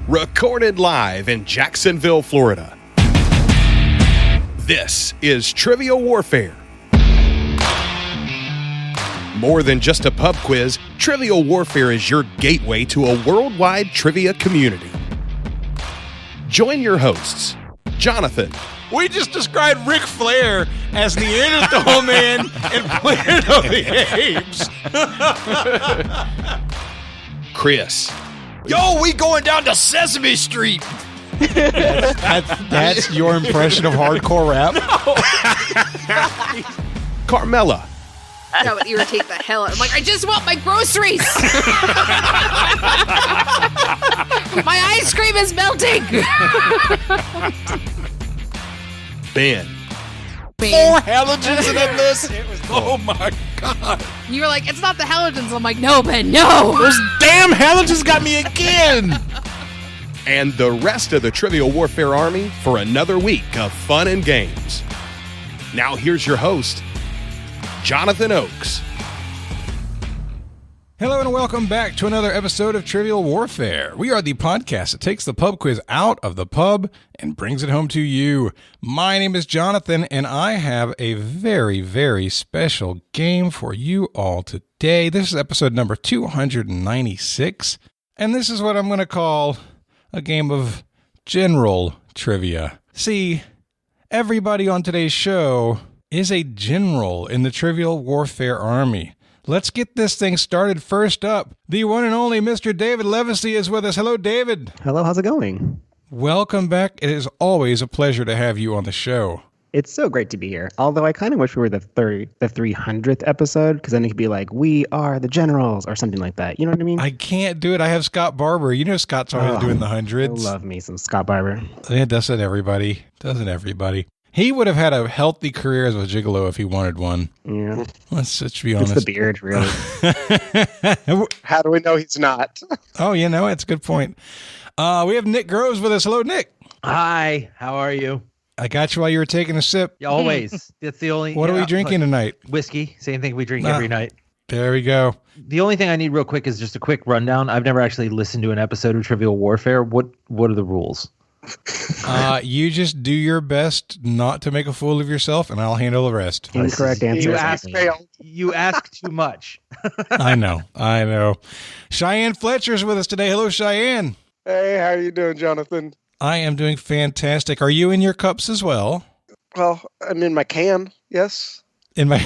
recorded live in Jacksonville, Florida. This is Trivial Warfare. More than just a pub quiz, Trivial Warfare is your gateway to a worldwide trivia community. Join your hosts, Jonathan. We just described Ric Flair as Neanderthal Man and Planet of the Apes. Chris. Yo, we going down to Sesame Street. That's your impression of hardcore rap? Carmela. That would irritate the hell out. I'm like, I just want my groceries. My ice cream is melting. Ben. 4 halogens in that list. Oh my God. You were like, it's not the halogens. I'm like, no, Ben, no. Those damn halogens got me again. And the rest of the Trivial Warfare Army for another week of fun and games. Now here's your host, Jonathan Oakes. Hello and welcome back to another episode of Trivial Warfare. We are the podcast that takes the pub quiz out of the pub and brings it home to you. My name is Jonathan, and I have a very, very special game for you all today. This is episode number 296, and this is what I'm going to call a game of general trivia. See, everybody on today's show is a general in the Trivial Warfare Army. Let's get this thing started. First up, the one and only Mr. David Livasy is with us. Hello, David. Hello, how's it going? Welcome back. It is always a pleasure to have you on the show. It's so great to be here. Although I kind of wish we were the 300th episode, because then it could be like, we are the generals, or something like that. You know what I mean? I can't do it. I have Scott Barber. You know Scott's always doing the hundreds. I love me some Scott Barber. Yeah, doesn't everybody? Doesn't everybody? He would have had a healthy career as a gigolo if he wanted one. Yeah. Let's just be honest. It's the beard, really. How do we know he's not? Oh, you know, it's a good point. We have Nick Groves with us. Hello, Nick. Hi, how are you? I got you while you were taking a sip. Always. That's the only... What are we drinking tonight? Whiskey. Same thing we drink every night. There we go. The only thing I need real quick is just a quick rundown. I've never actually listened to an episode of Trivial Warfare. What are the rules? You just do your best not to make a fool of yourself, and I'll handle the rest. Incorrect answer. You ask too much. I know. Cheyenne Fletcher's with us today. Hello, Cheyenne. Hey, how are you doing, Jonathan? I am doing fantastic. Are you in your cups as well? Well, I'm in my can, yes. In my...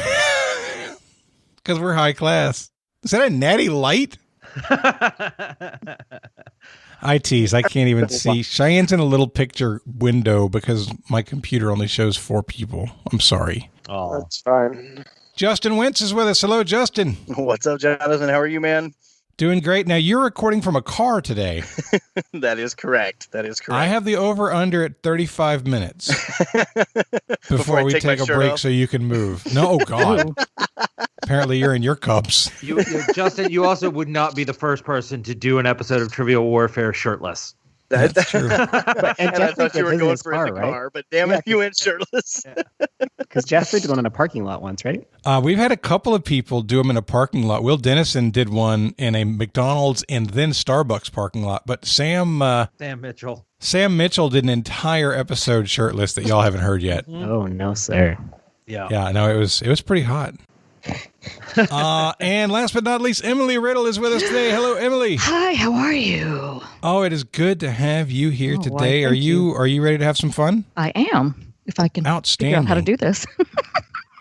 Because we're high class. Is that a Natty Light? I tease. I can't even see. Cheyenne's in a little picture window because my computer only shows 4 people. I'm sorry. Oh, that's fine. Justin Wentz is with us. Hello, Justin. What's up, Jonathan? How are you, man? Doing great. Now, you're recording from a car today. That is correct. I have the over-under at 35 minutes before we take a break so you can move. No, oh, God. Apparently, you're in your cups. Justin, you also would not be the first person to do an episode of Trivial Warfare shirtless. That's true. And I thought you were going for it in the car, but damn it, you went shirtless. Because Jasper did one in a parking lot once, right? We've had a couple of people do them in a parking lot. Will Dennison did one in a McDonald's and then Starbucks parking lot. But Sam Mitchell did an entire episode shirtless that y'all haven't heard yet. Oh, no, sir. Yeah, no, it was pretty hot. And last but not least, Emily Riddle is with us today. Hello, Emily. Hi, how are you? Oh, it is good to have you here today. Are you ready to have some fun? I am, if I can figure out how to do this.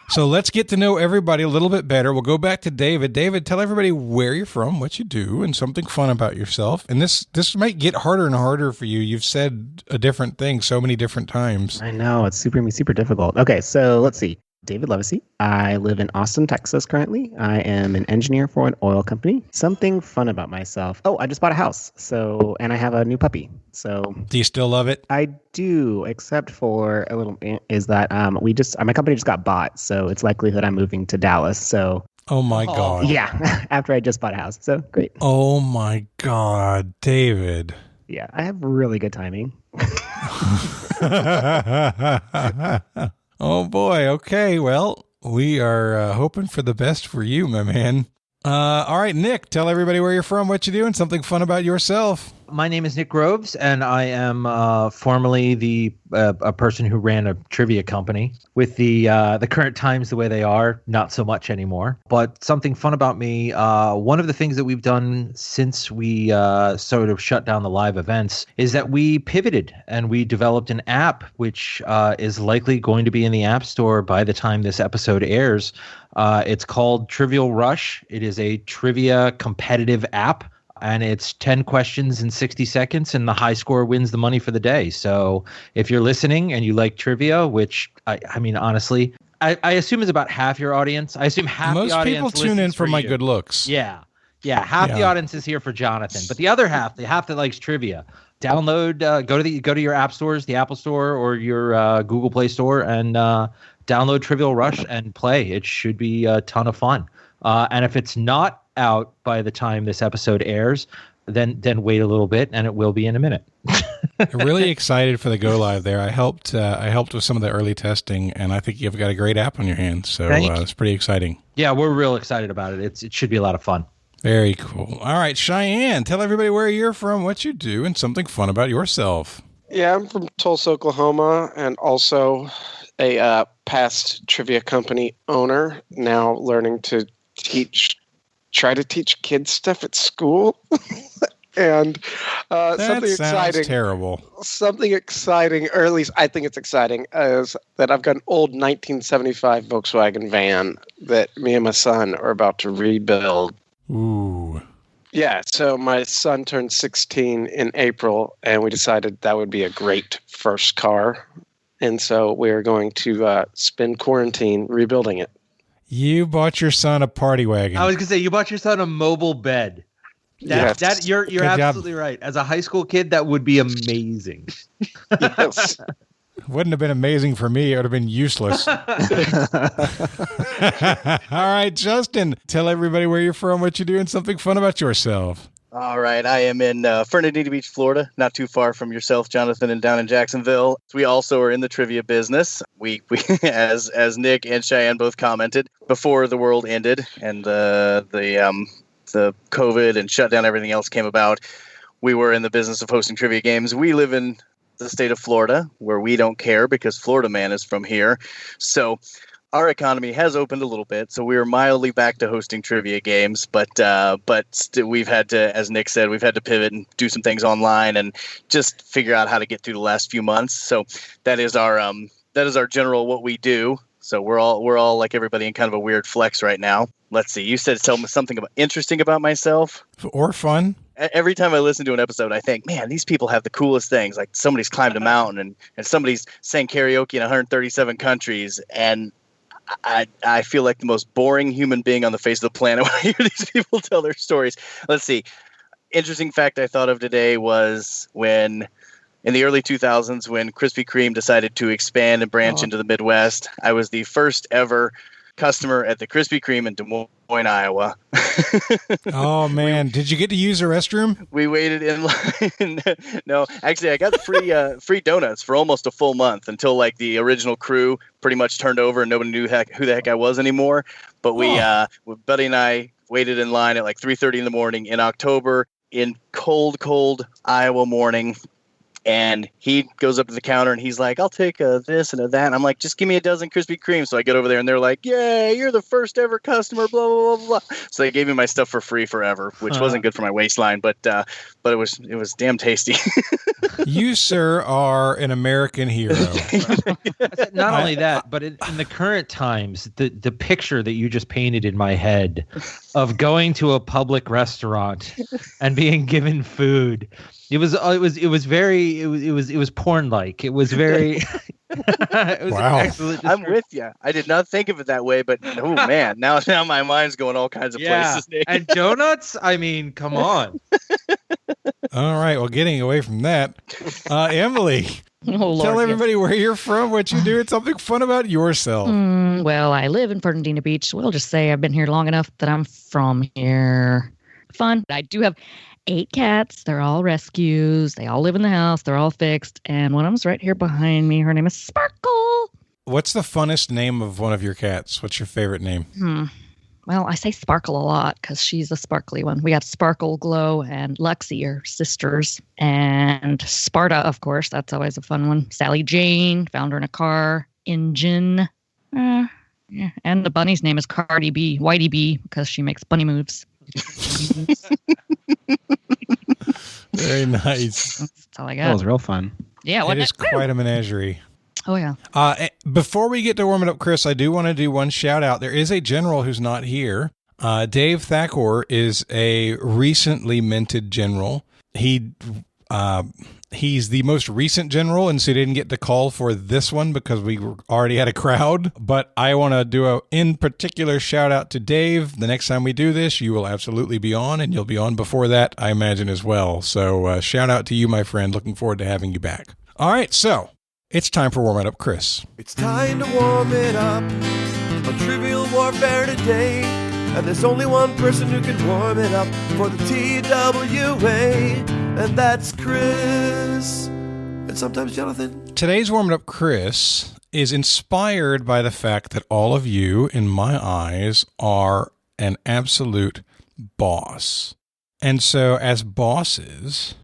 So let's get to know everybody a little bit better. We'll go back to David. David, tell everybody where you're from, what you do, and something fun about yourself. And this might get harder and harder for you. You've said a different thing so many different times. I know. It's super difficult. Okay, so let's see. David Livasy. I live in Austin, Texas currently. I am an engineer for an oil company. Something fun about myself. Oh, I just bought a house. And I have a new puppy. So do you still love it? I do, except for a little is that my company just got bought, so it's likelihood I'm moving to Dallas. So oh my God. Yeah, after I just bought a house. So great. Oh my God, David. Yeah, I have really good timing. Oh, boy. Okay. Well, we are hoping for the best for you, my man. All right, Nick, tell everybody where you're from, what you do, and something fun about yourself. My name is Nick Groves, and I am formerly a person who ran a trivia company. With the current times the way they are, not so much anymore. But something fun about me, one of the things that we've done since we sort of shut down the live events is that we pivoted and we developed an app, which is likely going to be in the App Store by the time this episode airs. It's called Trivial Rush. It is a trivia competitive app. And it's 10 questions in 60 seconds, and the high score wins the money for the day. So if you're listening and you like trivia, which, I mean, honestly, I assume is about half your audience. I assume half the audience most people tune in for my good looks. Yeah. Half the audience is here for Jonathan. But the other half, the half that likes trivia, download, go to your app stores, the Apple Store or your Google Play Store, and download Trivial Rush and play. It should be a ton of fun. And if it's not out by the time this episode airs, then wait a little bit, and it will be in a minute. Really excited for the go live there. I helped with some of the early testing, and I think you've got a great app on your hands. So it's pretty exciting. Yeah, we're real excited about it. It should be a lot of fun. Very cool. All right, Cheyenne, tell everybody where you're from, what you do, and something fun about yourself. Yeah, I'm from Tulsa, Oklahoma, and also a past trivia company owner, now learning to try to teach kids stuff at school. And something exciting. Terrible. Something exciting, or at least I think it's exciting, is that I've got an old 1975 Volkswagen van that me and my son are about to rebuild. Ooh. Yeah, so my son turned 16 in April, and we decided that would be a great first car. And so we're going to spend quarantine rebuilding it. You bought your son a party wagon. I was going to say, you bought your son a mobile bed. You're absolutely right. As a high school kid, that would be amazing. Yes. Wouldn't have been amazing for me. It would have been useless. All right, Justin, tell everybody where you're from, what you do, and something fun about yourself. All right, I am in Fernandina Beach, Florida, not too far from yourself, Jonathan, and down in Jacksonville. We also are in the trivia business. We as Nick and Cheyenne both commented, before the world ended and the COVID and shutdown, everything else came about, we were in the business of hosting trivia games. We live in the state of Florida, where we don't care because Florida Man is from here. So our economy has opened a little bit, so we are mildly back to hosting trivia games, but we've had to, as Nick said, we've had to pivot and do some things online and just figure out how to get through the last few months. So that is our general what we do. So we're all like everybody in kind of a weird flex right now. Let's see. You said tell me something interesting about myself or fun. Every time I listen to an episode, I think, man, these people have the coolest things. Like somebody's climbed a mountain and somebody's sang karaoke in 137 countries, and I feel like the most boring human being on the face of the planet when I hear these people tell their stories. Let's see. Interesting fact I thought of today was when, in the early 2000s, when Krispy Kreme decided to expand and branch into the Midwest, I was the first ever customer at the Krispy Kreme in Des Moines, Iowa. Oh, man. Did you get to use the restroom? We waited in line. No, actually, I got free donuts for almost a full month until like the original crew pretty much turned over and nobody knew who the heck I was anymore. But Buddy and I waited in line at like 3:30 in the morning in October in cold Iowa morning. And he goes up to the counter and he's like, I'll take this and that. And I'm like, just give me a dozen Krispy Kreme. So I get over there and they're like, yay, you're the first ever customer, blah, blah, blah, blah. So they gave me my stuff for free forever, which wasn't good for my waistline, but it was damn tasty. You, sir, are an American hero. Not only that, but in the current times, the picture that you just painted in my head of going to a public restaurant and being given food. It was porn like. It was very. It was wow. Excellent. I'm with you. I did not think of it that way, but oh man, now my mind's going all kinds of places. Nick. And donuts. I mean, come on. All right. Well, getting away from that, Emily, tell everybody where you're from, what you do, and something fun about yourself. Well, I live in Fernandina Beach. We'll just say I've been here long enough that I'm from here. Fun. I do have 8 cats. They're all rescues. They all live in the house. They're all fixed. And one of them's right here behind me. Her name is Sparkle. What's the funnest name of one of your cats? What's your favorite name? well, I say Sparkle a lot because she's a sparkly one. We got Sparkle, Glow, and Lexi are sisters. And Sparta, of course, that's always a fun one. Sally Jane, found her in a car. Engine. Yeah. And the bunny's name is Cardi B, Whitey B, because she makes bunny moves. Very nice. That's all I got. That was real fun. Yeah, it is quite a menagerie. Oh, yeah. Before we get to warming up Chris, I do want to do one shout out. There is a general who's not here. Dave Thacker is a recently minted general. He's the most recent general, and so he didn't get the call for this one because we already had a crowd. But I want to do a in particular shout out to Dave. The next time we do this, you will absolutely be on, and you'll be on before that, I imagine, as well. So shout out to you, my friend. Looking forward to having you back. All right, so it's time for Warm It Up, Chris. It's time to warm it up on Trivial Warfare today. And there's only one person who can warm it up for the TWA, and that's Chris. And sometimes Jonathan. Today's Warm It Up, Chris is inspired by the fact that all of you, in my eyes, are an absolute boss. And so as bosses,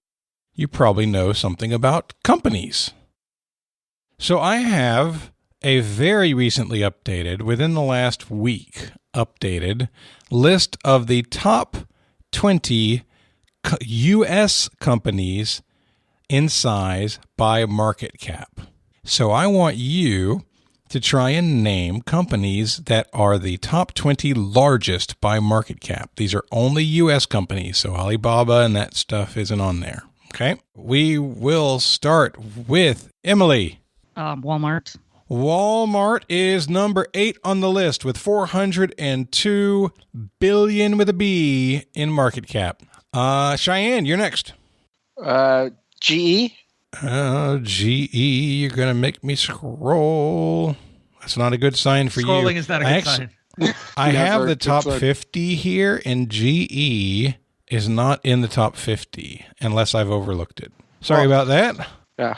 you probably know something about companies. So I have a very recently updated, within the last week, updated list of the top 20 U.S. companies in size by market cap. So I want you to try and name companies that are the top 20 largest by market cap. These are only U.S. companies, so Alibaba and that stuff isn't on there. Okay? We will start with Emily. Walmart. Walmart is number 8 on the list with $402 billion with a B in market cap. Cheyenne, you're next. GE. GE, you're going to make me scroll. That's not a good sign for you. Scrolling is not a good sign. I have the top 50 here, and GE is not in the top 50, unless I've overlooked it. Sorry about that. Yeah.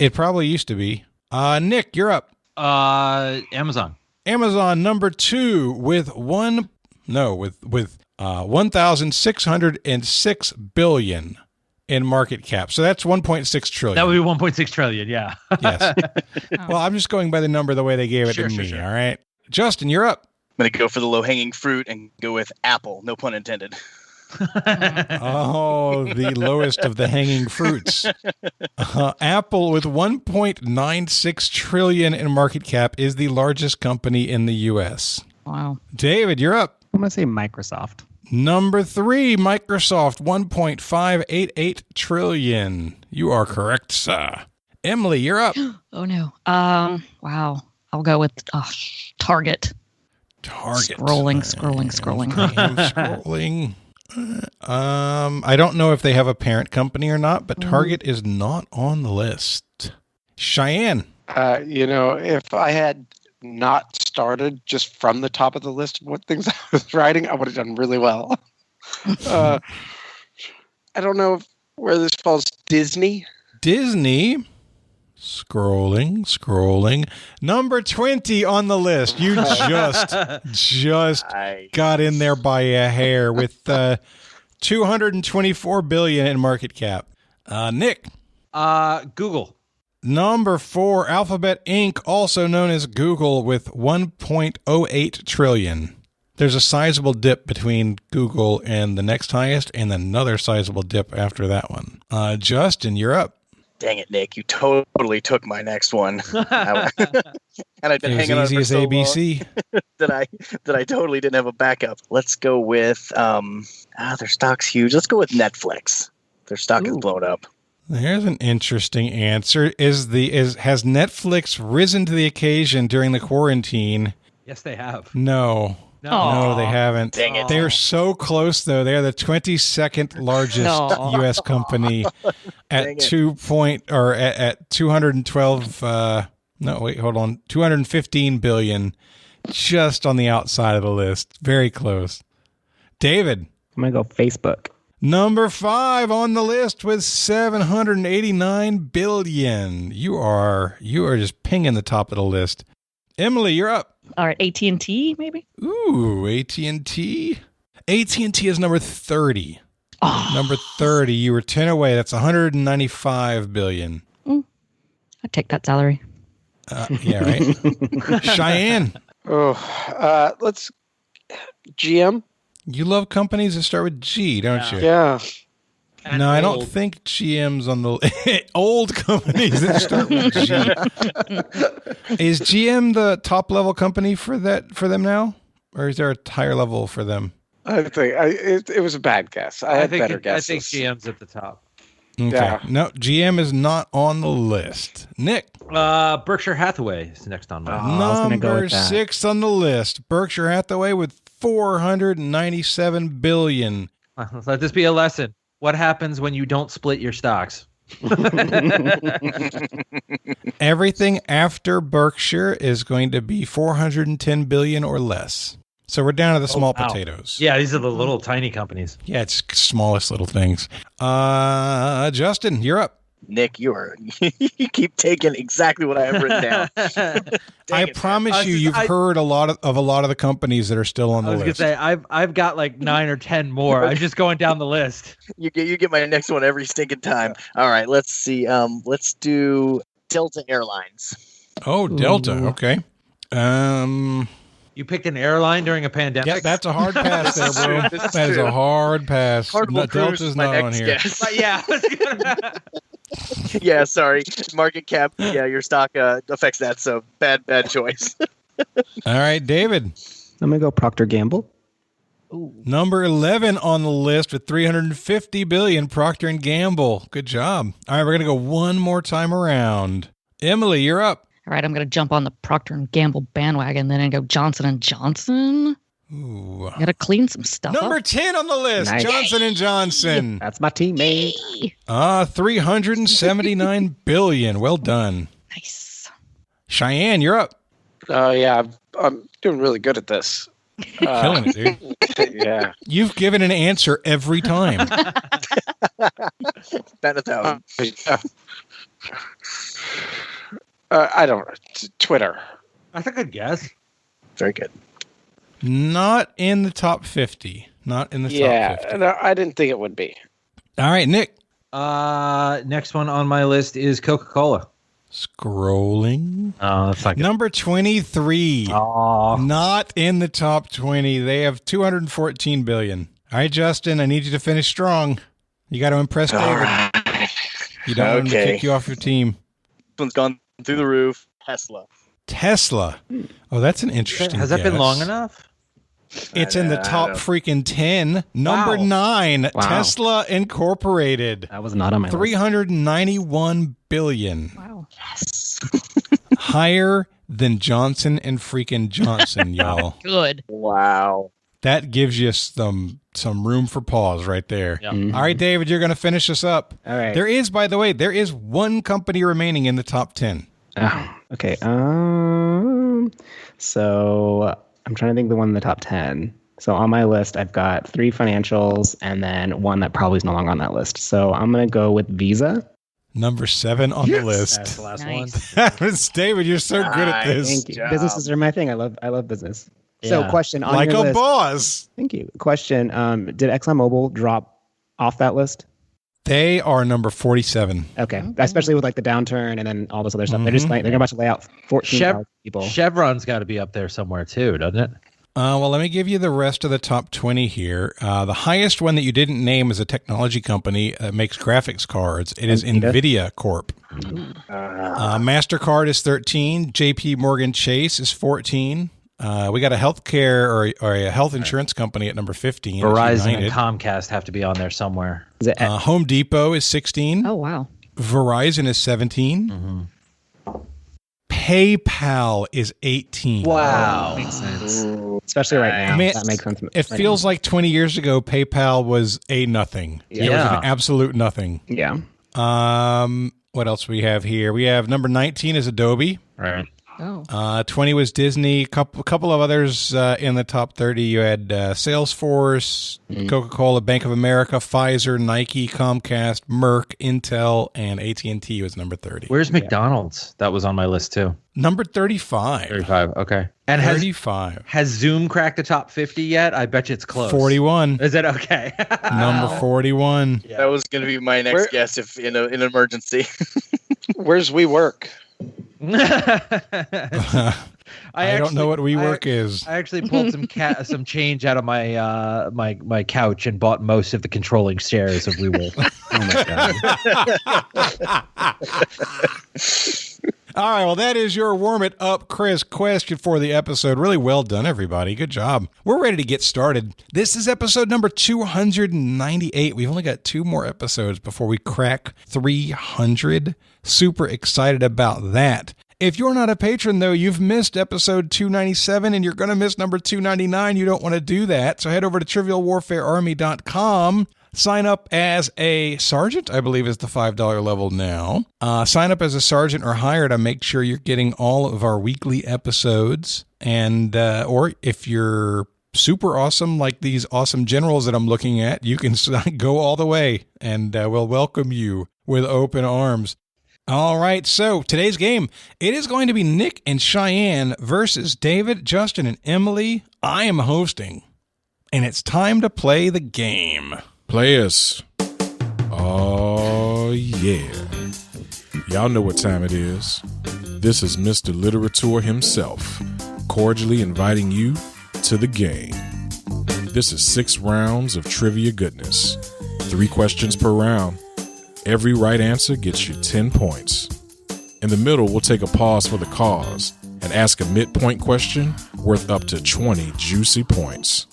It probably used to be. Nick, you're up. Amazon. Amazon number 2 with $1,606 billion in market cap. So that's 1.6 trillion. That would be 1.6 trillion, yeah. Yes. Well, I'm just going by the number the way they gave it to me, all right? Justin, you're up. I'm going to go for the low-hanging fruit and go with Apple. No pun intended. Oh, the lowest of the hanging fruits. Apple with 1.96 trillion in market cap is the largest company in the U.S. Wow. David, you're up. I'm going to say Microsoft. Number 3, Microsoft, 1.588 trillion. You are correct, sir. Emily, you're up. Oh, no. Wow. I'll go with Target. Target. Scrolling. I'm scrolling. I don't know if they have a parent company or not, but Target is not on the list. Cheyenne. If I had not started just from the top of the list of what things I was writing, I would have done really well. I don't know where this falls. Disney. Scrolling. Number 20 on the list. You just got in there by a hair with $224 billion in market cap. Nick. Google. Number 4, Alphabet Inc., also known as Google, with $1.08 trillion. There's a sizable dip between Google and the next highest, and another sizable dip after that one. Justin, you're up. Dang it, Nick! You totally took my next one, and I've been hanging on for so ABC. long that I totally didn't have a backup. Let's go with their stock's huge. Let's go with Netflix. Their stock is blown up. There's an interesting answer. Has Netflix risen to the occasion during the quarantine? Yes, they have. No, they haven't. Dang it. They're so close, though. They're the 22nd largest U.S. company at 212. $215 billion, just on the outside of the list. Very close. David. I'm gonna go Facebook. Number 5 on the list with $789 billion. You are just pinging the top of the list. Emily, you're up. All right, AT&T maybe. Ooh, AT&T. AT&T is number 30. Oh. Number 30. You were 10 away. That's 195 billion. I'd take that salary. Yeah, right. Cheyenne. Let's GM. You love companies that start with G, don't you? Yeah. And no, I don't old. think GM's on the old companies that start with G. Is GM the top level company for them now, or is there a higher level for them? I think it was a bad guess. I had better guesses. I think GM's at the top. Okay. Yeah. No, GM is not on the list. Nick. Berkshire Hathaway is next on my list. I was gonna go Number with that. 6 on the list. Berkshire Hathaway with 497 billion. Let this be a lesson. What happens when you don't split your stocks? Everything after Berkshire is going to be 410 billion or less. So we're down to the small wow. potatoes. Yeah, these are the little tiny companies. Yeah, it's smallest little things. Justin, you're up. Nick, you keep taking exactly what I have written down. I promise you've heard a lot of the companies that are still on the list. I was gonna say I've got like 9 or 10 more. I'm just going down the list. You get my next one every stinking time. All right, let's see. Let's do Delta Airlines. Oh, Delta. Ooh. Okay. You picked an airline during a pandemic? Yeah, that's a hard pass there, bro. That is a hard pass. Carnival Cruise Delta's is my not on next here. guess. But yeah. Yeah, sorry. Market cap. Yeah, your stock affects that. So bad choice. All right, David. I'm gonna go Procter Gamble. Number 11 on the list with 350 billion, Procter & Gamble. Good job. All right, we're going to go one more time around. Emily, you're up. All right, I'm going to jump on the Procter & Gamble bandwagon then and go Johnson & Johnson. Ooh. Got to clean some stuff Number up. 10 on the list, Nice. Johnson & Johnson. That's my teammate. 379 billion. Well done. Nice. Cheyenne, you're up. Yeah, I'm doing really good at this. Killing it, dude. Yeah. You've given an answer every time. Bet 1,000. I don't know. Twitter. That's a good guess. Very good. Not in the top 50. Not in the top 50. No, I didn't think it would be. All right, Nick. Next one on my list is Coca-Cola. Scrolling. Oh, that's like Number 23. Oh. Not in the top 20. They have 214 billion. All right, Justin, I need you to finish strong. You got to impress David. Right. You don't want him to Okay. kick you off your team. This one's gone through the roof. Tesla. Oh, that's an interesting Has that been guess. long enough? It's in the top freaking 10. Number 9, Wow. Tesla Incorporated. That was not on my list. 391 billion. Wow. Higher than Johnson and freaking Johnson, y'all. Good. Wow. That gives you some room for pause right there. Yeah. Mhm. All right, David, you're going to finish us up. All right. There is, by the way, one company remaining in the top 10. Oh, okay. So I'm trying to think of the one in the top 10. So on my list, I've got 3 financials and then one that probably is no longer on that list. So I'm going to go with Visa. Number 7 on the list. That's the last Nice. That was David. You're so good at this. Thank you. job. Businesses are my thing. I love business. So Yeah. question on Like your a list. boss. Thank you. Question, did ExxonMobil drop off that list? They are number 47. Okay. Especially with like the downturn and then all this other stuff. They're just like, they're about to lay out 14,000 people. Chevron's got to be up there somewhere too, doesn't it? Well, let me give you the rest of the top 20 here. The highest one that you didn't name is a technology company that makes graphics cards. It is NVIDIA Corp. MasterCard is 13. JP Morgan Chase is 14. We got a healthcare or a health insurance company at number 15. Verizon United. and Comcast have to be on there somewhere. Is it Home Depot is 16. Oh, wow. Verizon is 17. Mm-hmm. PayPal is 18. Wow. makes sense. Especially right now. I mean, that makes sense. It feels like 20 years ago, PayPal was a nothing. Yeah. It was Yeah. an absolute nothing. Yeah. What else we have here? We have number 19 is Adobe. Right. Oh. 20 was Disney. Couple of others in the top 30. You had Salesforce, Coca-Cola, Bank of America, Pfizer, Nike, Comcast, Merck, Intel, and AT&T was number 30. Where's McDonald's? That was on my list too. Number 35. 35. Okay. And 35. Has Zoom cracked the top 50 yet? I bet you it's close. 41. Is it okay? Number 41. That was going to be my next guess if in an emergency. Where's WeWork? I don't know what WeWork is. I actually pulled some change out of my my couch and bought most of the controlling shares of WeWork. Oh my god! All right, well, that is your warm it up, Chris, question for the episode. Really well done, everybody. Good job. We're ready to get started. This is episode number 298. We've only got 2 more episodes before we crack 300. Super excited about that. If you're not a patron, though, you've missed episode 297 and you're going to miss number 299. You don't want to do that. So head over to trivialwarfarearmy.com. Sign up as a sergeant, I believe is the $5 level now. Sign up as a sergeant or higher to make sure you're getting all of our weekly episodes. And or if you're super awesome like these awesome generals that I'm looking at, you can go all the way and we'll welcome you with open arms. All right, so today's game, it is going to be Nick and Cheyenne versus David, Justin, and Emily. I am hosting, and it's time to play the game. Players. Oh, yeah. Y'all know what time it is. This is Mr. Literature himself, cordially inviting you to the game. This is 6 rounds of trivia goodness. 3 questions per round. Every right answer gets you 10 points. In the middle, we'll take a pause for the cause and ask a midpoint question worth up to 20 juicy points.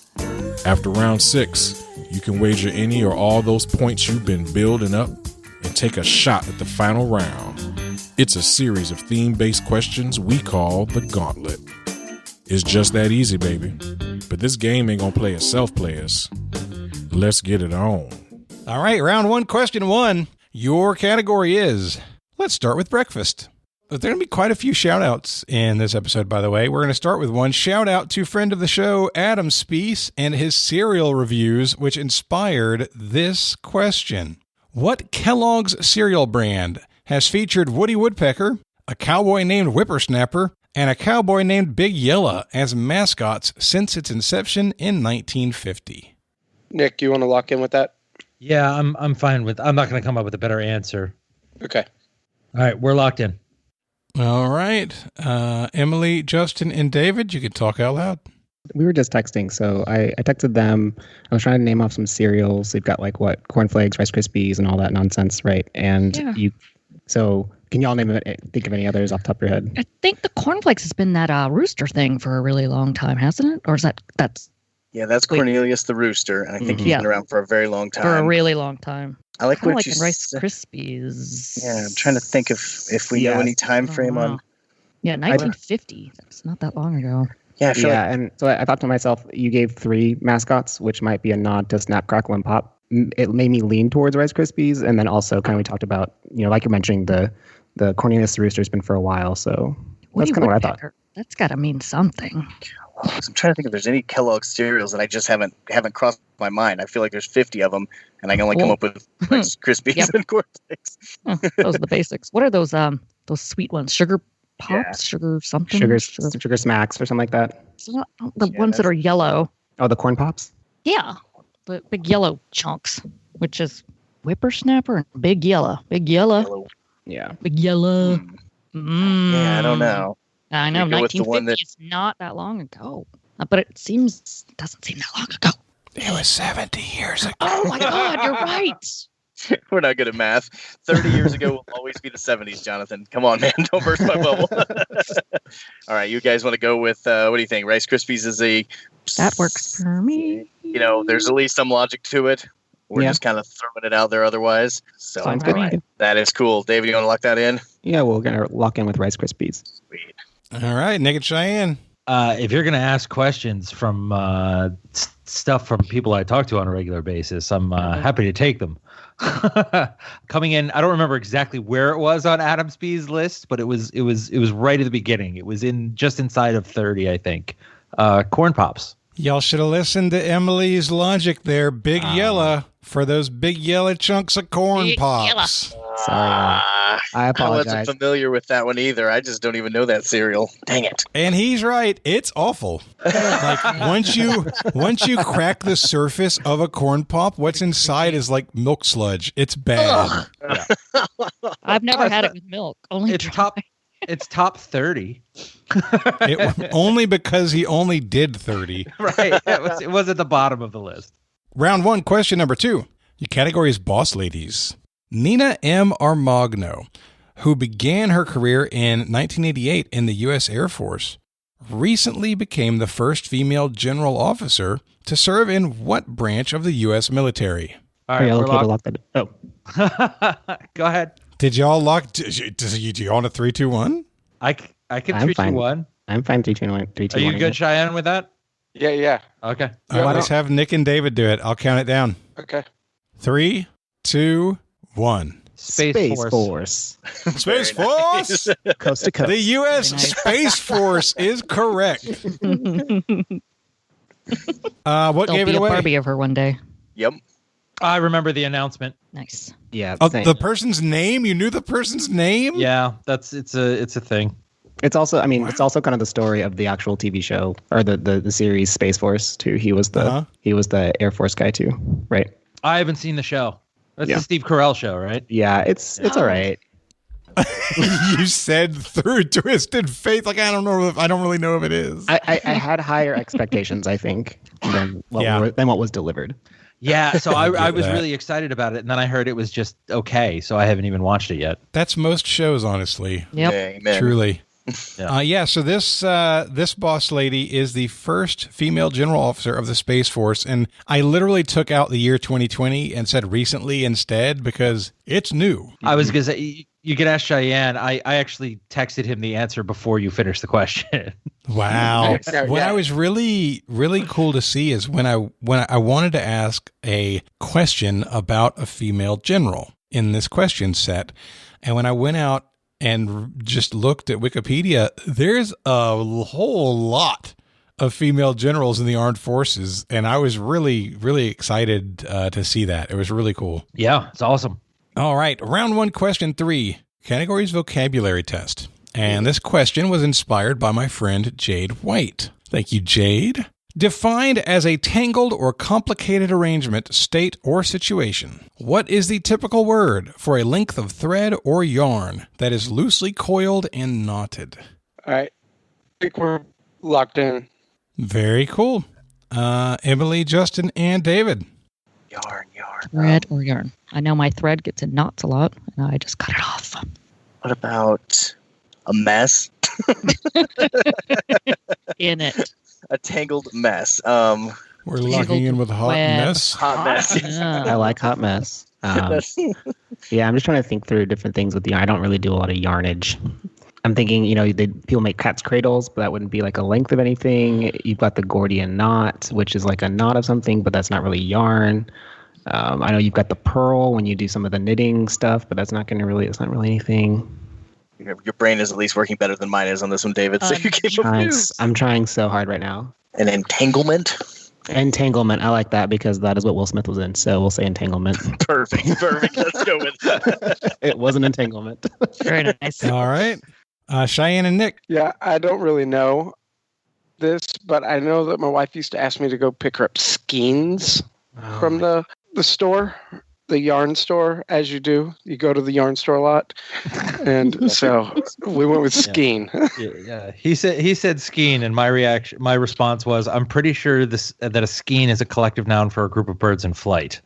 After round 6, you can wager any or all those points you've been building up and take a shot at the final round. It's a series of theme-based questions we call the Gauntlet. It's just that easy, baby. But this game ain't gonna play itself, players. Let's get it on. All right, round 1, question 1. Your category is, let's start with breakfast. There are going to be quite a few shout-outs in this episode, by the way. We're going to start with one shout-out to friend of the show, Adam Speece, and his cereal reviews, which inspired this question. What Kellogg's cereal brand has featured Woody Woodpecker, a cowboy named Whippersnapper, and a cowboy named Big Yellow as mascots since its inception in 1950? Nick, you want to lock in with that? Yeah, I'm fine with. I'm not going to come up with a better answer. Okay. All right, we're locked in. All right. Emily, Justin, and David, you can talk out loud. We were just texting, so I texted them. I was trying to name off some cereals. They've got like what, cornflakes, Rice Krispies, and all that nonsense, right? And so can y'all think of any others off the top of your head? I think the cornflakes has been that rooster thing for a really long time, hasn't it? Or is that's... Yeah, that's Cornelius the Rooster, and I think he's been around for a very long time. For a really long time. I like what you Rice Krispies. Yeah, I'm trying to think if we know any time frame on. Yeah, 1950. That's not that long ago. Yeah, and so I thought to myself, you gave 3 mascots, which might be a nod to Snap, Crackle, and Pop. It made me lean towards Rice Krispies, and then also kind of we talked about, like you're mentioning, the Cornelius the Rooster has been for a while, so that's kind of what I thought. That's got to mean something. I'm trying to think if there's any Kellogg's cereals that I just haven't crossed my mind. I feel like the's 50 of them, and I can only come up with Rice Krispies and cornflakes. Those are the basics. What are those sweet ones? Sugar Pops? Sugar something? Sugar Smacks or something like that? The ones that are yellow. Oh, the Corn Pops? Yeah. The big yellow chunks, which is Whippersnapper and Big Yellow. Big Yellow. Yeah. Big Yellow. Yeah, I don't know. I know, 1950 is not that long ago. But it doesn't seem that long ago. It was 70 years ago. Oh my God, you're right. We're not good at math. 30 years ago will always be the 70s, Jonathan. Come on, man. Don't burst my bubble. All right, you guys want to go with, what do you think? Rice Krispies is That works for me. There's at least some logic to it. We're just kind of throwing it out there otherwise. So sounds good. Right. That is cool. David, you want to lock that in? Yeah, we're going to lock in with Rice Krispies. Sweet. All right, Nick and Cheyenne. If you're going to ask questions from stuff from people I talk to on a regular basis, I'm happy to take them. Coming in, I don't remember exactly where it was on Adam Spee's list, but it was right at the beginning. It was just inside of 30, I think. Corn Pops. Y'all should have listened to Emily's logic there. Big yellow for those big yellow chunks of corn pops. Sorry, I apologize. I wasn't familiar with that one either. I just don't even know that cereal. Dang it. And he's right. It's awful. Like once you crack the surface of a corn pop, what's inside is like milk sludge. It's bad. I've never had it with milk. Only It's top 30. Only because he only did 30. Right. It was at the bottom of the list. Round 1, question number 2. Your category is boss ladies. Nina M. Armagno, who began her career in 1988 in the U.S. Air Force, recently became the first female general officer to serve in what branch of the U.S. military? All right, lock that. Oh, go ahead. Did y'all lock? Do you on a 3, 2, 1? I can 3, 2, 1. I'm fine. 3, 2, 1. 3, 2, Are 1. you good, Cheyenne, with that? Yeah. Okay. Let's have Nick and David do it. I'll count it down. Okay. 3, 2, 1. Space Force. Space Force. Coast to coast. The U.S. Space Force is correct. What gave it be a away? Barbie of her one day. Yep. I remember the announcement. Nice. Yeah. The person's name? You knew the person's name? Yeah, it's a thing. It's also, it's also kind of the story of the actual TV show or the series Space Force too. He was the Air Force guy too, right? I haven't seen the show. That's the Steve Carell show, right? Yeah, it's all right. You said through Twisted Fate, like I don't really know if it is. I had higher expectations, I think, than what was delivered. Yeah, so I was really excited about it, and then I heard it was just okay, so I haven't even watched it yet. That's most shows, honestly. Yep. Amen. Truly. Yeah. So this boss lady is the first female general officer of the Space Force, and I literally took out the year 2020 and said recently instead because it's new. I was going to say, you can ask Cheyenne. I actually texted him the answer before you finished the question. Wow. What I was really, really cool to see is when I wanted to ask a question about a female general in this question set, and when I went out and just looked at Wikipedia, there's a whole lot of female generals in the armed forces, and I was really, really excited to see that. It was really cool. Yeah, it's awesome. All right, round 1, question 3, categories vocabulary test. And this question was inspired by my friend Jade White. Thank you, Jade. Defined as a tangled or complicated arrangement, state, or situation. What is the typical word for a length of thread or yarn that is loosely coiled and knotted? All right. I think we're locked in. Very cool. Emily, Justin, and David. Yarn. Thread or yarn. I know my thread gets in knots a lot, and I just cut it off. What about a mess? In it. A tangled mess. We're locking in with hot web. mess. Hot mess. I like hot mess. Yeah, I'm just trying to think through different things with yarn. I don't really do a lot of yarnage. I'm thinking, people make cat's cradles, but that wouldn't be like a length of anything. You've got the Gordian knot, which is like a knot of something, but that's not really yarn. I know you've got the purl when you do some of the knitting stuff, but it's not really anything. Your brain is at least working better than mine is on this one, David. So you keep I'm trying so hard right now. An entanglement? Entanglement. I like that because that is what Will Smith was in. So we'll say entanglement. Perfect. Let's go with that. It was an entanglement. Very nice. All right. Cheyenne and Nick. Yeah, I don't really know this, but I know that my wife used to ask me to go pick her up skeins from the store. The yarn store, as you do. You go to the yarn store a lot. And so we went with skein. Yeah. He said skein, and my response was, I'm pretty sure that a skein is a collective noun for a group of birds in flight.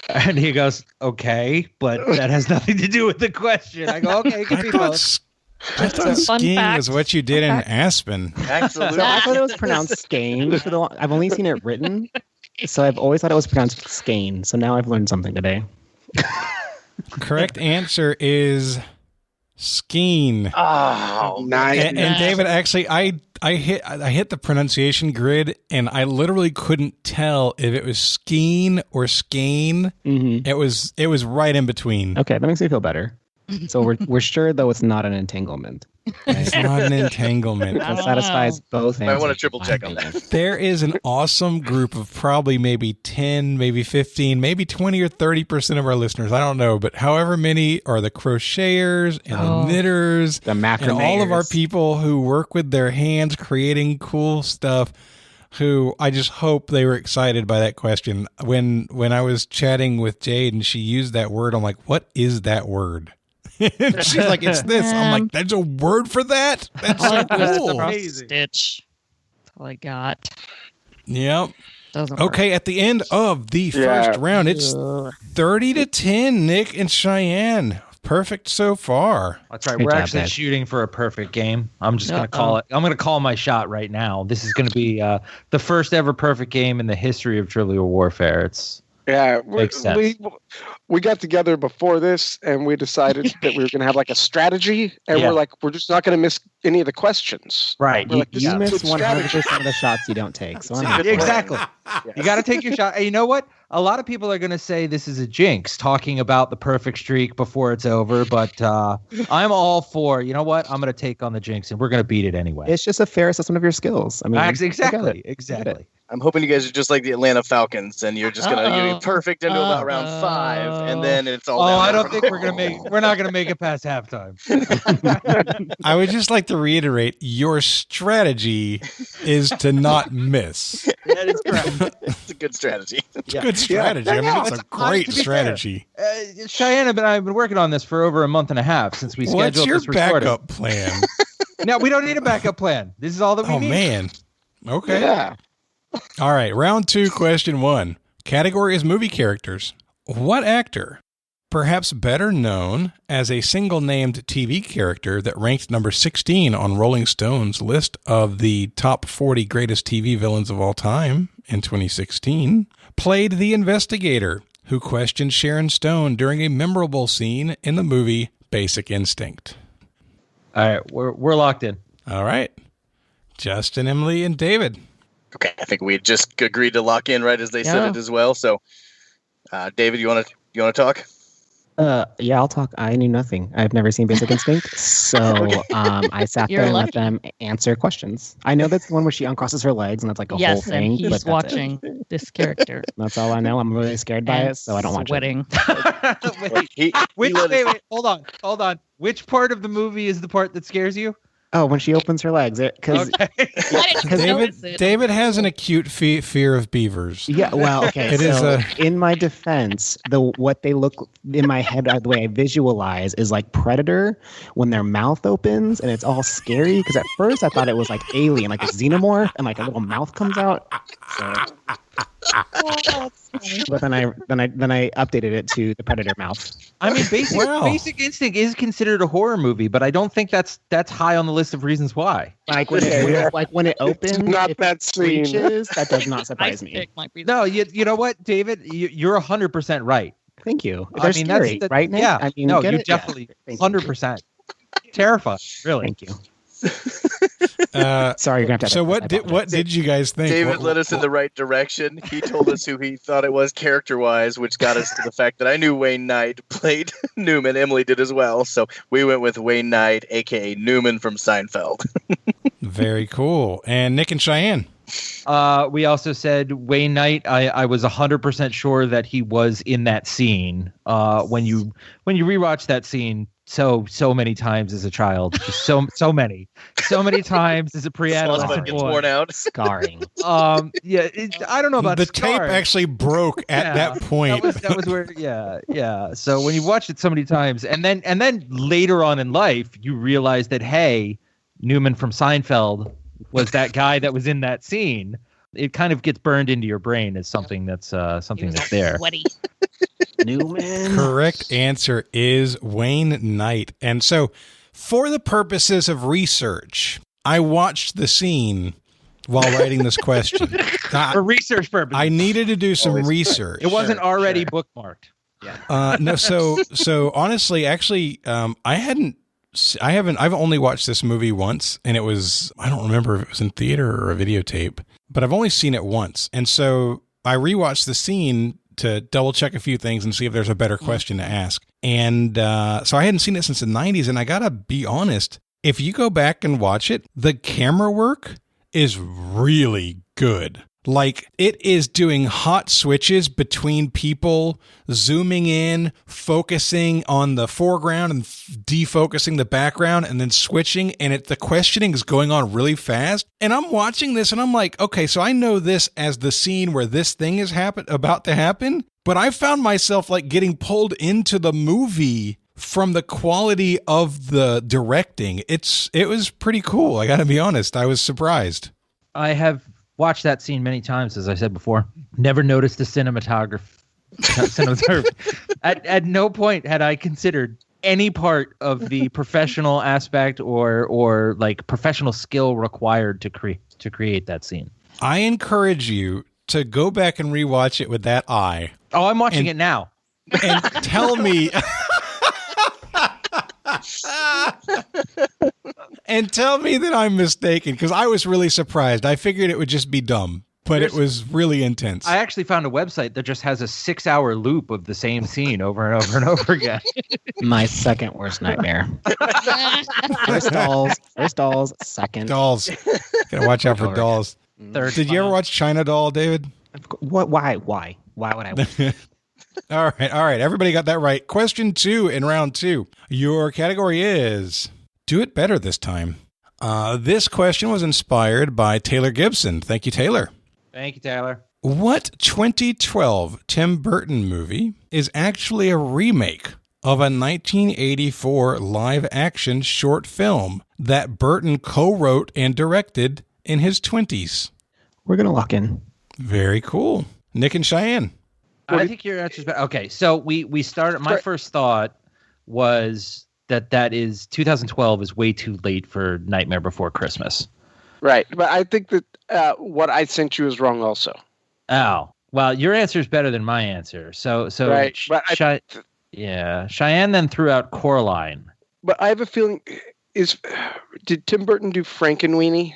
And he goes, okay, but that has nothing to do with the question. I go, okay, it could be both. I thought skiing was what you did in Aspen. Absolutely. So I thought it was pronounced skein. I've only seen it written. So I've always thought it was pronounced skein. So now I've learned something today. Correct answer is skein. Oh, nice. And David, actually, I I hit the pronunciation grid, and I literally couldn't tell if it was skein or skein. Mm-hmm. It was right in between. Okay, that makes me feel better. So we're sure though it's not an entanglement. It's not an entanglement. That satisfies both. I want to triple check on that. There is an awesome group of probably maybe 10, maybe 15, maybe 20 or 30% of our listeners. I don't know, but however many are the crocheters and the knitters, the macrameers, and all of our people who work with their hands creating cool stuff. Who I just hope they were excited by that question. When I was chatting with Jade and she used that word, I'm like, what is that word? She's like, it's this. I'm like, there's a word for that? That's so cool. Stitch. That's all I got. Yep. Doesn't okay, at the end of the first round, it's 30-10, Nick and Cheyenne. Perfect so far. That's right. We're actually shooting for a perfect game. I'm just going to call it. I'm going to call my shot right now. This is going to be the first ever perfect game in the history of Trivial Warfare. It's we got together before this and we decided that we were going to have like a strategy, and we're just not going to miss any of the questions. Right. You miss 100% of the shots you don't take. So exactly. You got to take your shot. And you know what? A lot of people are going to say this is a jinx, talking about the perfect streak before it's over. But I'm all for, you know what? I'm going to take on the jinx, and we're going to beat it anyway. It's just a fair assessment of your skills. I mean, exactly. I'm hoping you guys are just like the Atlanta Falcons, and you're just gonna be perfect into about round 5, and then it's all. I don't think we're not gonna make it past halftime. I would just like to reiterate: your strategy is to not miss. That is correct. It's a good strategy. It's a good strategy. I mean, it's a great strategy. Cheyenne and I have been working on this for over a month and a half since we scheduled this recording. What's your backup plan? No, we don't need a backup plan. This is all that we need. Oh man. Okay. Yeah. All right, round 2, question 1. Category is movie characters. What actor, perhaps better known as a single-named TV character that ranked number 16 on Rolling Stone's list of the top 40 greatest TV villains of all time in 2016, played the investigator who questioned Sharon Stone during a memorable scene in the movie Basic Instinct? All right, we're locked in. All right. Justin, Emily, and David. Okay, I think we had just agreed to lock in right as they said it as well. So, David, you want to talk? Yeah, I'll talk. I knew nothing. I've never seen Basic Instinct, so I sat there and let them answer questions. I know that's the one where she uncrosses her legs, and that's like a whole thing. Yes, and he's watching this character. That's all I know. I'm really scared by it, so I don't watch it. Wait, hold on. Which part of the movie is the part that scares you? Oh, when she opens her legs, because David has an acute fear of beavers. Yeah, well, okay. It is in my defense, what they look in my head, the way I visualize is like Predator when their mouth opens and it's all scary. Because at first I thought it was like Alien, like a xenomorph, and like a little mouth comes out. So. But then I updated it to the Predator mouth. I mean, Basic Instinct is considered a horror movie, but I don't think that's high on the list of reasons why. Like when it opens, not that scene. That does not surprise me. No, you know what, David, you're 100% right. Thank you. They're scary, right, Nick? Yeah. I mean, no, you're definitely 100% terrified. Really. Thank you. Sorry, you're gonna have to. So what did you guys think? David led us in the right direction. He told us who he thought it was character-wise, which got us to the fact that I knew Wayne Knight played Newman. Emily did as well, so we went with Wayne Knight, aka Newman from Seinfeld. Very cool. And Nick and Cheyenne. We also said Wayne Knight. I was 100% sure that he was in that scene. When you rewatch that scene so many times as a child, just so many times as a pre-adolescent gets worn out. Scarring. I don't know about the scarring. tape actually broke at that point. That was where yeah. So when you watch it so many times, and then later on in life, you realize that hey, Newman from Seinfeld was that guy that was in that scene. It kind of gets burned into your brain as something that's there. Sweaty. Newman. Correct answer is Wayne Knight. And so, for the purposes of research, I watched the scene while writing this question. For research purposes. I needed to do some research. It wasn't already bookmarked. Yeah. No. So honestly, actually, I hadn't I've only watched this movie once, and I don't remember if it was in theater or a videotape, but I've only seen it once. And so I rewatched the scene to double check a few things and see if there's a better question to ask. And so I hadn't seen it since the 90s, and I gotta be honest, if you go back and watch it, the camera work is really good. Like, it is doing hot switches between people, zooming in, focusing on the foreground and defocusing the background, and then switching, and the questioning is going on really fast. And I'm watching this, and I'm like, okay, so I know this as the scene where this thing is about to happen, but I found myself, like, getting pulled into the movie from the quality of the directing. It was pretty cool, I gotta be honest. I was surprised. I have watched that scene many times, as I said before. Never noticed the cinematography. At no point had I considered any part of the professional aspect or like professional skill required to create that scene. I encourage you to go back and rewatch it with that eye. Oh, I'm watching it now. And tell me... And tell me that I'm mistaken, because I was really surprised. I figured it would just be dumb, but it was really intense. I actually found a website that just has a 6-hour loop of the same scene over and over and over again. My second worst nightmare. First dolls, second. Dolls. Gotta watch out for dolls. Third. Did you ever watch China Doll, David? What? Why? Why would I watch it? All right. Everybody got that right. Question 2 in round 2. Your category is Do It Better This Time. This question was inspired by Taylor Gibson. Thank you, Taylor. Thank you, Taylor. What 2012 Tim Burton movie is actually a remake of a 1984 live-action short film that Burton co-wrote and directed in his 20s? We're going to lock in. Very cool. Nick and Cheyenne. I think your answer's better. Okay, so we started. My first thought was that is 2012 is way too late for Nightmare Before Christmas. Right, but I think that what I sent you is wrong also. Oh, well, your answer is better than my answer. So right, Cheyenne then threw out Coraline. But I have a feeling did Tim Burton do Frankenweenie?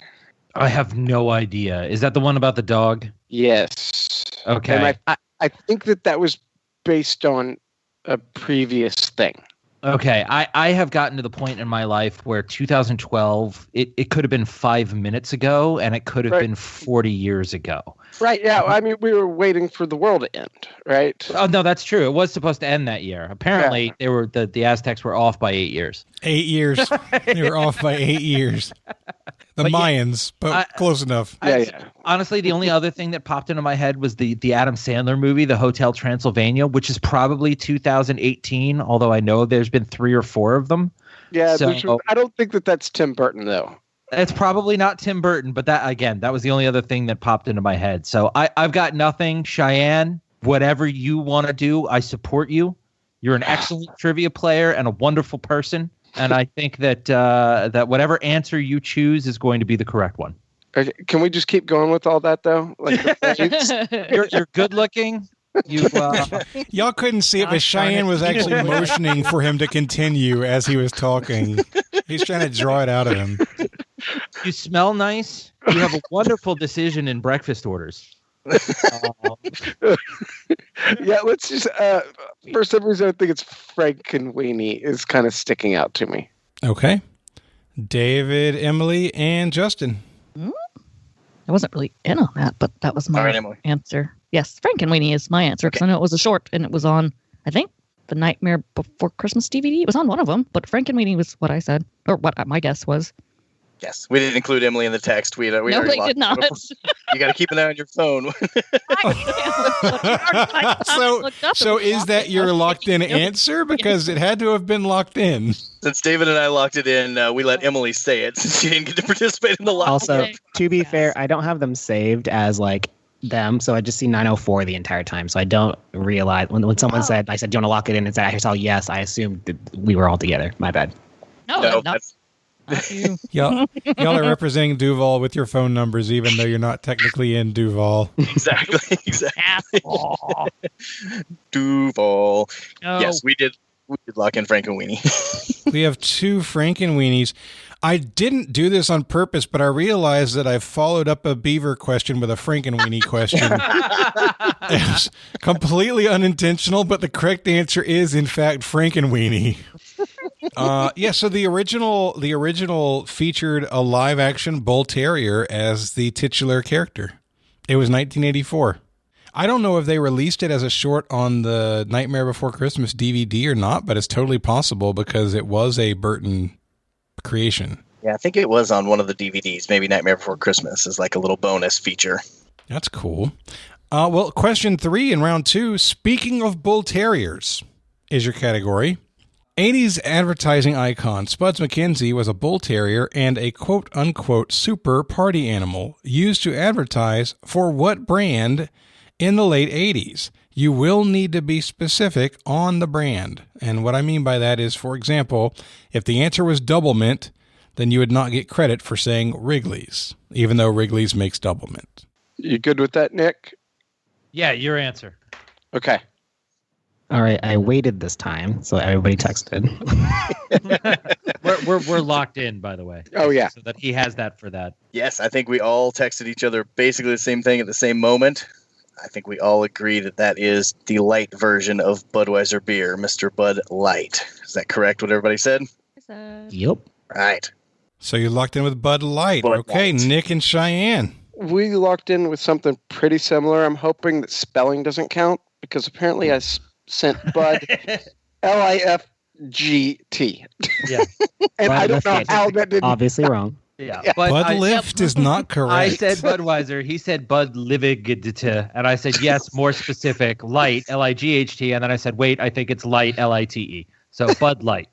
I have no idea. Is that the one about the dog? Yes. Okay. And I think that was based on a previous thing. Okay, I have gotten to the point in my life where 2012, it could have been 5 minutes ago, and it could have been 40 years ago. Right, yeah. I mean, we were waiting for the world to end, right? Oh, no, that's true. It was supposed to end that year. Apparently, they were the Aztecs were off by 8 years. 8 years. They were off by 8 years. The Mayans, but close enough. Honestly, the only other thing that popped into my head was the Adam Sandler movie, The Hotel Transylvania, which is probably 2018, although I know there's been 3 or 4 of them. Yeah, I don't think that's Tim Burton, though. It's probably not Tim Burton, but that was the only other thing that popped into my head. So I've got nothing. Cheyenne, whatever you want to do, I support you. You're an excellent trivia player and a wonderful person. And I think that whatever answer you choose is going to be the correct one. Okay, can we just keep going with all that, though? Like, you're good looking. Y'all couldn't see it, but Cheyenne was actually motioning for him to continue as he was talking. He's trying to draw it out of him. You smell nice. You have a wonderful decision in breakfast orders. Yeah, let's just for some reason I think it's Frankenweenie is kind of sticking out to me. Okay. David, Emily, and Justin. I wasn't really in on that, but that was my answer. Yes, Frankenweenie is my answer because I know it was a short and it was on, I think, the Nightmare Before Christmas DVD. It was on one of them, but Frankenweenie was what I said, or what my guess was. Yes, we didn't include Emily in the text. We no, they did not. You got to keep an eye on your phone. So is that your locked-in answer? Because it had to have been locked in. Since David and I locked it in, we let Emily say it since she didn't get to participate in the lock. Also, to be fair, I don't have them saved as like them, so I just see 904 the entire time. So I don't realize when someone said, I said, do you want to lock it in? And said, I saw yes, I assumed that we were all together. My bad. No, that's Y'all are representing Duval with your phone numbers, even though you're not technically in Duval. Exactly. Duval. No. Yes, we We could lock in Frankenweenie. We have 2 Frankenweenies. I didn't do this on purpose, but I realized that I followed up a beaver question with a Frankenweenie question. It's completely unintentional, but the correct answer is, in fact, Frankenweenie. So the original featured a live-action bull terrier as the titular character. It was 1984. I don't know if they released it as a short on the Nightmare Before Christmas DVD or not, but it's totally possible because it was a Burton creation. Yeah, I think it was on one of the DVDs, maybe Nightmare Before Christmas, as like a little bonus feature. That's cool. Question 3 in round 2, speaking of bull terriers, is your category. 80s advertising icon Spuds MacKenzie was a bull terrier and a quote-unquote super party animal used to advertise for what brand in the late 80s? You will need to be specific on the brand. And what I mean by that is, for example, if the answer was Double Mint, then you would not get credit for saying Wrigley's, even though Wrigley's makes Double Mint. You good with that, Nick? Yeah, your answer. Okay. All right, I waited this time, so everybody texted. We're locked in, by the way. Oh, yeah. So that he has that for that. Yes, I think we all texted each other basically the same thing at the same moment. I think we all agree that that is the light version of Budweiser beer, Mr. Bud Light. Is that correct, what everybody said? Yep. Right. So you're locked in with Bud Light. Bud Okay, Light. Nick and Cheyenne. We locked in with something pretty similar. I'm hoping that spelling doesn't count because apparently I sent Bud L-I-F-G-T. Yeah. And I don't know how that didn't. Obviously wrong. Yeah. Yeah. But Bud Lift is not correct. I said Budweiser. He said Bud Livig, and I said yes, more specific, Light, L-I-G-H-T, and then I said wait, I think it's Light, L-I-T-E. So Bud Light.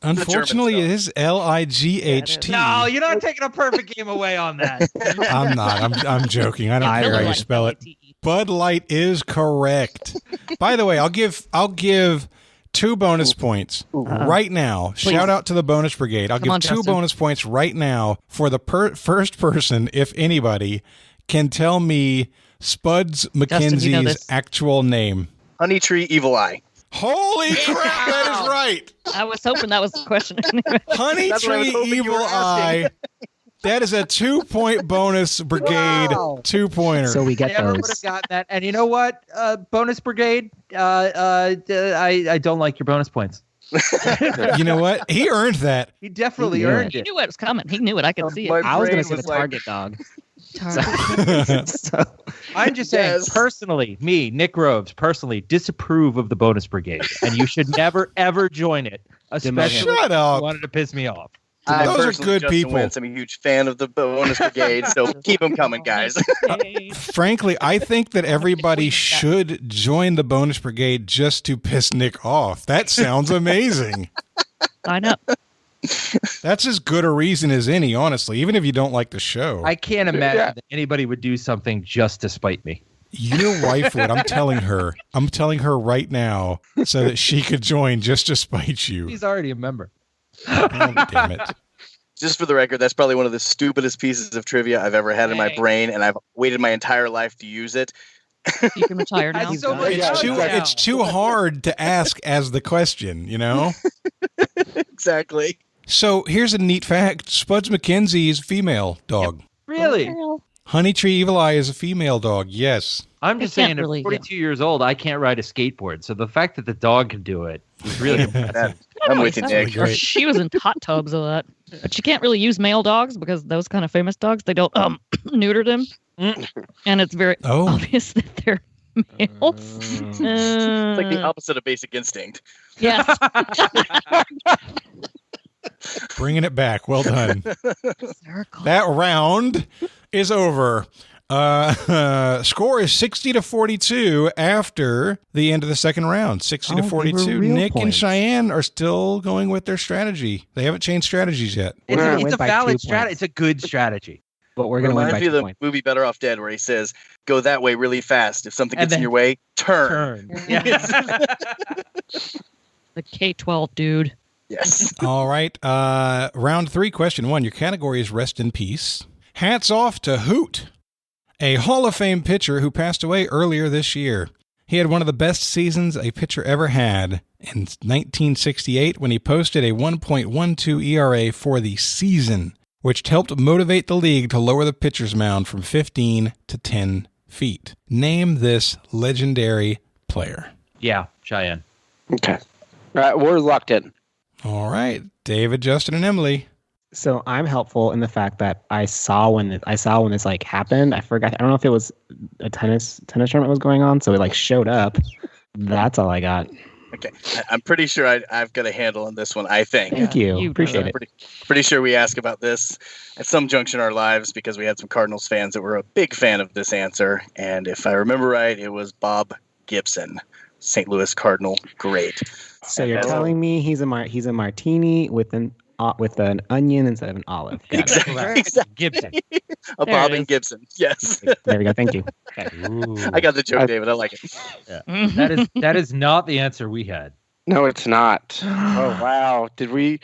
Unfortunately, it is L-I-G-H-T. No, you're not taking a perfect game away on that. I'm not. I'm joking. I don't care how you spell it. Bud Light is correct. By the way, I'll give 2 bonus points right now. Please. Shout out to the bonus brigade. I'll Come give on, 2 Justin. bonus points right now for the first person, if anybody, can tell me Spuds McKenzie's you know this. actual name. Honey Tree Evil Eye. Holy crap, that is right. I was hoping that was the question. Honey That's what I was Tree hoping you Evil were asking. Eye. That is a 2-point bonus brigade 2-pointer. So we I get never would have those. gotten that. And you know what, bonus brigade? I don't like your bonus points. You know what? He earned that. He definitely He knew earned He it. knew it was coming. He knew it. I could see My it. I was going brain to say the was like- target dog. Target. I'm just saying, Yes. personally, me, Nick Groves, personally disapprove of the bonus brigade, and you should never ever join it, especially Shut if you up. wanted to piss me off. I Those are personally, good Justin people. Wentz, I'm a huge fan of the bonus brigade, so keep them coming, guys. Frankly, I think that everybody should join the bonus brigade just to piss Nick off. That sounds amazing. Sign up. That's as good a reason as any, honestly, even if you don't like the show. I can't imagine that anybody would do something just to spite me. Your wife would. I'm telling her. I'm telling her right now so that she could join just to spite you. He's already a member. Oh, damn it. Just for the record, that's probably one of the stupidest pieces of trivia I've ever had in my brain, and I've waited my entire life to use it. You can retire now. That's so much It's too, fun now. it's too hard to ask as the question, you know? Exactly. So here's a neat fact. Spuds McKenzie is a female dog. Really? Honey Tree Evil Eye is a female dog, yes. I'm just I can't saying, at really, 42 years old, I can't ride a skateboard. So the fact that the dog can do it is really impressive. I'm with you, That's Nick. great. She was in hot tubs of that. But you can't really use male dogs because those kind of famous dogs, they don't neuter them. And it's very obvious that they're males. It's like the opposite of Basic Instinct. Yes. Bringing it back. Well done. Circle. That round is over. Score is 60-42 after the end of the second round. 60-42. real Nick and points. Cheyenne are still going with their strategy. They haven't changed strategies yet. It's, We're gonna it's win a by valid 2 strategy. points. It's a good strategy. But we're going to win Reminds by me 2 of the points. movie Better Off Dead, where he says, "Go that way really fast. If something And gets in then your way, turn." Yeah. The K-12 dude. Yes. All right. Round 3, question 1. Your category is Rest in Peace. Hats off to Hoot, a Hall of Fame pitcher who passed away earlier this year. He had one of the best seasons a pitcher ever had in 1968 when he posted a 1.12 ERA for the season, which helped motivate the league to lower the pitcher's mound from 15 to 10 feet. Name this legendary player. Yeah, Cheyenne. Okay. All right, we're locked in. All right, David, Justin, and Emily. So I'm helpful in the fact that I saw when this like happened. I forgot. I don't know if it was a tennis tournament was going on, so it like showed up. That's all I got. Okay, I'm pretty sure I've got a handle on this one. I think. Thank you. Appreciate it. Pretty sure we asked about this at some junction in our lives because we had some Cardinals fans that were a big fan of this answer, and if I remember right, it was Bob Gibson, St. Louis Cardinal great. So you're telling me he's a martini with an onion instead of an olive. Exactly. Gibson. A Bob and Gibson. Yes. There we go. Thank you. Ooh. I got the joke, David. I like it. Yeah. That is not the answer we had. No, it's not. Oh wow! Did we?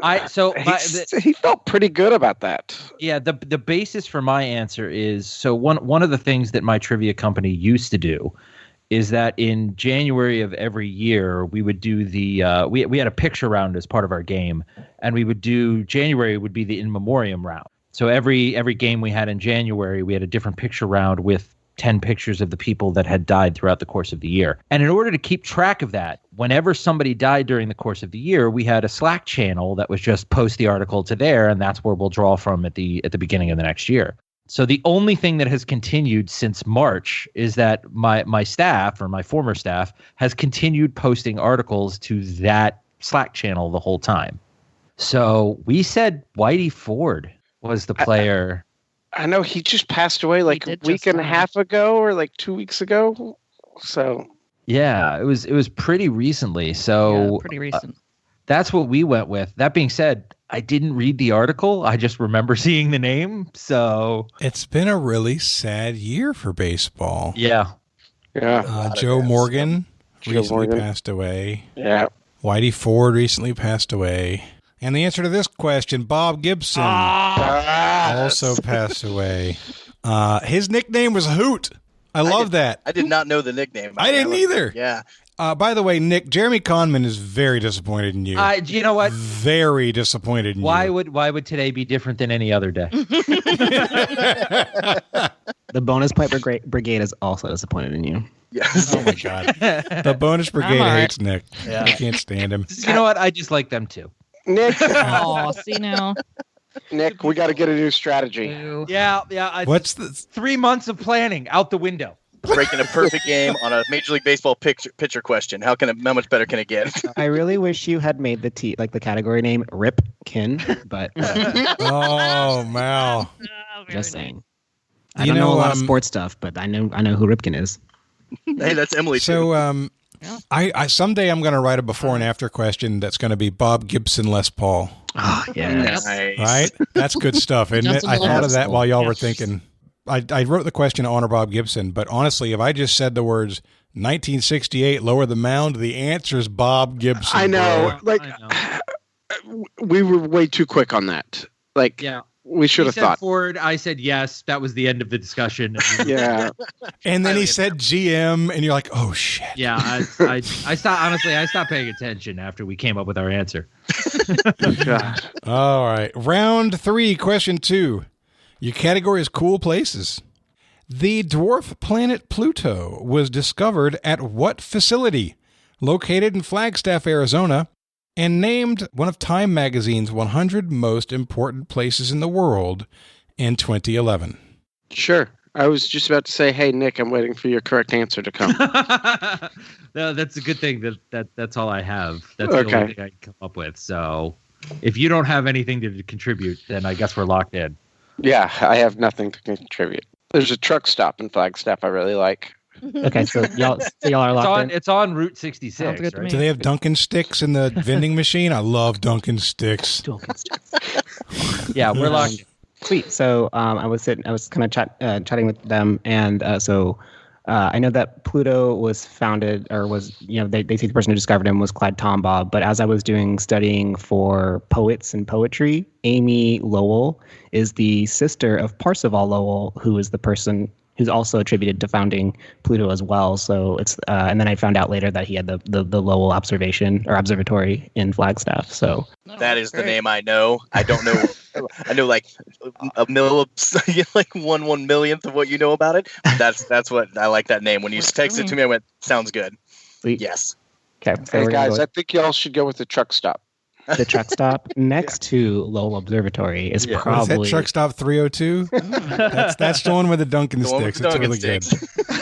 He felt pretty good about that. Yeah. The basis for my answer is one of the things that my trivia company used to do is that in January of every year, we would do we had a picture round as part of our game, and we would do January would be the in memoriam round. So every game we had in January, we had a different picture round with 10 pictures of the people that had died throughout the course of the year. And in order to keep track of that, whenever somebody died during the course of the year, we had a Slack channel that was just post the article to there, and that's where we'll draw from at the beginning of the next year. So the only thing that has continued since March is that my staff, or my former staff, has continued posting articles to that Slack channel the whole time. So we said Whitey Ford was the player. I know he just passed away like a week and a half ago or like 2 weeks ago. So yeah, it was pretty recently. So Yeah, pretty recent. That's what we went with. That being said, I didn't read the article. I just remember seeing the name. So it's been a really sad year for baseball. Yeah. Joe Morgan recently passed away. Yeah. Whitey Ford recently passed away. And the answer to this question, Bob Gibson also passed away. His nickname was Hoot. I love that. I did not know the nickname. I didn't either. Yeah. By the way, Nick, Jeremy Conman is very disappointed in you. You know what? Very disappointed in you. Why would today be different than any other day? The bonus pipe brigade is also disappointed in you. Yes. Oh my God. The bonus brigade hates Nick. Yeah. I can't stand him. You know what? I just like them too. Nick. Oh, see now. Nick, we got to get a new strategy. Yeah. What's the 3 months of planning out the window? Breaking a perfect game on a Major League Baseball pitcher question. How much better can it get? I really wish you had made the category name Ripkin, but oh Mal. Just saying. I don't know a lot of sports stuff, but I know who Ripkin is. Hey, that's Emily too. So I someday I'm going to write a before and after question that's going to be Bob Gibson Les Paul. Oh yeah, nice. Right? That's good stuff, isn't it? I thought of that while y'all were thinking. I wrote the question to honor Bob Gibson, but honestly, if I just said the words 1968, lower the mound, the answer is Bob Gibson. I know. We were way too quick on that. We should have thought. Ford, I said yes. That was the end of the discussion. Yeah. And then he said GM, and you're like, oh shit. Yeah, I stopped. Honestly, I stopped paying attention after we came up with our answer. God. All right. Round 3, question 2. Your category is cool places. The dwarf planet Pluto was discovered at what facility? Located in Flagstaff, Arizona, and named one of Time Magazine's 100 most important places in the world in 2011. Sure. I was just about to say, hey, Nick, I'm waiting for your correct answer to come. No, that's a good thing. That's all I have. That's the only thing I can come up with. So if you don't have anything to contribute, then I guess we're locked in. Yeah, I have nothing to contribute. There's a truck stop in Flagstaff I really like. Okay, so y'all are locked in. It's on Route 66. Right? Do they have Dunkin' Sticks in the vending machine? I love Dunkin' Sticks. Yeah, we're locked in. Sweet. So I was kind of chatting with them, and I know that Pluto was founded, or was, they say the person who discovered him was Clyde Tombaugh. But as I was studying for poets and poetry, Amy Lowell is the sister of Parzival Lowell, who is the person who's also attributed to founding Pluto as well. So it's and then I found out later that he had the Lowell observatory in Flagstaff. So that is the name I know. I don't know. I know like a like 1/1,000,000th of what you know about it. That's what I like that name. When you texted it to me, I went, sounds good. Sweet. Yes. Okay. So Hey guys, I think y'all should go with the truck stop. The truck stop next to Lowell Observatory is probably... Is that truck stop 302? That's the one with the Dunkin' sticks. It's really good.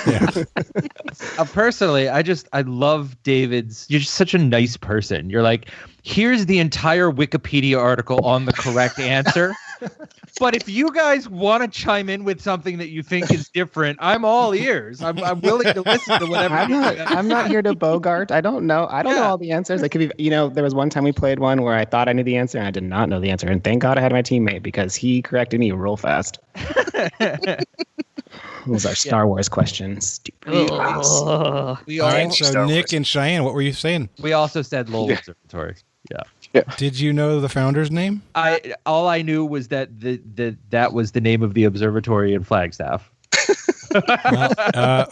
Yeah. Personally, I love David's. You're just such a nice person. You're like, here's the entire Wikipedia article on the correct answer. But if you guys want to chime in with something that you think is different, I'm all ears. I'm willing to listen to whatever. I'm not here to bogart. I don't know. I don't know all the answers. It could be, there was one time we played one where I thought I knew the answer and I did not know the answer. And thank God I had my teammate because he corrected me real fast. It was our Star Wars question. Stupid. All right, so Nick and Cheyenne, what were you saying? We also said Lowell Observatory. Yeah. Did you know the founder's name? All I knew was that that was the name of the observatory in Flagstaff.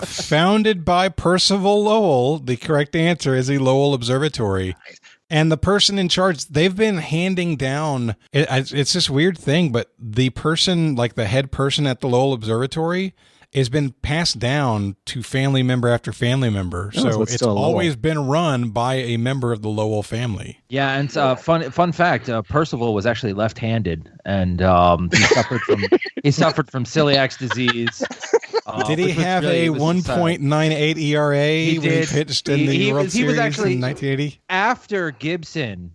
Founded by Percival Lowell, the correct answer is the Lowell Observatory. And the person in charge, they've been handing down, it's this weird thing, but the person, like the head person at the Lowell Observatory, has been passed down to family member after family member. So it's always been run by a member of the Lowell family. Yeah, and fun fact, Percival was actually left-handed, and he suffered from celiac disease. Did he have a 1.98 ERA when he pitched in the World Series in 1980? After Gibson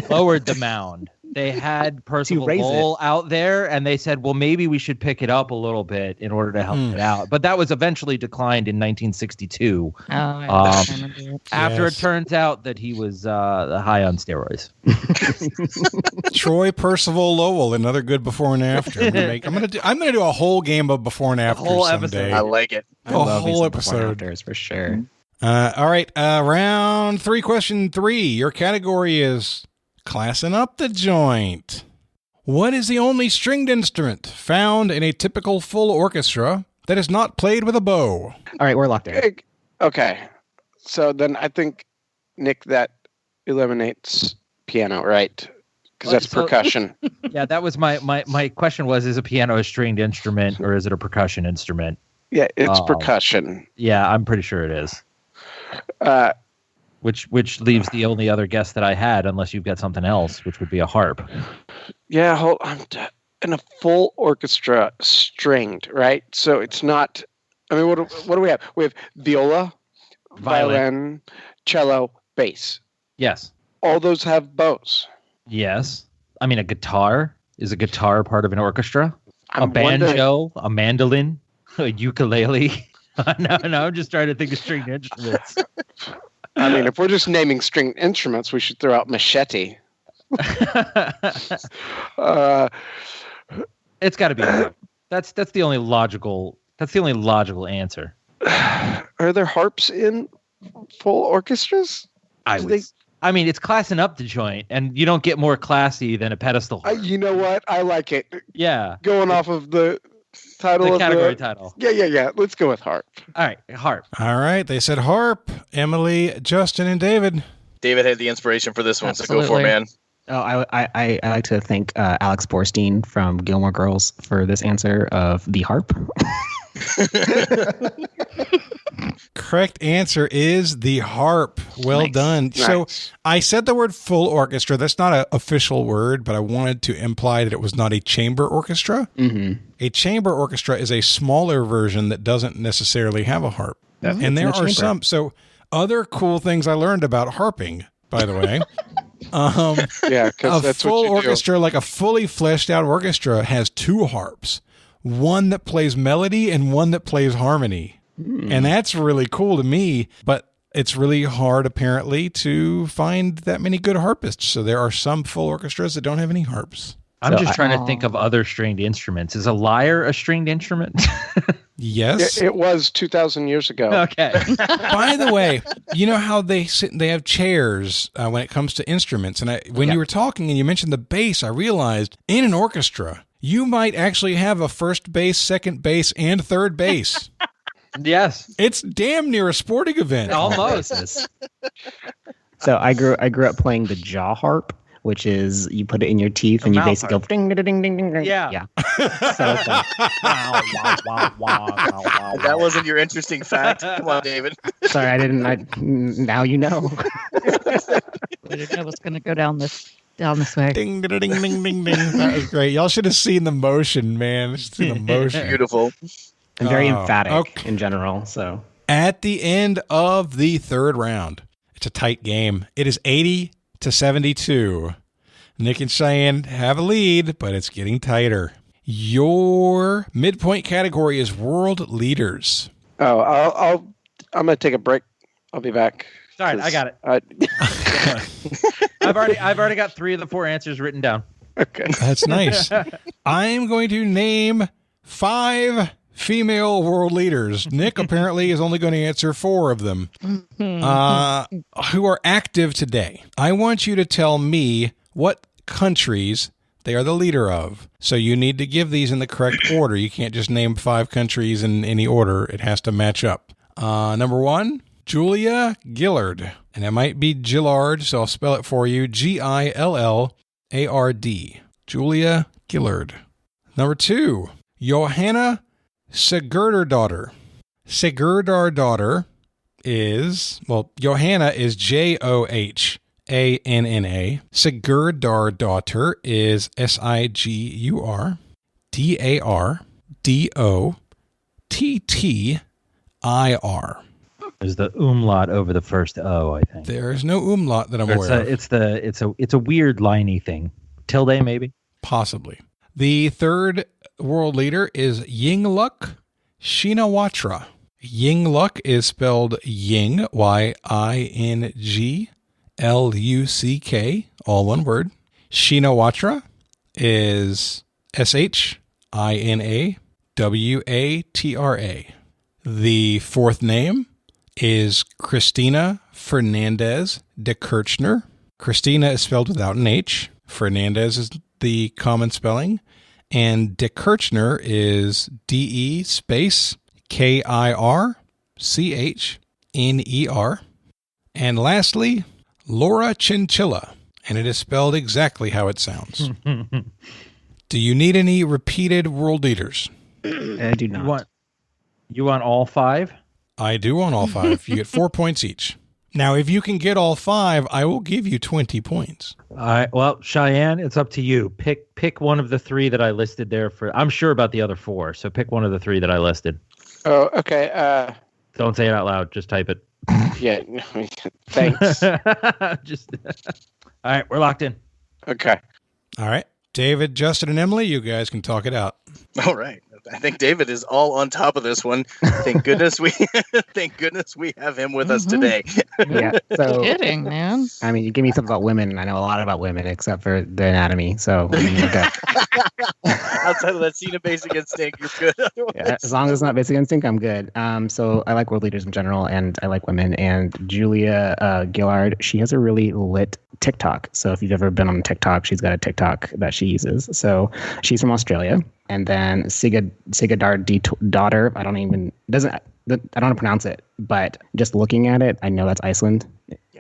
lowered the mound, they had Percival Lowell out there, and they said, well, maybe we should pick it up a little bit in order to help it out. But that was eventually declined in 1962 after it turns out that he was high on steroids. Troy Percival Lowell, another good before and after. I'm gonna do a whole game of before and after someday. I like it. I love whole episode for sure. All right, round 3, question 3. Your category is classing up the joint. What is the only stringed instrument found in a typical full orchestra that is not played with a bow? All right, we're locked in. Okay. So then I think, Nick, that eliminates piano, right? Because that's percussion. Yeah, that was my question was, is a piano a stringed instrument or is it a percussion instrument? Yeah, it's percussion. Yeah, I'm pretty sure it is. Which leaves the only other guess that I had, unless you've got something else, which would be a harp. Yeah, hold on. In a full orchestra, stringed, right? So it's not. I mean, what do we have? We have viola, violin, cello, bass. Yes. All those have bows. Yes. I mean, a guitar. Is a guitar part of an orchestra? A banjo, a mandolin, a ukulele. No, I'm just trying to think of stringed instruments. I mean, if we're just naming stringed instruments, we should throw out machete. It's got to be. That's the only logical. That's the only logical answer. Are there harps in full orchestras? I mean, it's classing up the joint, and you don't get more classy than a pedestal harp. You know what? I like it. Yeah. Going off of the title the category title. Yeah. Let's go with harp. All right, harp. All right, they said harp. Emily, Justin, and David. David had the inspiration for this one, so go for it, man. Oh, I like to thank Alex Borstein from Gilmore Girls for this answer of the harp. Correct answer is the harp. Well done. Nice. So I said the word full orchestra. That's not an official word, but I wanted to imply that it was not a chamber orchestra. Mm-hmm. A chamber orchestra is a smaller version that doesn't necessarily have a harp. And there are some. So other cool things I learned about harping, by the way. Yeah, because that's full what you orchestra, do. like a fully fleshed out orchestra, has 2 harps. One that plays melody and one that plays harmony. And that's really cool to me, but it's really hard apparently to find that many good harpists. So there are some full orchestras that don't have any harps. I'm just trying to think of other stringed instruments. Is a lyre a stringed instrument? Yes. It was 2,000 years ago. Okay. By the way, you know how they have chairs when it comes to instruments. And when you were talking and you mentioned the bass, I realized in an orchestra, you might actually have a first base, second base, and third base. Yes. It's damn near a sporting event. Almost. So I grew up playing the jaw harp, which is you put it in your teeth and you basically go ding ding ding ding ding. Yeah. So it's like, wow, wow, wow, wow, wow, wow. That wasn't your interesting fact. Come on, David. Sorry, I didn't. Now you know. We didn't know it was going to go down this way. Ding ding ding ding ding ding. That was great. Y'all should have seen the motion, man. See the motion. Beautiful. I'm very emphatic in general. So at the end of the third round, it's a tight game. It is 80-72. Nick and Cheyenne have a lead, but it's getting tighter. Your midpoint category is world leaders. Oh, I'm going to take a break. I'll be back. All right, I got it. I've already got 3 of the 4 answers written down. Okay. That's nice. I'm going to name 5 female world leaders. Nick apparently is only going to answer 4 of them who are active today. I want you to tell me what countries they are the leader of. So you need to give these in the correct order. You can't just name 5 countries in any order. It has to match up. Number 1, Julia Gillard. And it might be Gillard, so I'll spell it for you. Gillard. Julia Gillard. Number 2, Johanna Sigurdardottir. Sigurdardottir is, Johanna is Johanna. Sigurdardottir is Sigurdardottir. There's the umlaut over the first O, I think. There is no umlaut that I'm aware of. It's a weird liney thing. Tilde, maybe? Possibly. The third world leader is Yingluck Shinawatra. Yingluck is spelled Ying, Yingluck, all one word. Shinawatra is Shinawatra. The fourth name is Christina Fernandez de Kirchner. Christina is spelled without an H. Fernandez is the common spelling. And de Kirchner is DE space KIRCHNER. And lastly, Laura Chinchilla. And it is spelled exactly how it sounds. Do you need any repeated world leaders? I do not. You want all 5? I do want all 5. You get 4 points each. Now, if you can get all 5, I will give you 20 points. Well, Cheyenne, it's up to you. Pick one of the 3 that I listed there for. I'm sure about the other 4, so pick one of the 3 that I listed. Oh, okay. Don't say it out loud. Just type it. Yeah. Thanks. All right, we're locked in. Okay. All right. David, Justin, and Emily, you guys can talk it out. All right. I think David is all on top of this one. Thank goodness we have him with us today. Yeah. So Kidding, man. I mean, you give me something about women, and I know a lot about women except for the anatomy. So I mean, okay. Outside of that scene of Basic Instinct, you're good. Yeah, as long as it's not Basic Instinct, I'm good. So I like world leaders in general, and I like women. And Julia Gillard, she has a really lit TikTok. So if you've ever been on TikTok, she's got a TikTok that she uses. So she's from Australia. And then Sigurdardottir, I don't want to pronounce it, but just looking at it, I know that's Iceland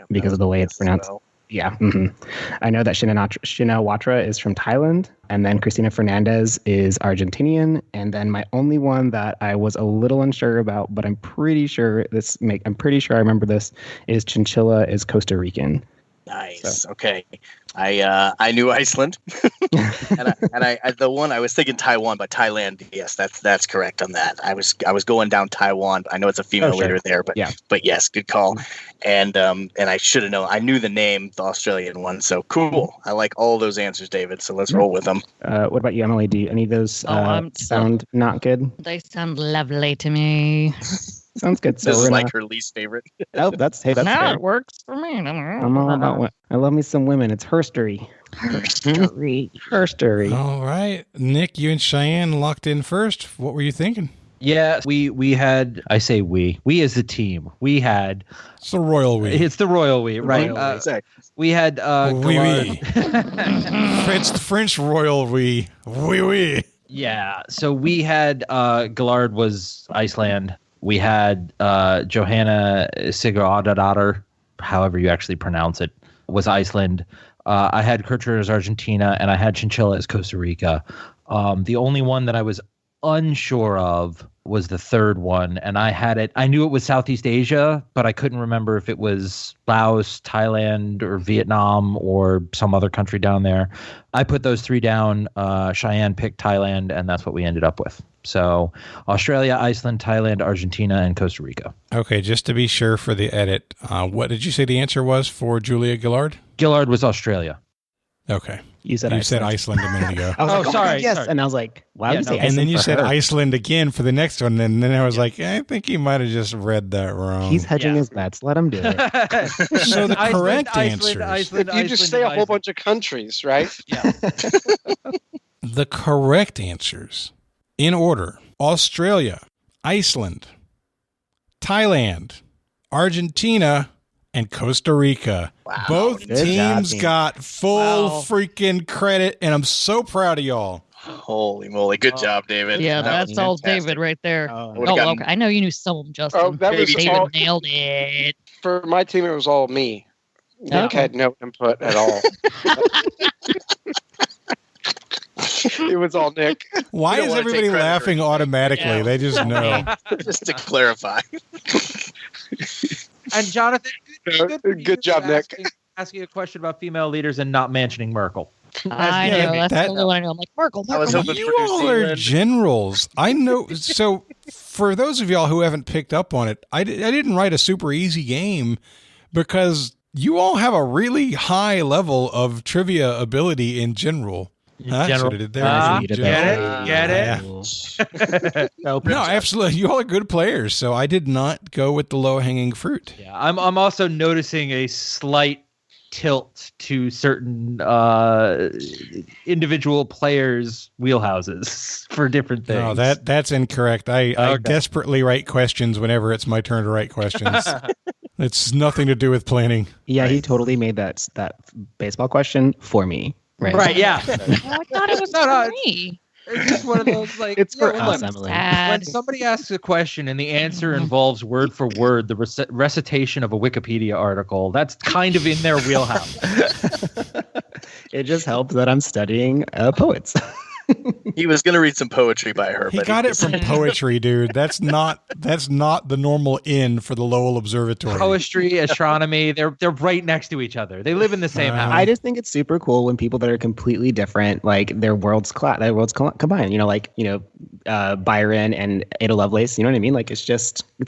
because of the way it's pronounced. Well. Yeah. Mm-hmm. I know that Shinawatra is from Thailand, and then Cristina Fernandez is Argentinian, and then my only one that I was a little unsure about, but I'm pretty sure I remember this, is Chinchilla is Costa Rican. Nice. So. Okay. I knew Iceland, and I the one I was thinking Taiwan, but Thailand. Yes, that's correct on that. I was going down Taiwan. I know it's a female leader there, but yes, good call. And I should have known. I knew the name, the Australian one. So cool. I like all those answers, David. So let's roll with them. What about you, Emily? Do any of those sound not good? They sound lovely to me. Sounds good. So this is like her least favorite. Oh, that's fair. It works for me. I'm all about women. I love me some women. It's herstory. Herstory. All right. Nick, you and Cheyenne locked in first. What were you thinking? Yeah, we had, I say we as the team, we had. It's the royal we. It's the royal we, right? We had oui. It's the French royal we. Oui. Yeah, so we had Gillard was Iceland. We had Johanna Sigurdardottir, however you actually pronounce it, was Iceland. I had Kircher as Argentina, and I had Chinchilla as Costa Rica. The only one that I was unsure of was the third one, and I knew it was Southeast Asia, but I couldn't remember if it was Laos, Thailand, or Vietnam, or some other country down there. I put those three down. Cheyenne picked Thailand, and that's what we ended up with. So Australia, Iceland, Thailand, Argentina, and Costa Rica. Okay, just to be sure for the edit, what did you say the answer was for Julia Gillard? Gillard was Australia. Okay. You said Iceland a minute ago. I was like, sorry. yes. Sorry. And I was like, why would you say Iceland? And then you said her? Iceland again for the next one. And then I was like, I think he might have just read that wrong. He's hedging his bets. Let him do it. So the correct If you just say a whole bunch of countries, right? Yeah. The correct answers in order: Australia, Iceland, Thailand, Argentina, and Costa Rica. Wow. Both Good teams job, got full freaking credit, and I'm so proud of y'all. Holy moly. Good job, David. Yeah, That that's was all fantastic. David right there. Would've Oh, gotten- okay. I know you knew some of them, Justin. Oh, that was David all- nailed it. For my team, it was all me. Nick Okay. had no input at all. It was all Nick. Why You don't is wanna everybody take credit for laughing automatically? Yeah. They just know. Just to clarify. And Jonathan, Good job, Nick. Asking a question about female leaders and not mentioning Merkel. I know. That's that- the only one I know. I'm like, Merkel. I was hoping You for New all are Zealand. generals. I know. So, for those of y'all who haven't picked up on it, I didn't write a super easy game because you all have a really high level of trivia ability in general. That's what I did there. Get it? No, absolutely. You all are good players, so I did not go with the low-hanging fruit. Yeah, I'm also noticing a slight tilt to certain individual players' wheelhouses for different things. No, that's incorrect. I Okay. desperately write questions whenever it's my turn to write questions. It's nothing to do with planning. Yeah, he totally made that baseball question for me. Right, yeah. Oh, I thought it was for me. It's just one of those, like, It's for yeah, us, look, Emily. when somebody asks a question and the answer involves word for word the recitation of a Wikipedia article, that's kind of in their wheelhouse. It just helps that I'm studying poets. He was going to read some poetry by her. He but got it from poetry, dude. That's not the normal in for the Lowell Observatory. Poetry, astronomy, they're right next to each other. They live in the same house. I just think it's super cool when people that are completely different, like their worlds combine. You know, Byron and Ada Lovelace. You know what I mean? Like it's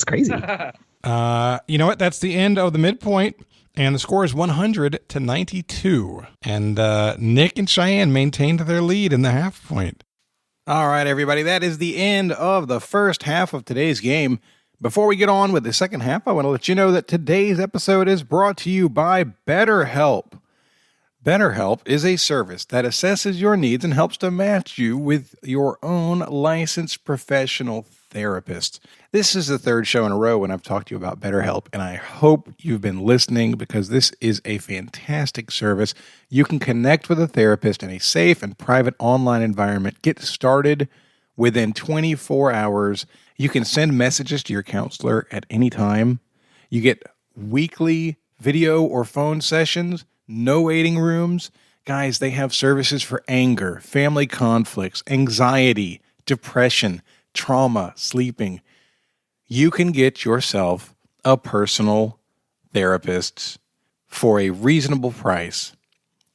crazy. You know what? That's the end of the midpoint. And the score is 100-92. And Nick and Cheyenne maintained their lead in the half point. All right, everybody. That is the end of the first half of today's game. Before we get on with the second half, I want to let you know that today's episode is brought to you by BetterHelp. BetterHelp is a service that assesses your needs and helps to match you with your own licensed professional therapist. This is the third show in a row when I've talked to you about BetterHelp, and I hope you've been listening because this is a fantastic service. You can connect with a therapist in a safe and private online environment. Get started within 24 hours. You can send messages to your counselor at any time. You get weekly video or phone sessions, no waiting rooms. Guys, they have services for anger, family conflicts, anxiety, depression, trauma, sleeping. You can get yourself a personal therapist for a reasonable price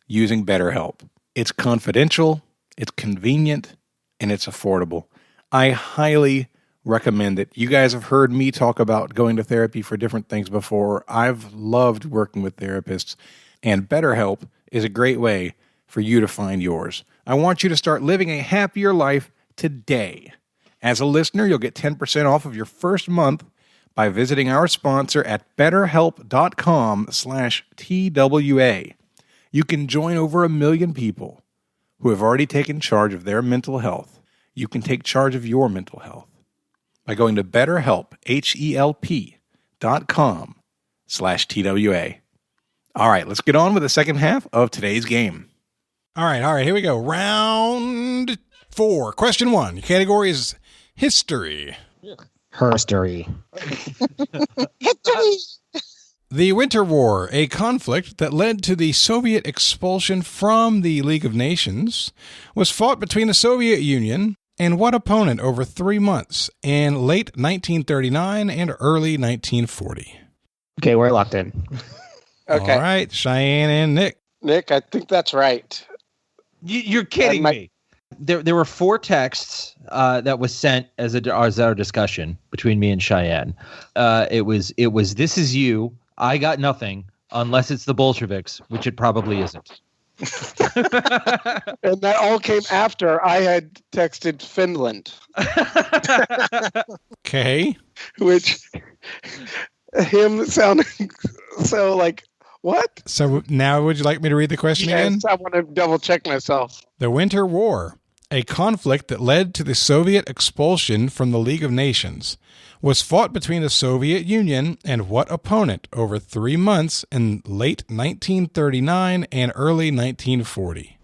using BetterHelp. It's confidential, it's convenient, and it's affordable. I highly recommend it. You guys have heard me talk about going to therapy for different things before. I've loved working with therapists, and BetterHelp is a great way for you to find yours. I want you to start living a happier life today. As a listener, you'll get 10% off of your first month by visiting our sponsor at betterhelp.com/TWA. You can join over 1 million people who have already taken charge of their mental health. You can take charge of your mental health. by going to BetterHelp, HELP.com/TWA. All right, let's get on with the second half of today's game. All right, here we go. Round 4. Question 1. Your category is history. Herstory. The Winter War, a conflict that led to the Soviet expulsion from the League of Nations, was fought between the Soviet Union and what opponent over 3 months in late 1939 and early 1940? Okay, we're locked in. Okay. All right, Cheyenne and Nick. Nick, I think that's right. You're kidding me. There were 4 texts that was sent as our discussion between me and Cheyenne. It was this is you. I got nothing unless it's the Bolsheviks, which it probably isn't. And that all came after I had texted Finland. Okay. Which him sounding so like, what? So now would you like me to read the question again? Yes, I want to double check myself. The Winter War, a conflict that led to the Soviet expulsion from the League of Nations, was fought between the Soviet Union and what opponent over 3 months in late 1939 and early 1940?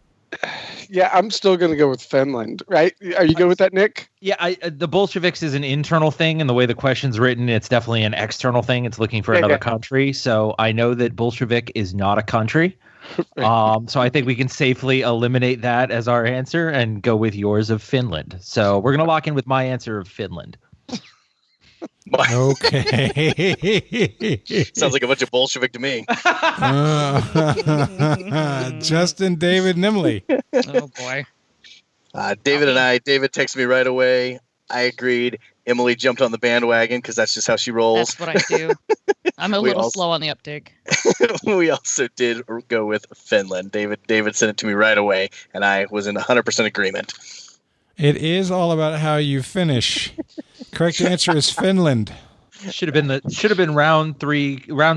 Yeah, I'm still going to go with Finland, right? Are you good with that, Nick? Yeah, the Bolsheviks is an internal thing, and the way the question's written, it's definitely an external thing. It's looking for another country. So I know that Bolshevik is not a country. So I think we can safely eliminate that as our answer and go with yours of Finland. So we're going to lock in with my answer of Finland. Okay. Sounds like a bunch of Bolshevik to me. Justin David Nimley. Oh, boy. David texted me right away. I agreed. Emily jumped on the bandwagon because that's just how she rolls. That's what I do. I'm a little slow on the uptake. We also did go with Finland. David sent it to me right away, and I was in 100% agreement. It is all about how you finish. Correct answer is Finland. Should have been round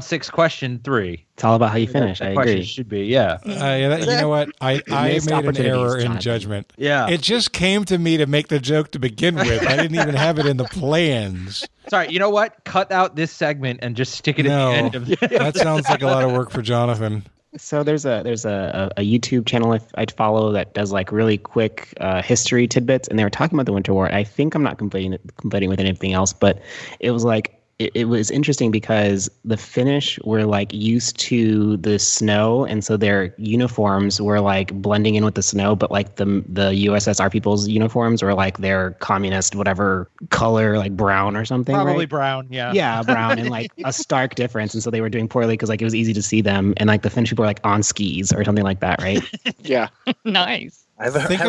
6, question 3. It's all about how you finish. I agree. Should be, yeah. You know what? I made an error in judgment. Yeah. It just came to me to make the joke to begin with. I didn't even have it in the plans. Sorry, you know what? Cut out this segment and just stick it at the end of that sounds like a lot of work for Jonathan. So there's a YouTube channel I follow that does like really quick history tidbits, and they were talking about the Winter War. I think I'm not conflating with anything else, but it was like it was interesting because the Finnish were like used to the snow, and so their uniforms were like blending in with the snow, but like the USSR people's uniforms were like their communist whatever color, like brown or something. Probably right? brown, yeah. Yeah, brown, and like a stark difference, and so they were doing poorly because like it was easy to see them, and like the Finnish people were like on skis or something like that, right? Yeah. Nice. Think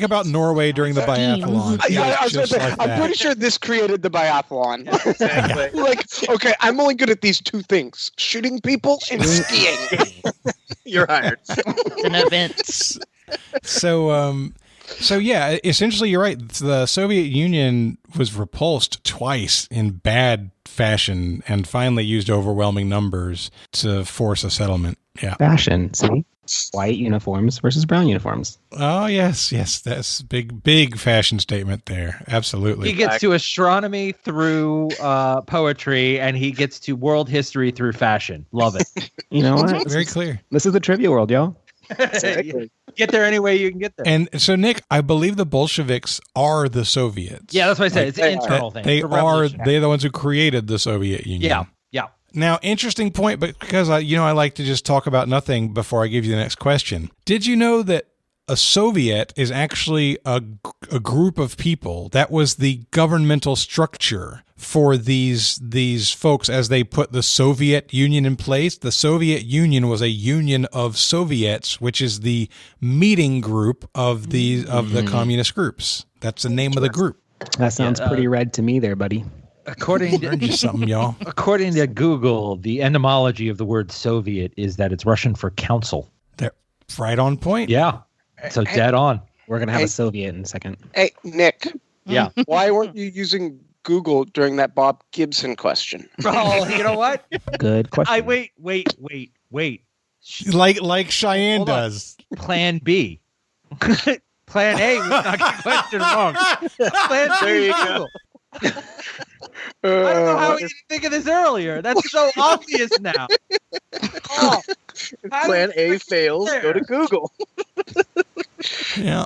about Norway during the biathlon. I'm pretty sure this created the biathlon. Exactly. Like, okay, I'm only good at these 2 things: shooting people and skiing. You're hired. It's an event. So yeah, essentially you're right. The Soviet Union was repulsed twice in bad fashion and finally used overwhelming numbers to force a settlement. Yeah. Fashion, see? White uniforms versus brown uniforms. Oh, yes. That's big fashion statement there. Absolutely. He gets to astronomy through poetry, and he gets to world history through fashion. Love it. You know what? Very clear. This is the trivia world, y'all. Get there any way you can get there. And so, Nick, I believe the Bolsheviks are the Soviets. Yeah, that's what I said. It's an internal thing. They're the ones who created the Soviet Union. Yeah. Now, interesting point, but because I like to just talk about nothing before I give you the next question. Did you know that a Soviet is actually a group of people? That was the governmental structure for these folks as they put the Soviet Union in place. The Soviet Union was a union of Soviets, which is the meeting group of the communist groups. That's the name of the group. That sounds pretty red to me there, buddy. According to something, y'all. According to Google, the etymology of the word Soviet is that it's Russian for council. They're right on point. Yeah. So dead on. We're going to have a Soviet in a second. Hey, Nick. Yeah. Why weren't you using Google during that Bob Gibson question? Oh, you know what? Good question. Wait. Like Cheyenne does. Plan B. Plan A was not the question wrong. Plan B. There you go. I don't know how we didn't think of this earlier. That's so obvious now. Oh, Plan A fails. Go to Google. Yeah,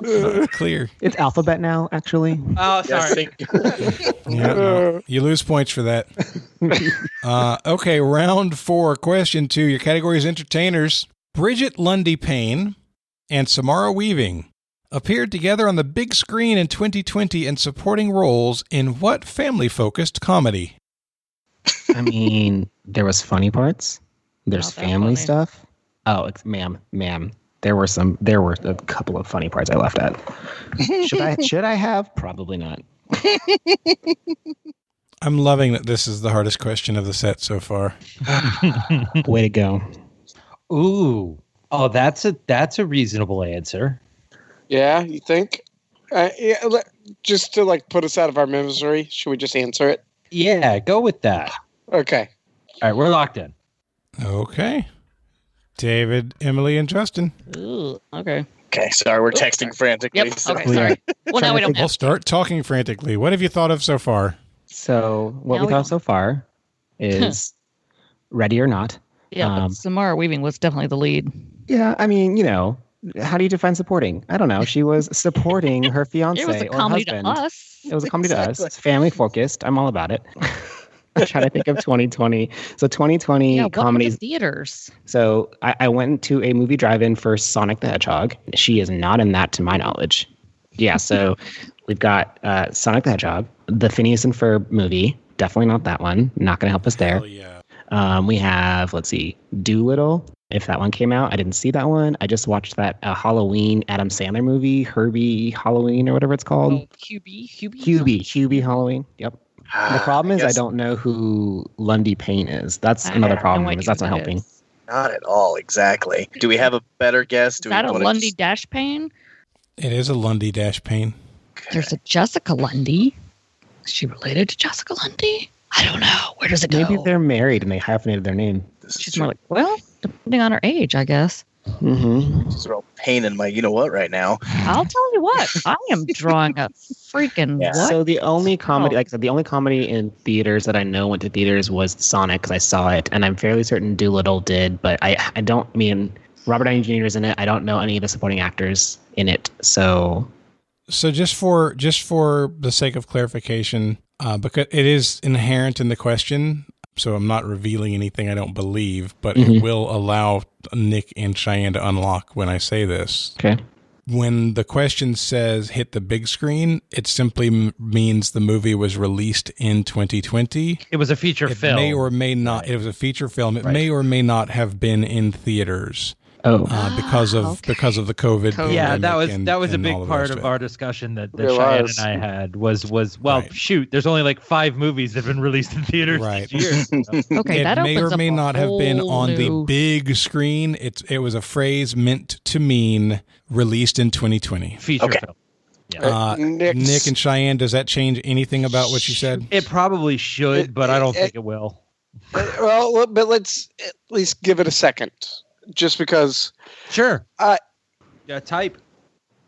clear. It's alphabet now, actually. Oh, sorry. Yeah, no, you lose points for that. Okay, round 4, question 2. Your category is entertainers. Bridget Lundy Payne and Samara Weaving appeared together on the big screen in 2020 in supporting roles in what family-focused comedy? I mean, there was funny parts. There's Not that family funny. stuff. Oh, it's ma'am. There were a couple of funny parts I left out. Should I have? Probably not. I'm loving that this is the hardest question of the set so far. Way to go. Ooh. Oh, that's a reasonable answer. Yeah, you think? Just to like put us out of our misery, should we just answer it? Yeah, go with that. Okay. All right, we're locked in. Okay. David, Emily, and Justin. Ooh, okay. Okay, sorry, we're texting frantically. Yep. so- Okay. Sorry. Well, now we don't We'll have. start talking frantically. What have you thought of so far? So what Now we we thought don't- so far is Ready or Not. Yeah, but Samara Weaving was definitely the lead. Yeah, I mean, how do you define supporting? I don't know. She was supporting her fiance It was a or comedy husband. to us. It was a comedy to us. It's family focused. I'm all about it. I'm trying to think of 2020. So 2020 Yeah, what were the comedies. theaters? So I went to a movie drive-in for Sonic the Hedgehog. She is not in that to my knowledge. Yeah, so we've got Sonic the Hedgehog, the Phineas and Ferb movie. Definitely not that one. Not going to help us there. Oh, yeah. We have, let's see, Doolittle. If that one came out, I didn't see that one. I just watched that Halloween Adam Sandler movie, Herbie Halloween or whatever it's called. Oh, Hubie. Halloween. Yep. The problem is I don't know who Lundy Payne is. That's another problem. Is that's not helping. Not at all, exactly. Do we have a better guess? Is that a Lundy Dash Payne? It is a Lundy Dash Payne. There's a Jessica Lundy. Is she related to Jessica Lundy? I don't know. Where does it go? Maybe they're married and they hyphenated their name. She's more like, well, depending on her age, I guess. Mm-hmm. Just real pain in my you-know-what right now. I'll tell you what. I am drawing a freaking what? So the only comedy, like I said, the only comedy in theaters that I know went to theaters was Sonic because I saw it, and I'm fairly certain Doolittle did, but I don't mean Robert Downey Jr. is in it. I don't know any of the supporting actors in it. So just for the sake of clarification, because it is inherent in the question, so I'm not revealing anything I don't believe, but it will allow Nick and Cheyenne to unlock when I say this. Okay. When the question says hit the big screen, it simply means the movie was released in 2020. It was a feature film. May or may not. Right. It was a feature film. It may or may not have been in theaters. Because of the COVID. Yeah, that was a and big part of our discussion that Cheyenne and I had was shoot, there's only like 5 movies that have been released in theaters this year. Okay, it may or may not have been on the big screen. It was a phrase meant to mean released in 2020. Feature film. Yeah. Nick and Cheyenne, does that change anything about what you said? It probably should, but I don't think it will. Well, but let's at least give it a second. Just because. Sure. Yeah, type.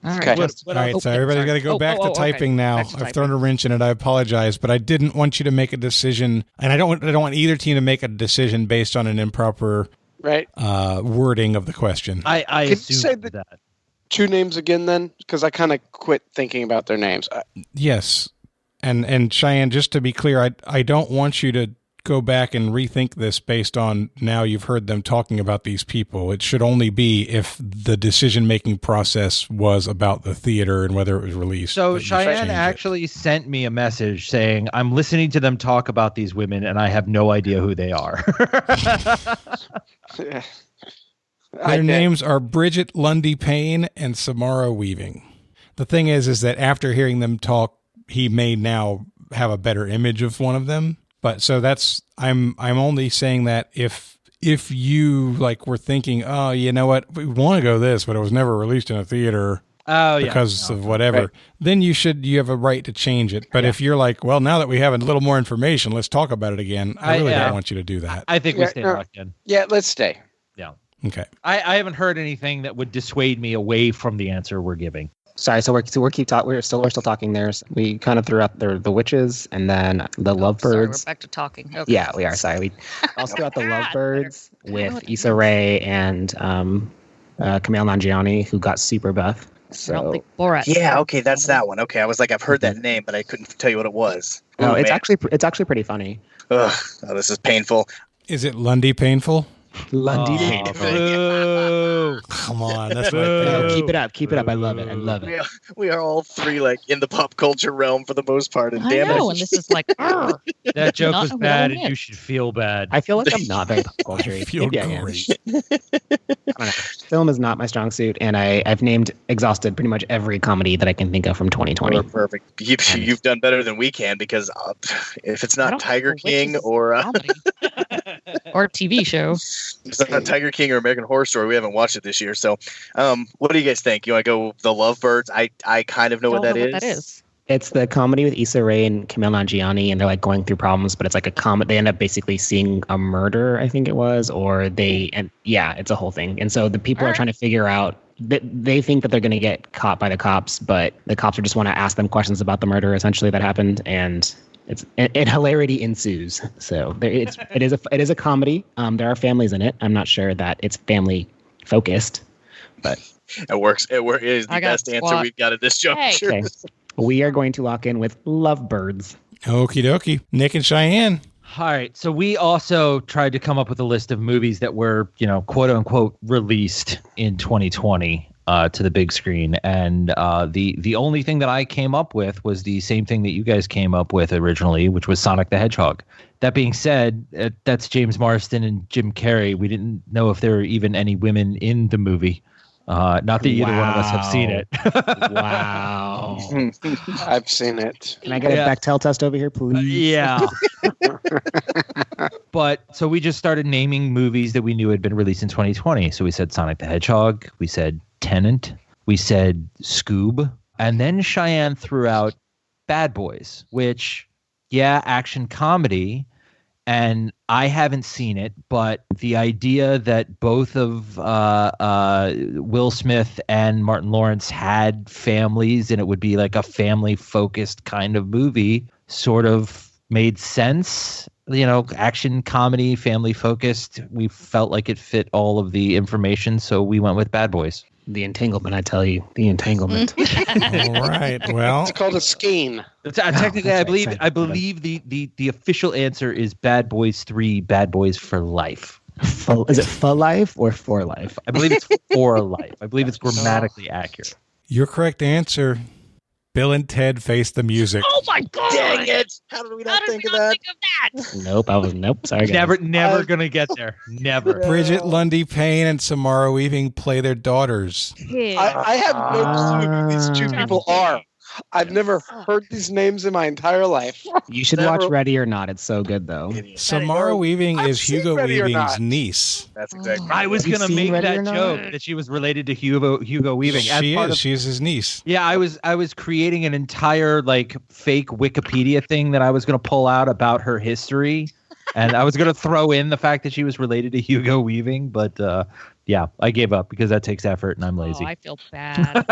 All right. Okay. All right, so everybody's got to go back to typing now. I've thrown a wrench in it. I apologize, but I didn't want you to make a decision, and I don't want either team to make a decision based on an improper wording of the question. I Can you say that. 2 names again then? Because I kind of quit thinking about their names. Yes, and Cheyenne, just to be clear, I don't want you to go back and rethink this based on now you've heard them talking about these people. It should only be if the decision-making process was about the theater and whether it was released. So Cheyenne actually sent me a message saying, I'm listening to them talk about these women and I have no idea who they are. Their names are Bridget Lundy Payne and Samara Weaving. The thing is that after hearing them talk, he may now have a better image of one of them. But so I'm only saying that if you were thinking, oh, you know what, we want to go this, but it was never released in a theater because of whatever, then you have a right to change it. But if you're like, well, now that we have a little more information, let's talk about it again. I really don't want you to do that. I think we stay locked in. Yeah, let's stay. Yeah. Okay. I haven't heard anything that would dissuade me away from the answer we're giving. Sorry, so we're still talking there. We kind of threw out the witches and then the lovebirds. Sorry, we're back to talking. Okay. Yeah, we are. Sorry, we also threw out the lovebirds with Issa Rae and Kumail Nanjiani, who got super buff. I don't think Borat. Yeah, okay, that's that one. Okay, I was like, I've heard that name, but I couldn't tell you what it was. No, Ooh, it's man. actually pretty funny. Ugh, oh, this is painful. Is it Lundy painful? Lundy. Boo. Come on, that's my No, favorite. keep it up. I love it. We are all three like in the pop culture realm for the most part, and I damn know, it, and this is like, That joke Not was what I bad, and meant. you should feel bad. I feel like I'm not very pop culture. I feel Maybe I am. great. I don't know. Film is not my strong suit, and I've exhausted pretty much every comedy that I can think of from 2020. We're perfect. You've done better than we can because if it's I not don't Tiger know which King is or comedy. Or TV show. it's not Tiger King or American Horror Story, we haven't watched it this year. So, what do you guys think? You want to go with the Lovebirds? I kind of know what Don't that know is. what that is. It's the comedy with Issa Rae and Kumail Nanjiani, and they're like going through problems, but it's like a comedy. They end up basically seeing a murder, I think it was, it's a whole thing. And so the people are trying to figure out. They think that they're going to get caught by the cops, but the cops just want to ask them questions about the murder essentially that happened, and hilarity ensues. So it is a comedy. There are families in it. I'm not sure that it's family focused, but It works. It is the I got best answer squat. we've got at this juncture. okay. We are going to lock in with Lovebirds. Okie dokie. Nick and Cheyenne. All right. So we also tried to come up with a list of movies that were, quote unquote, released in 2020 to the big screen. And the only thing that I came up with was the same thing that you guys came up with originally, which was Sonic the Hedgehog. That being said, that's James Marsden and Jim Carrey. We didn't know if there were even any women in the movie. Not that either one of us have seen it. Wow. I've seen it. Can I get a Bechtel test over here, please? Yeah. But so we just started naming movies that we knew had been released in 2020. So we said Sonic the Hedgehog. We said Tenet. We said Scoob. And then Cheyenne threw out Bad Boys, which, action comedy. And I haven't seen it, but the idea that both of Will Smith and Martin Lawrence had families and it would be like a family-focused kind of movie sort of made sense. Action, comedy, family-focused. We felt like it fit all of the information, so we went with Bad Boys. The entanglement, I tell you. The entanglement. All right. Well, It's called a skein. Technically, that's I believe right. I believe the official answer is Bad Boys 3, Bad Boys for Life. Is it for life or for life? I believe it's for life. I believe it's grammatically accurate. your correct answer, Bill and Ted Face the Music. Oh my god! Dang it! How did we not think of that? Nope. Sorry, guys. Never gonna get there. Never. Bridget Lundy Payne and Samara Weaving play their daughters. I have no clue who these two people are. I've never heard these names in my entire life. You should watch Ready or Not. It's so good, though. Samara Weaving I've is seen Hugo Ready or Weaving's Not. niece. That's exactly. I was Have you gonna seen make Ready or that Not? joke that she was related to Hugo Weaving. She part is. of- She's his niece. Yeah, I was creating an entire fake Wikipedia thing that I was gonna pull out about her history, and I was gonna throw in the fact that she was related to Hugo Weaving, but I gave up because that takes effort and I'm lazy. Oh, I feel bad.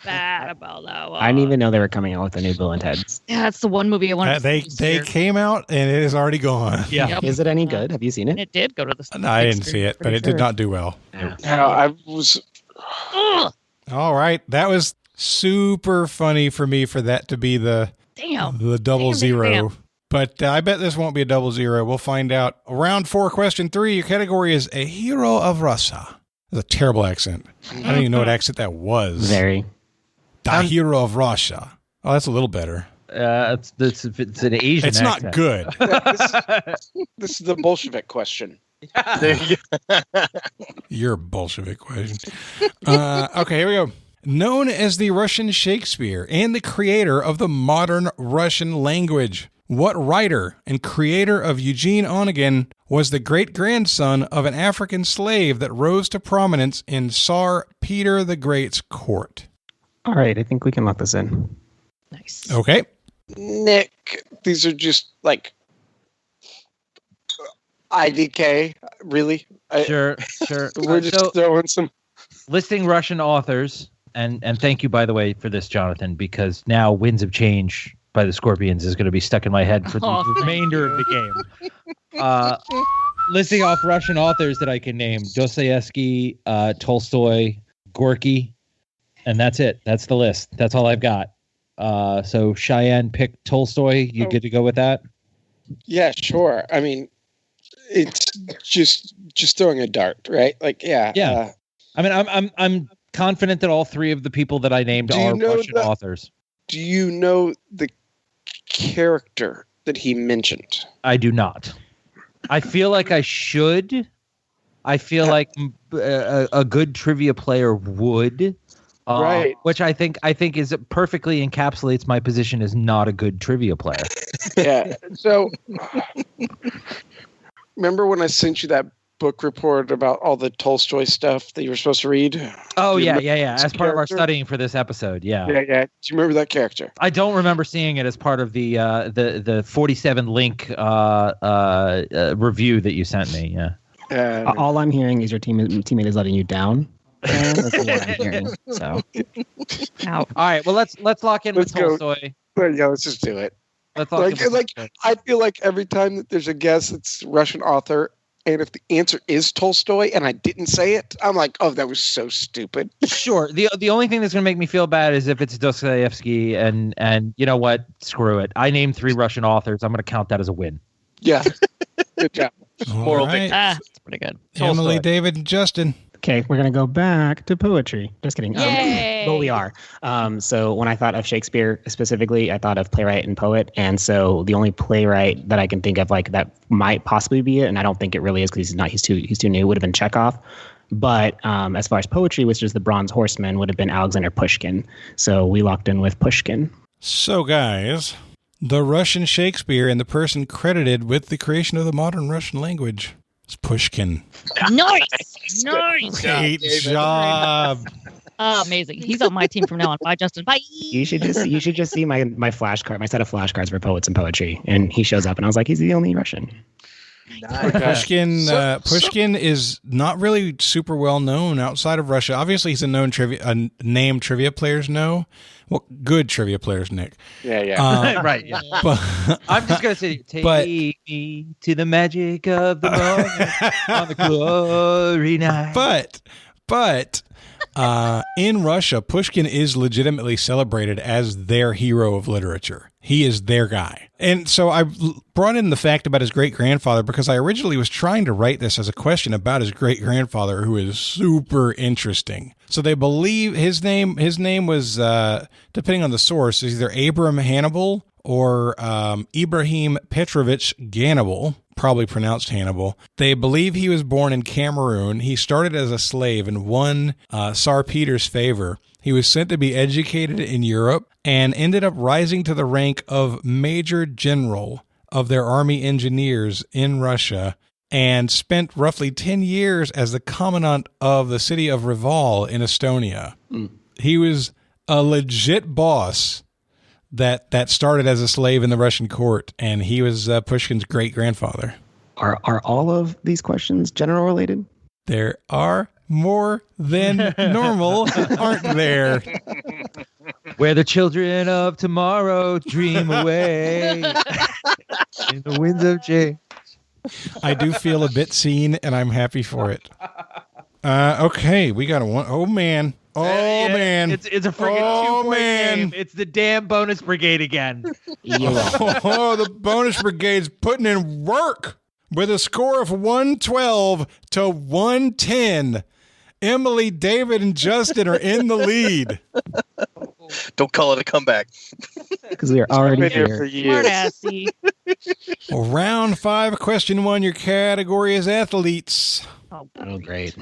Bad about that one. I didn't even know they were coming out with a new Bill and Ted's. Yeah, that's the one movie I wanted to see this They year. came out and it is already gone. Yeah. Yep. Is it any good? Have you seen And it? it did go to the. No, I didn't see it, but it did sure. not do well. Yeah, I was. Ugh, All right, that was super funny for me for that to be the damn. double Damn. zero. But I bet this won't be a double zero. We'll find out. Round 4, question 3. Your category is a hero of Russia. That's a terrible accent. I don't even know what accent that was. Very. The hero of Russia. Oh, that's a little better. It's an Asian. It's accent. not good. This is the Bolshevik question. There you go. Your Bolshevik question. Okay, here we go. Known as the Russian Shakespeare and the creator of the modern Russian language, what writer and creator of Eugene Onegin was the great-grandson of an African slave that rose to prominence in Tsar Peter the Great's court? All right, I think we can lock this in. Nice. Okay. Nick, these are just like IDK, really? Sure. We're just throwing some. Listing Russian authors. And thank you, by the way, for this, Jonathan, because now Winds of Change by the Scorpions is going to be stuck in my head for the remainder of the game. Listing off Russian authors that I can name: Dostoevsky, Tolstoy, Gorky, and that's it. That's the list. That's all I've got. So Cheyenne picked Tolstoy. You good to go with that? Yeah, sure. I mean, it's just throwing a dart, right? Like, yeah. I mean, I'm confident that all three of the people that I named are Russian authors. Do you know the character that he mentioned? I do not. I feel like I should. I feel like a good trivia player would. Right. Which I think is perfectly encapsulates my position as not a good trivia player. Yeah. So remember when I sent you that book report about all the Tolstoy stuff that you were supposed to read? Oh, yeah. As part of our studying for this episode, yeah. Yeah. Do you remember that character? I don't remember seeing it as part of the 47 link review that you sent me. Yeah. All I'm hearing is your teammate is letting you down. And that's what I'm hearing. So, Ow. All right. Well, let's lock in with Tolstoy. Yeah, let's just do it. Let's lock in with Tolstoy. I feel like every time that there's a guess, it's Russian author. And if the answer is Tolstoy and I didn't say it, I'm like, oh, that was so stupid. Sure. The only thing that's going to make me feel bad is if it's Dostoevsky and you know what? Screw it. I named 3 Russian authors. I'm going to count that as a win. Yeah. Good job. Moral victory. That's pretty good. Emily, David, and Justin. Okay, we're going to go back to poetry. Just kidding. Yay! But we are. So when I thought of Shakespeare specifically, I thought of playwright and poet. And so the only playwright that I can think of like that might possibly be it, and I don't think it really is because he's too new, would have been Chekhov. But as far as poetry, which is the Bronze Horseman, would have been Alexander Pushkin. So we locked in with Pushkin. So guys, the Russian Shakespeare and the person credited with the creation of the modern Russian language. Pushkin. Nice. Great job. Amazing. He's on my team from now on. Bye, Justin. Bye. You should just see my flashcard, my set of flashcards for poets and poetry, and he shows up, and I was like, he's the only Russian. Nice. Pushkin is not really super well known outside of Russia. Obviously, he's a name trivia players know. Well, good trivia players, Nick. Yeah. Right. Yeah. But, I'm just gonna say, take me to the magic of the moment on the glory night. But in Russia, Pushkin is legitimately celebrated as their hero of literature. He is their guy. And so I brought in the fact about his great-grandfather because I originally was trying to write this as a question about his great-grandfather, who is super interesting. So they believe his name was, depending on the source, is either Abram Hannibal or Ibrahim Petrovich Gannibal, probably pronounced Hannibal. They believe he was born in Cameroon. He started as a slave and won Tsar Peter's favor. He was sent to be educated in Europe and ended up rising to the rank of Major General of their army engineers in Russia and spent roughly 10 years as the commandant of the city of Reval in Estonia. He was a legit boss that started as a slave in the Russian court, and he was Pushkin's great-grandfather. Are all of these questions general related? There are more than normal, aren't there? Where the children of tomorrow dream away in the winds of change. I do feel a bit seen, and I'm happy for it. Okay, we got a one. Oh, man. Man. It's a friggin' 2-point game. It's the damn bonus brigade again. The bonus brigade's putting in work with a score of 112 to 110. Emily, David, and Justin are in the lead. Don't call it a comeback. Because we are already here. Smart-assy. Round 5, question 1. Your category is athletes. Oh, great.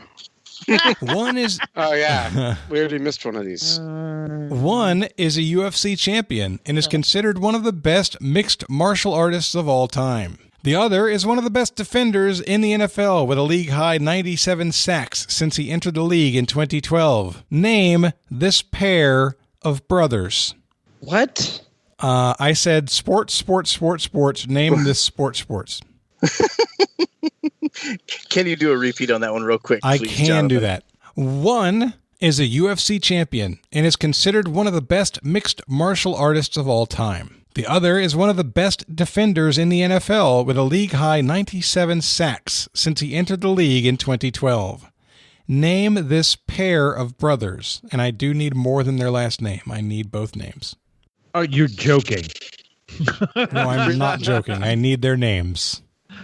One is... Oh, yeah. We already missed one of these. One is a UFC champion and is considered one of the best mixed martial artists of all time. The other is one of the best defenders in the NFL with a league-high 97 sacks since he entered the league in 2012. Name this pair of brothers. What? I said sports. Name this sports. Can you do a repeat on that one real quick, I please, can Jonathan? do that. One is a UFC champion and is considered one of the best mixed martial artists of all time. The other is one of the best defenders in the NFL with a league-high 97 sacks since he entered the league in 2012. Name this pair of brothers, and I do need more than their last name. I need both names. Oh, you're joking. No, I'm not joking. I need their names.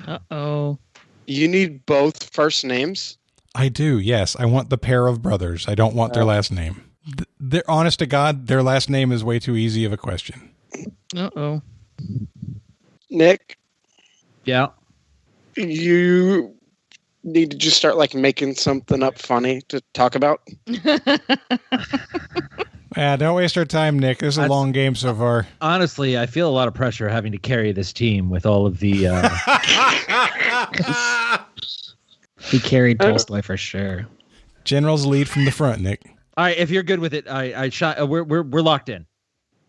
Uh-oh. You need both first names? I do, yes. I want the pair of brothers. I don't want their last name. They're honest to God, their last name is way too easy of a question. Uh-oh. Nick? Yeah. You need to just start making something up funny to talk about. Yeah, don't waste our time, Nick. This is a long game so far. Honestly, I feel a lot of pressure having to carry this team with all of the... He carried Tolstoy for sure. Generals lead from the front, Nick. All right, if you're good with it, we're locked in.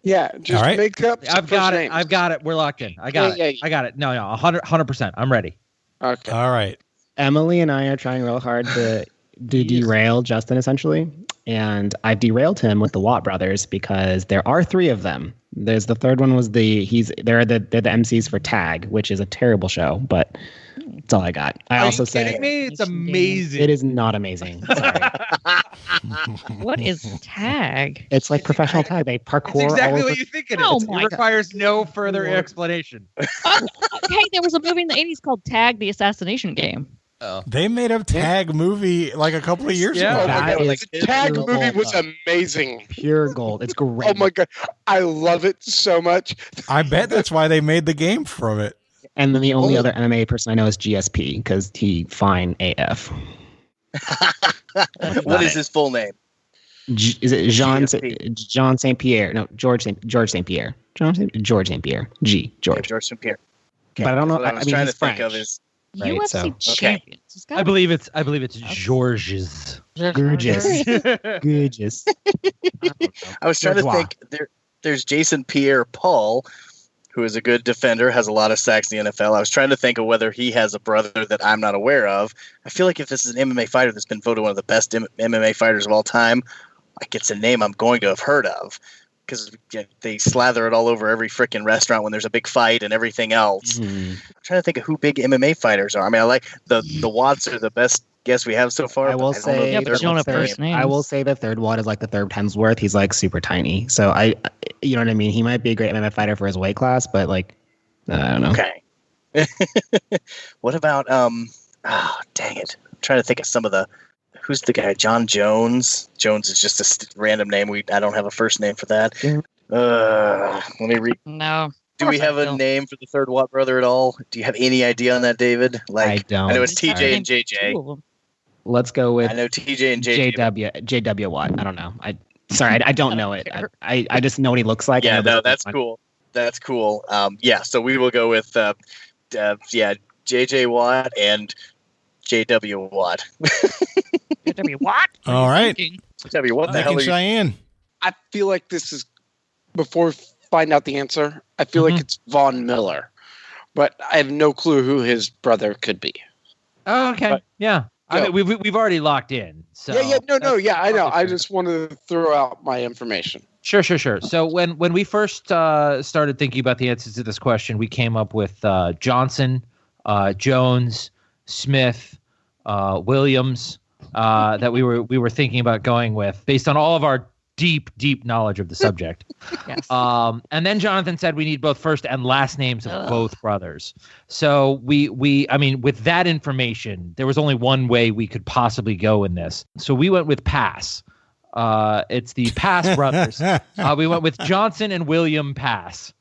Yeah, just make up some I've got first it. names. I've got it. We're locked in. I got it. I got it. No, 100%. I'm ready. Okay. All right. Emily and I are trying real hard to derail Justin, essentially. And I've derailed him with the Watt brothers because there are three of them. There's the third one was they're the MCs for Tag, which is a terrible show, but that's all I got. Are you kidding me? It's amazing. It is not amazing. Sorry. What is Tag? It's like professional tag. They parkour. It's exactly all what over. you think it Oh is. my It requires no further explanation. Hey, there was a movie in the 80s called Tag, the Assassination Game. They made a Tag movie a couple of years ago. Oh my God. Is The Tag pure movie gold. was amazing. Pure gold. It's great. Oh my God. I love it so much. I bet that's why they made the game from it. And then the only other MMA person I know is GSP because he fine AF. What is his full name? Is it Jean GSP. John St. Pierre? No, George St. Pierre. George St. Pierre. George. Yeah, George St. Pierre. Okay. But I don't know. What I was trying to think of is right, UFC so. champions. It's gotta I believe it's George's. Gorgeous. Gorgeous. I was trying to think. There's Jason Pierre-Paul, who is a good defender, has a lot of sacks in the NFL. I was trying to think of whether he has a brother that I'm not aware of. I feel like if this is an MMA fighter that's been voted one of the best MMA fighters of all time, it's a name I'm going to have heard of because they slather it all over every freaking restaurant when there's a big fight and everything else. Mm-hmm. I'm trying to think of who big MMA fighters are. I mean, I like the Watts are the best guess we have so far. I will say, Yeah, but you don't have first names. I will say the third one is like the third Hemsworth. He's super tiny. So you know what I mean? He might be a great MMA fighter for his weight class, but I don't know. Okay. What about dang it. I'm trying to think of some of who's the guy? John Jones. Jones is just a random name. I don't have a first name for that. Yeah. Let me read. No. Do we have a name for the third Watt brother at all? Do you have any idea on that, David? I don't. I know it's TJ and JJ. Let's go with I know TJ and JJ. JW Watt. I don't know. I don't know it. I just know what he looks like. Yeah, no, that's cool. That's cool. Yeah, so we will go with JJ Watt and JW Watt. JW Watt? All right. JW, what the Nick hell and are you? Cheyenne. I feel like this is, before we find out the answer, I feel like it's Von Miller. But I have no clue who his brother could be. Oh, okay. But, yeah. I mean, we've already locked in. So I know. I just wanted to throw out my information. Sure. So when we first started thinking about the answers to this question, we came up with Johnson, Jones, Smith, Williams, that we were thinking about going with based on all of our deep knowledge of the subject. Yes. And then Jonathan said we need both first and last names of both brothers. So I mean, with that information, there was only one way we could possibly go in this. So we went with Pass. It's the Pass brothers. We went with Johnson and William Pass.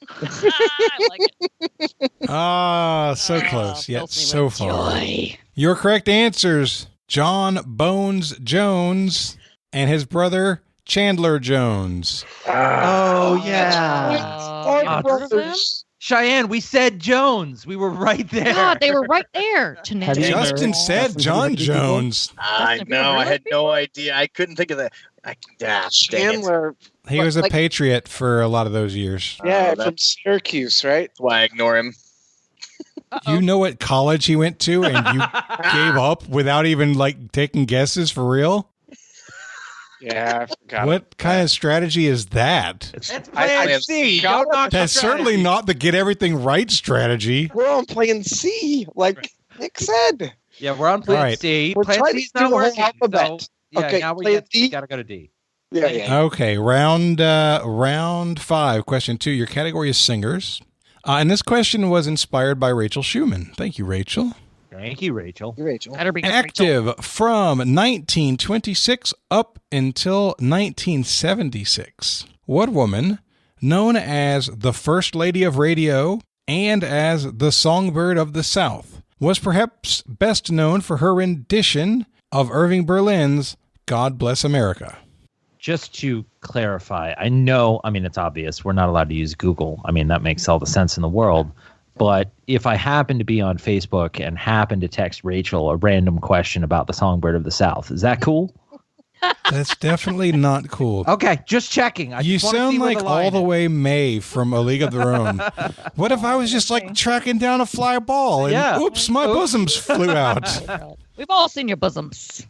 I like it. So close, yet fills me so with far. joy. Your correct answers: John Bones Jones and his brother Chandler Jones. Oh I've heard of them? Cheyenne, we said Jones. We were right there. God, they were right there. Have you Justin heard- said John Jones. I know. I had no idea. I couldn't think of that. Dang it. Chandler. He was a Patriot for a lot of those years. Yeah, Oh, from Syracuse, right? That's why I ignore him. You know what college he went to, and you gave up without even taking guesses for real? Yeah, I forgot. What kind of strategy is that? That's plan C. Don't knock That's certainly not the get everything right strategy. We're on plan C, like Nick said. Yeah, we're on plan All right. C. We're Plan trying C's to do not the whole working. alphabet. So, yeah, Okay, now plan D. gotta go to D. Yeah. Okay, round 5, question 2. Your category is singers. And this question was inspired by Rachel Schumann. Thank you, Rachel. Thank you, Rachel. Better be Active from 1926 up until 1976. What woman, known as the First Lady of Radio and as the Songbird of the South, was perhaps best known for her rendition of Irving Berlin's God Bless America? Just to clarify, I mean, it's obvious. We're not allowed to use Google. I mean, that makes all the sense in the world. But if I happen to be on Facebook and happen to text Rachel a random question about the Songbird of the South, is that cool? That's definitely not cool. Okay, just checking. You sound like all the way May from A League of Their Own. What if I was just like tracking down a fly ball and oops, my bosoms flew out? We've all seen your bosoms.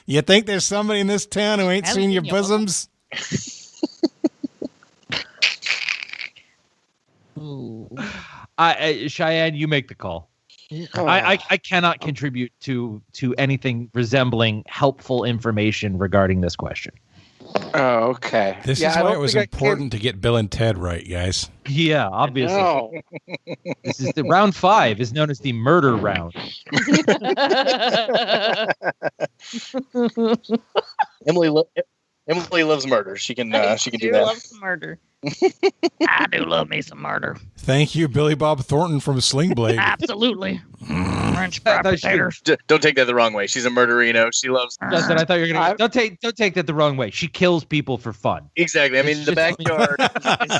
You think there's somebody in this town who ain't seen your bosoms? Cheyenne, you make the call. I cannot contribute to anything resembling helpful information regarding this question. Oh, okay. This is why it was important to get Bill and Ted right, guys. Yeah, obviously. No. This is the round 5 is known as the murder round. Emily loves murder. She can do that. Love some murder. I do love me some murder. Thank you, Billy Bob Thornton from Sling Blade. Absolutely. French fried potatoes. Don't take that the wrong way. She's a murderino. She loves. Justin, I thought you were gonna. Don't take that the wrong way. She kills people for fun. Exactly. I mean, the backyard is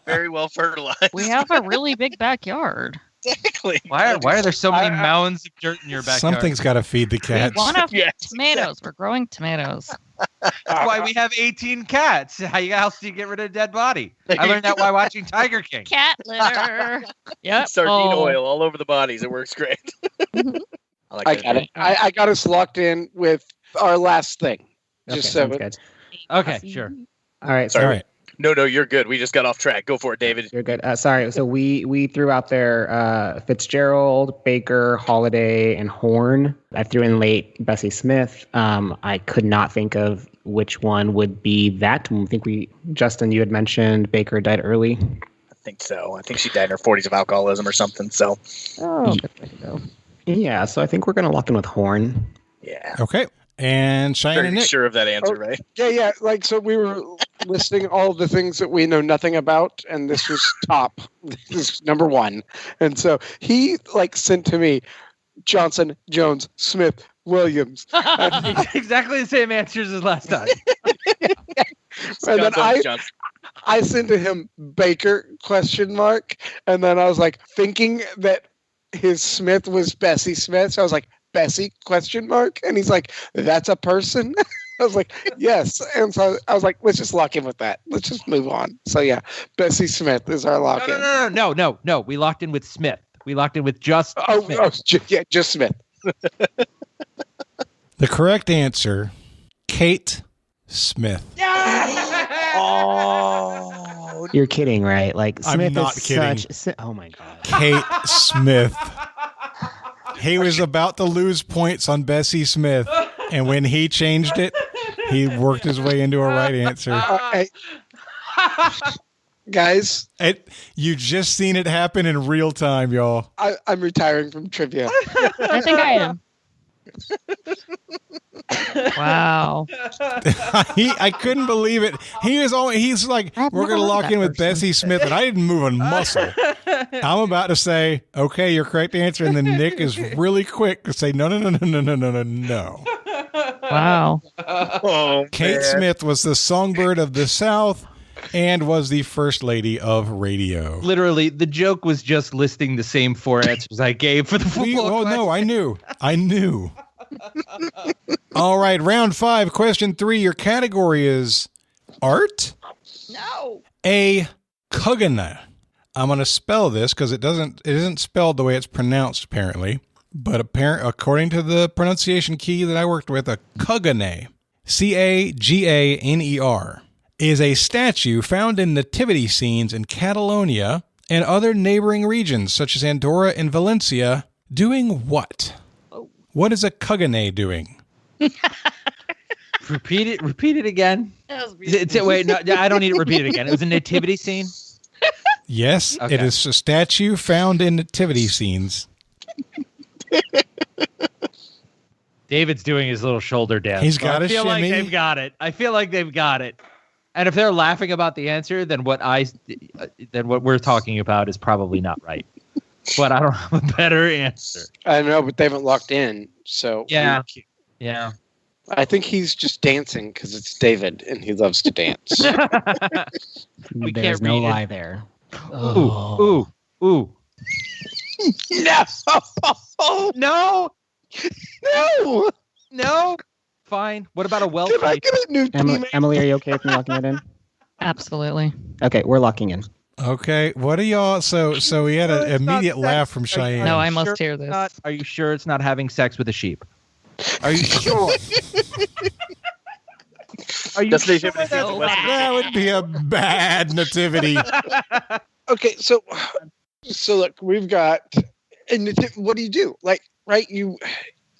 very well fertilized. We have a really big backyard. Exactly. Why are there so many mounds of dirt in your backyard? Something's got to feed the cats. We want to tomatoes. We're growing tomatoes. That's why we have 18 cats. How else do you get rid of a dead body? I learned that while watching Tiger King. Cat litter. Yep. Sardine oil all over the bodies. It works great. I got it. I got us locked in with our last thing. Just so good. Okay, sure. All right. Sorry. All right. No, you're good. We just got off track. Go for it, David. You're good. Sorry. So we threw out there Fitzgerald, Baker, Holiday, and Horn. I threw in late Bessie Smith. I could not think of which one would be that. I think Justin, you had mentioned Baker died early. I think so. I think she died in her 40s of alcoholism or something. So. Oh, good way to go. Yeah. So I think we're gonna lock in with Horn. Yeah. Okay. And Cheyenne and Very Nick. sure of that answer, right? Yeah. Like, so we were listing all the things that we know nothing about, and this was top. This is number 1. And so he sent to me Johnson, Jones, Smith, Williams. Exactly the same answers as last time. And then I sent to him Baker ? And then I was like thinking that his Smith was Bessie Smith. So I was like, Bessie ? And he's like, that's a person? I was like, yes. And so I was like, let's just lock in with that. Let's just move on. So yeah, Bessie Smith is our lock in. No. We locked in with Smith. We locked in with just Smith. Just Smith. The correct answer, Kate Smith. Oh, you're kidding, right? Like Smith I'm not is kidding. Oh my god, Kate Smith. He was about to lose points on Bessie Smith, and when he changed it, he worked his way into a right answer. Guys, you just seen it happen in real time, y'all. I'm retiring from trivia. I think I am. Wow. I couldn't believe it. He's like, we're going to lock in with Bessie Smith, and I didn't move a muscle. I'm about to say, okay, your correct answer, and then Nick is really quick to say, no. Wow. Oh, Kate Smith was the Songbird of the South and was the First Lady of Radio. Literally, the joke was just listing the same 4 answers I gave for the football question. No, I knew. All right, round 5, question 3. Your category is art? No. A Kugana. I'm going to spell this because it isn't spelled the way it's pronounced, apparently. but according to the pronunciation key that I worked with, a Caganer, Caganer, is a statue found in nativity scenes in Catalonia and other neighboring regions, such as Andorra and Valencia, doing what? What is a Caganer doing? Repeat it again. Wait, no, I don't need to repeat it again. It was a nativity scene? Yes, okay. It is a statue found in nativity scenes. David's doing his little shoulder dance. He's got a shimmy. Like they've got it. I feel like they've got it. And if they're laughing about the answer, then what we're talking about is probably not right. But I don't have a better answer. I know, but they haven't locked in. So yeah. I think he's just dancing because it's David and he loves to dance. There's no lie there. Ooh. No. Fine. What about a well Can I get a new team? Emily, are you okay with me locking it in? Absolutely. Okay, we're locking in. Okay, what are y'all? So we had an immediate laugh from Cheyenne. No, I must hear this. Are you sure it's not having sex with a sheep? Are you sure? Are you sure that would be a bad nativity? Okay, so look, we've got. And what do you do? Like, right? You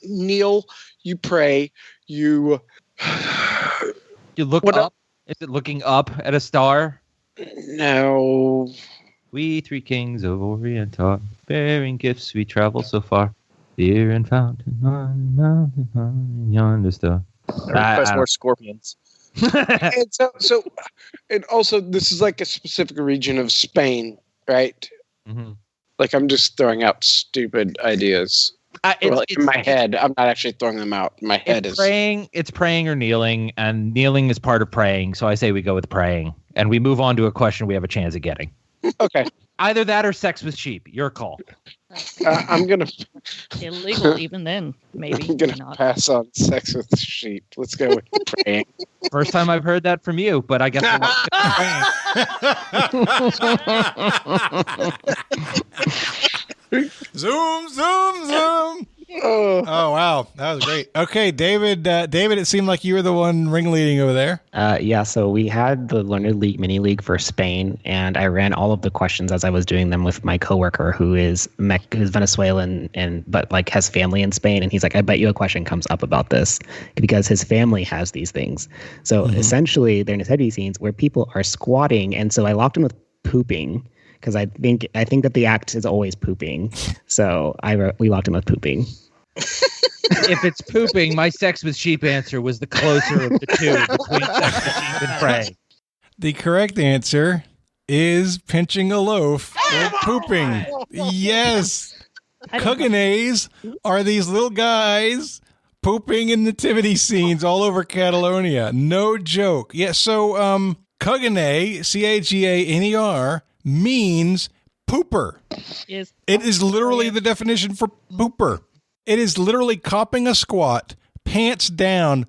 kneel, you pray, you look up. Is it looking up at a star? No. We three kings of Orient are bearing gifts. We travel so far. Here and fountain on mountain on yonder star. I request more scorpions. And so, and also this is like a specific region of Spain, right? Mm-hmm. Like I'm just throwing out stupid ideas. In my head, I'm not actually throwing them out. My head is praying. It's praying or kneeling, and kneeling is part of praying. So I say we go with praying, and we move on to a question we have a chance of getting. Okay. Either that or sex with sheep. Your call. I'm gonna illegal even then. Maybe I'm gonna pass on sex with sheep. Let's go with praying. First time I've heard that from you, but I guess praying. Zoom. Oh wow, that was great. Okay, David, it seemed like you were the one ringleading over there. Yeah, so we had the Learner League mini league for Spain, and I ran all of the questions as I was doing them with my coworker who is Venezuelan but like has family in Spain, and he's like, I bet you a question comes up about this because his family has these things. So essentially, they're nativity scenes where people are squatting, and so I locked in with pooping. Because I think that the act is always pooping, so we locked him with pooping. If it's pooping, my sex with sheep answer was the closer of the two between sex with sheep and praying. The correct answer is pinching a loaf or pooping. Yes, Cuganers are these little guys pooping in nativity scenes all over Catalonia. No joke. Yeah. So Cuganer, Caganer. Means pooper. Yes. It is literally the definition for pooper. It is literally copping a squat, pants down,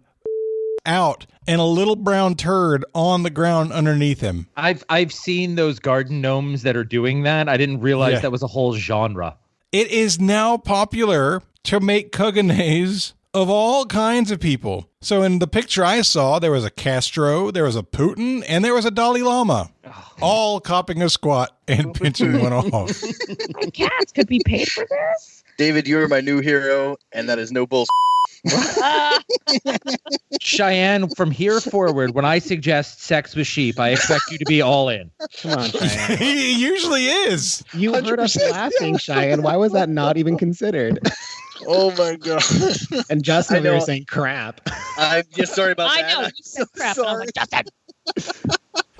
out, and a little brown turd on the ground underneath him. I've seen those garden gnomes that are doing that. I didn't realize that was a whole genre. It is now popular to make Cuganers of all kinds of people. So in the picture I saw, there was a Castro, there was a Putin, and there was a Dalai Lama. All copping a squat and pinching one off. Cats could be paid for this? David, you are my new hero, and that is no bullshit. Cheyenne, from here forward, when I suggest sex with sheep, I expect you to be all in. Come on, Cheyenne. He usually is. You heard us laughing, Cheyenne. Why was that not even considered? Oh my god! And Justin over here saying crap. I'm just sorry about that. I know, you said crap. And I'm like, Justin.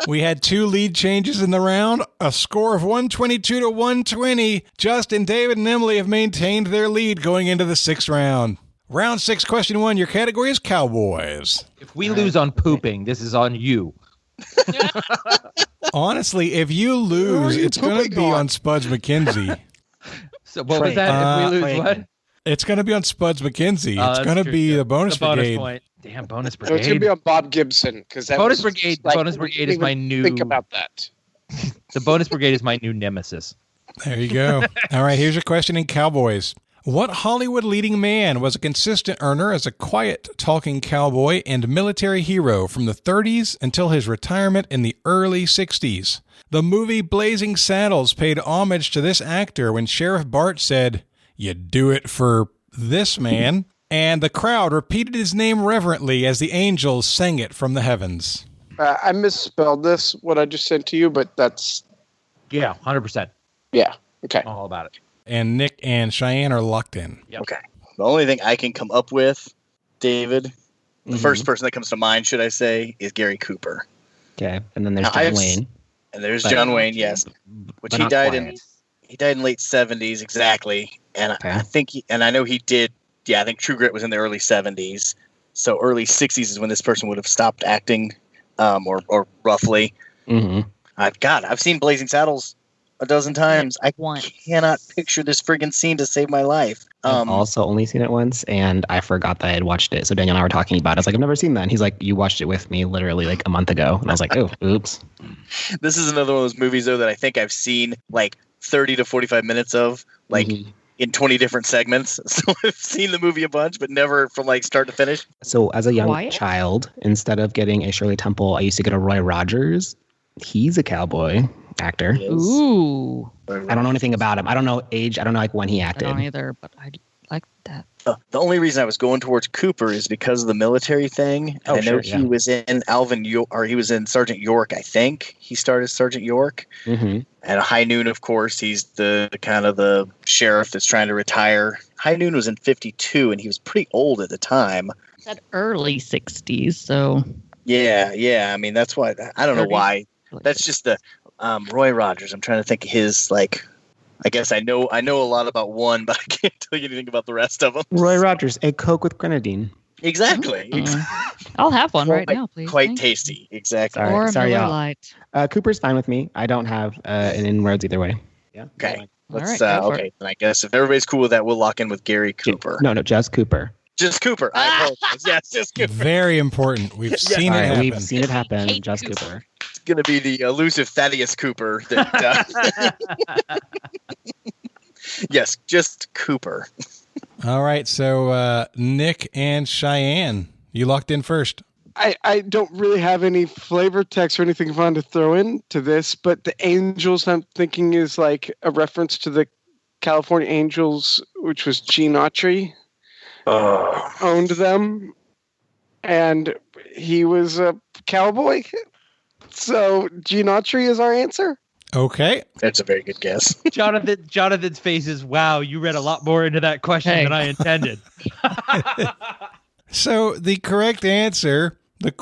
We had 2 lead changes in the round, a score of 122 to 120. Justin, David, and Emily have maintained their lead going into the 6th round. Round 6, question 1. Your category is Cowboys. If we lose on pooping, this is on you. Honestly, if you lose, it's going to be on Spuds McKenzie. So what was that? If we lose what? It's going to be on Spuds McKenzie. It's going to be the bonus brigade. Point. Damn, bonus So brigade. it's going to be on Bob Gibson because bonus brigade. Like, bonus brigade is my new. Think about that. The bonus brigade is my new nemesis. There you go. All right, here's your question in Cowboys. What Hollywood leading man was a consistent earner as a quiet, talking cowboy and military hero from the 30s until his retirement in the early 60s? The movie Blazing Saddles paid homage to this actor when Sheriff Bart said, "You do it for this man," and the crowd repeated his name reverently as the angels sang it from the heavens. I misspelled this, what I just sent to you, but that's... Yeah, 100%. Yeah, okay. All about it. And Nick and Cheyenne are locked in. Yep. Okay. The only thing I can come up with, David, the first person that comes to mind, should I say, is Gary Cooper. Okay, and then there's Now, John Wayne. And there's John Wayne, yes. Which he died in late 70s, exactly. And Okay. I think, and I know he did, I think True Grit was in the early 70s. So early 60s is when this person would have stopped acting, or roughly. Mm-hmm. I've seen Blazing Saddles a dozen times. I cannot picture this friggin' scene to save my life. I've also only seen it once, and I forgot that I had watched it. So Daniel and I were talking about it. I was like, I've never seen that. And he's like, you watched it with me literally like a month ago. And I was like, oh, oops. This is another one of those movies, though, that I think I've seen like 30 to 45 minutes of, like in 20 different segments. So I've seen the movie a bunch, but never from like start to finish. So as a young child, instead of getting a Shirley Temple, I used to get a Roy Rogers. He's a cowboy actor. Ooh. I don't know anything about him. I don't know age. I don't know like when he acted. I don't either, but I like that. The only reason I was going towards Cooper is because of the military thing. And I know he was in he was in Sergeant York, I think. He started as Sergeant York. Mm-hmm. And High Noon, of course, he's the kind of the sheriff that's trying to retire. High Noon was in 52, and he was pretty old at the time. Said early 60s, so... Yeah. I mean, that's why... I don't know why. That's just the... Roy Rogers. I'm trying to think of his, like... I guess I know a lot about one, but I can't tell you anything about the rest of them. Roy Rogers, a Coke with grenadine. Exactly. I'll have one right now, please. Quite tasty. Exactly. Sorry, Miller y'all. Lite. Cooper's fine with me. I don't have an inroads either way. Yeah. Okay. Let's, okay. Then I guess if everybody's cool with that, we'll lock in with Gary Cooper. No, just Cooper. Just Cooper. I apologize. Yes, just Cooper. Very important. We've seen it happen. We've seen it happen. Just Cooper. It's going to be the elusive Thaddeus Cooper. That, yes, just Cooper. All right, so Nick and Cheyenne, you locked in first. I don't really have any flavor text or anything fun to throw into this, but the Angels I'm thinking is like a reference to the California Angels, which was Gene Autry. Owned them, and he was a cowboy. So Gene Autry is our answer. Okay. That's a very good guess. Jonathan's face is, wow, you read a lot more into that question than I intended. So the correct answer,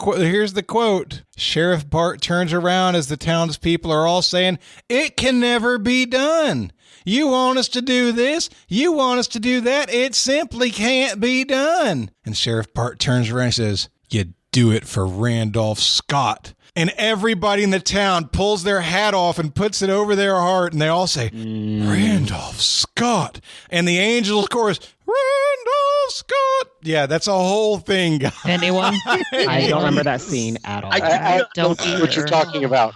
here's the quote. Sheriff Bart turns around as the townspeople are all saying, "It can never be done. You want us to do this? You want us to do that? It simply can't be done." And Sheriff Bart turns around and says, "You do it for Randolph Scott." And everybody in the town pulls their hat off and puts it over their heart, and they all say, "Randolph Scott." And the Angels chorus, "Randolph Scott." Yeah, that's a whole thing, guys. Anyone? I don't remember that scene at all. I don't know what you're talking about.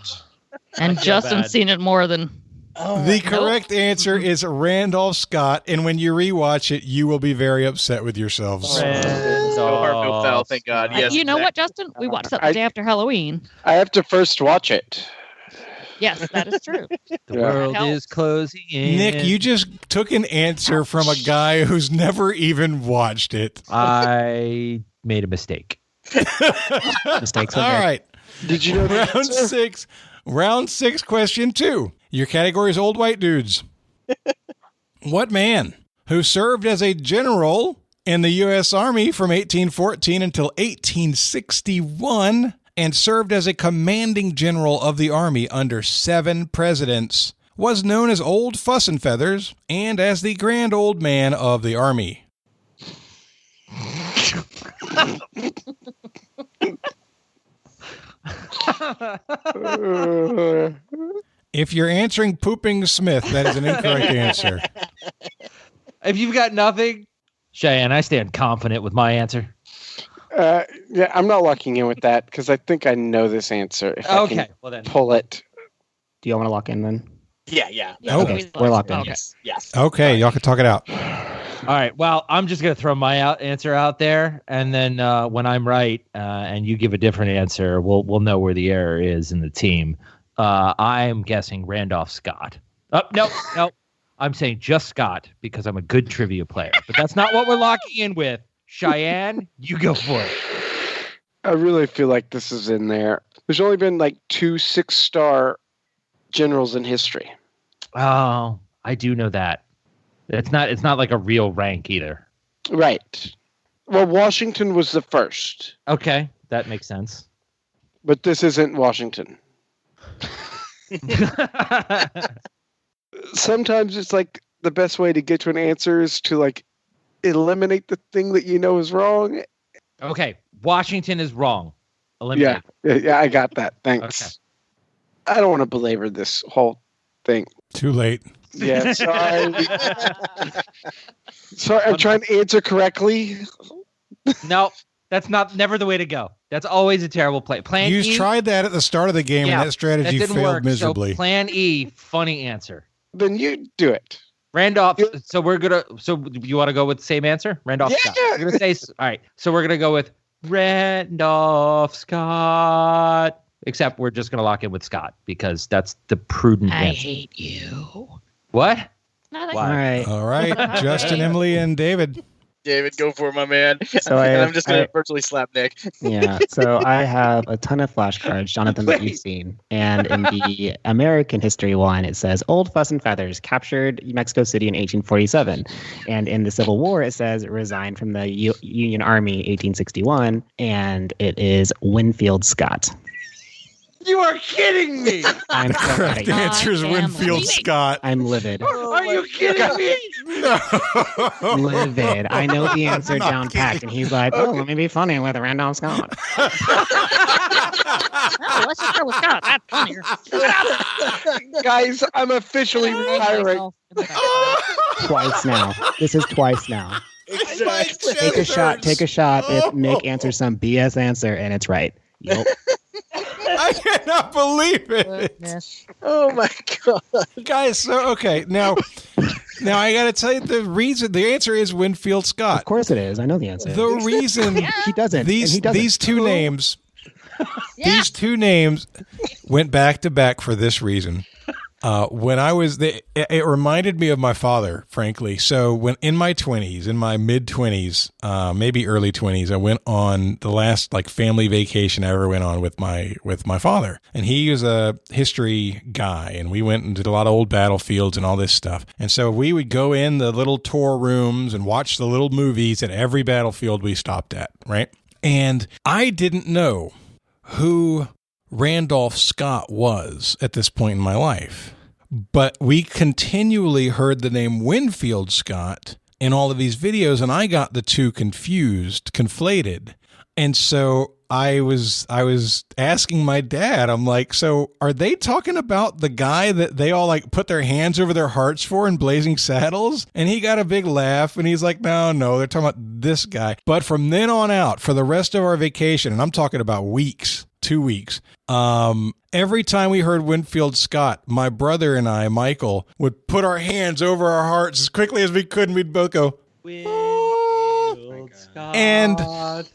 And Justin's seen it more than... The correct answer is Randolph Scott, and when you rewatch it, you will be very upset with yourselves. No harm, no foul, thank God. Yes, you know what, Justin? We watched that the day after Halloween. I have to first watch it. Yes, that is true. The world is closing in. Nick, you just took an answer from a guy who's never even watched it. I made a mistake. Mistakes. All right. Did you know Round six, question 2. Your category is old white dudes. What man who served as a general in the U.S. Army from 1814 until 1861 and served as a commanding general of the Army under 7 presidents was known as Old Fuss and Feathers and as the Grand Old Man of the Army? If you're answering Pooping Smith, that is an incorrect answer. If you've got nothing, Cheyenne, I stand confident with my answer. Yeah, I'm not locking in with that because I think I know this answer. If I can pull it. Do you want to lock in then? Yeah. Okay. We're locked in. Yes. Okay, y'all can talk it out. All right. Well, I'm just going to throw my answer out there, and then when I'm right and you give a different answer, we'll know where the error is in the team. I'm guessing Randolph Scott. No. I'm saying just Scott because I'm a good trivia player. But that's not what we're locking in with. Cheyenne, you go for it. I really feel like this is in there. There's only been like 2 6-star generals in history. Oh, I do know that. It's not like a real rank either. Right. Well, Washington was the first. Okay, that makes sense. But this isn't Washington. Sometimes it's like the best way to get to an answer is to like eliminate the thing that you know is wrong. Okay, Washington is wrong. Eliminate. Yeah, I got that. Thanks. Okay. I don't want to belabor this whole thing. Too late. Yeah, sorry. Sorry, I'm trying to answer correctly. No, that's never the way to go. That's always a terrible play. Plan E. You tried that at the start of the game, and that strategy failed work, miserably. So plan E, funny answer. Then you do it. Randolph. So you want to go with the same answer? Randolph Scott. We're gonna say all right. So we're gonna go with Randolph Scott. Except we're just gonna lock in with Scott because that's the prudent answer. I hate you. What? Why? All right. Justin, Emily, and David. David, go for it, my man. So I'm just going to virtually slap Nick. Yeah. So I have a ton of flashcards, Jonathan, that you've seen. And in the American history one, it says Old Fuss and Feathers captured Mexico City in 1847. And in the Civil War, it says resigned from the Union Army 1861. And it is Winfield Scott. You are kidding me! I'm so Correct answer is Winfield Scott. I'm livid. Are you kidding me? No. Livid. I know the answer down packed, and he's like, "Oh, let me be funny with Randolph Scott." Let's just go with Scott. That's funnier. Guys, I'm officially retiring. Twice now. This is twice now. Exactly. Take a shot if Nick answers some BS answer and it's right. Yep. I cannot believe it. Oh my god, guys! So okay, now I got to tell you the answer is Winfield Scott. Of course it is. I know the answer. The reason he doesn't. These two names, these two names went back to back for this reason. When I was it reminded me of my father, frankly. So when in my mid 20s, maybe early 20s, I went on the last family vacation I ever went on with my father. And he was a history guy, and we went and did a lot of old battlefields and all this stuff. And so we would go in the little tour rooms and watch the little movies at every battlefield we stopped at, right? And I didn't know who Randolph Scott was at this point in my life. But we continually heard the name Winfield Scott in all of these videos, and I got the two conflated. And so I was asking my dad, I'm like, so are they talking about the guy that they all put their hands over their hearts for in Blazing Saddles? And he got a big laugh, and he's like, no, they're talking about this guy. But from then on out, for the rest of our vacation, and I'm talking about weeks, 2 weeks, every time we heard Winfield Scott, my brother and I, Michael, would put our hands over our hearts as quickly as we could, and we'd both go, Winfield Scott. And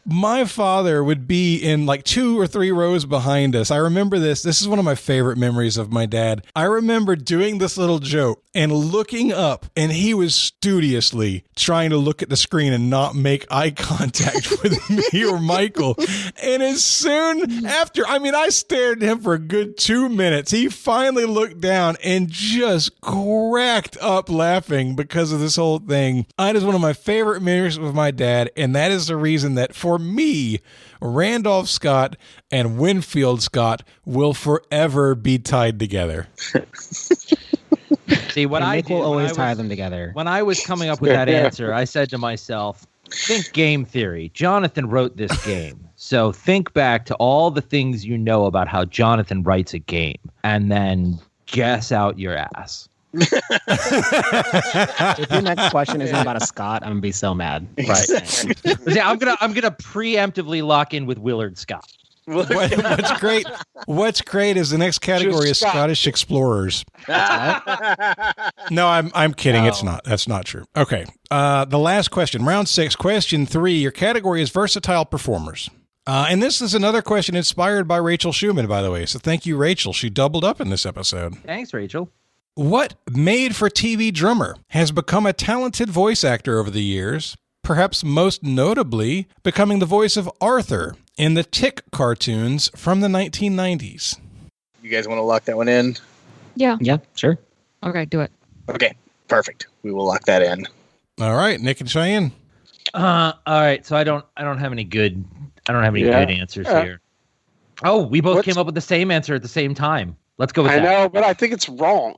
my father would be in 2 or 3 rows behind us. I remember this. This is one of my favorite memories of my dad. I remember doing this little joke and looking up, and he was studiously trying to look at the screen and not make eye contact with me or Michael. And as soon after, I stared at him for a good 2 minutes. He finally looked down and just cracked up laughing because of this whole thing. It is one of my favorite memories with my dad, and that is the reason that for me, Randolph Scott and Winfield Scott will forever be tied together. See, what I will always tie them together. When I was coming up with that answer, I said to myself, think game theory. Jonathan wrote this game. So think back to all the things you know about how Jonathan writes a game, and then guess out your ass. If your next question isn't about a Scott, I'm gonna be so mad. Right. See, I'm gonna preemptively lock in with Willard Scott. What's great is the next category is Scottish explorers. No, I'm kidding. It's not. That's not true. Okay. The last question, round 6, question 3. Your category is versatile performers. And this is another question inspired by Rachel Schumann, by the way. So thank you, Rachel. She doubled up in this episode. Thanks, Rachel. What made-for-TV drummer has become a talented voice actor over the years, perhaps most notably becoming the voice of Arthur in the Tick cartoons from the 1990s? You guys want to lock that one in? Yeah. Yeah, sure. Okay, do it. Okay, perfect. We will lock that in. All right, Nick and Cheyenne. All right, so I don't have any good good answers here. Oh, we both came up with the same answer at the same time. Let's go with that. I know, but I think it's wrong.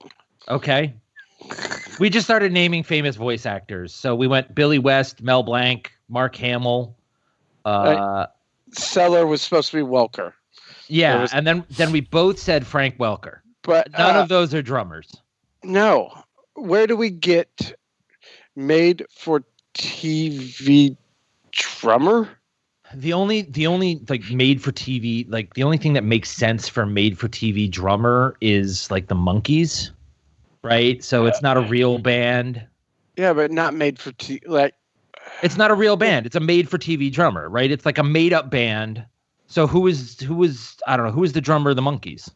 Okay. We just started naming famous voice actors. So we went Billy West, Mel Blanc, Mark Hamill. Seller was supposed to be Welker. Yeah, and then we both said Frank Welker. But none of those are drummers. No. Where do we get made for TV drummer? The only like made for TV, like the only thing that makes sense for made for TV drummer is like the Monkees, right? So it's not a real band. Yeah, but not made for TV. Like, it's not a real band. It's a made for TV drummer, right? It's like a made up band. So who is I don't know, who is the drummer of the Monkees?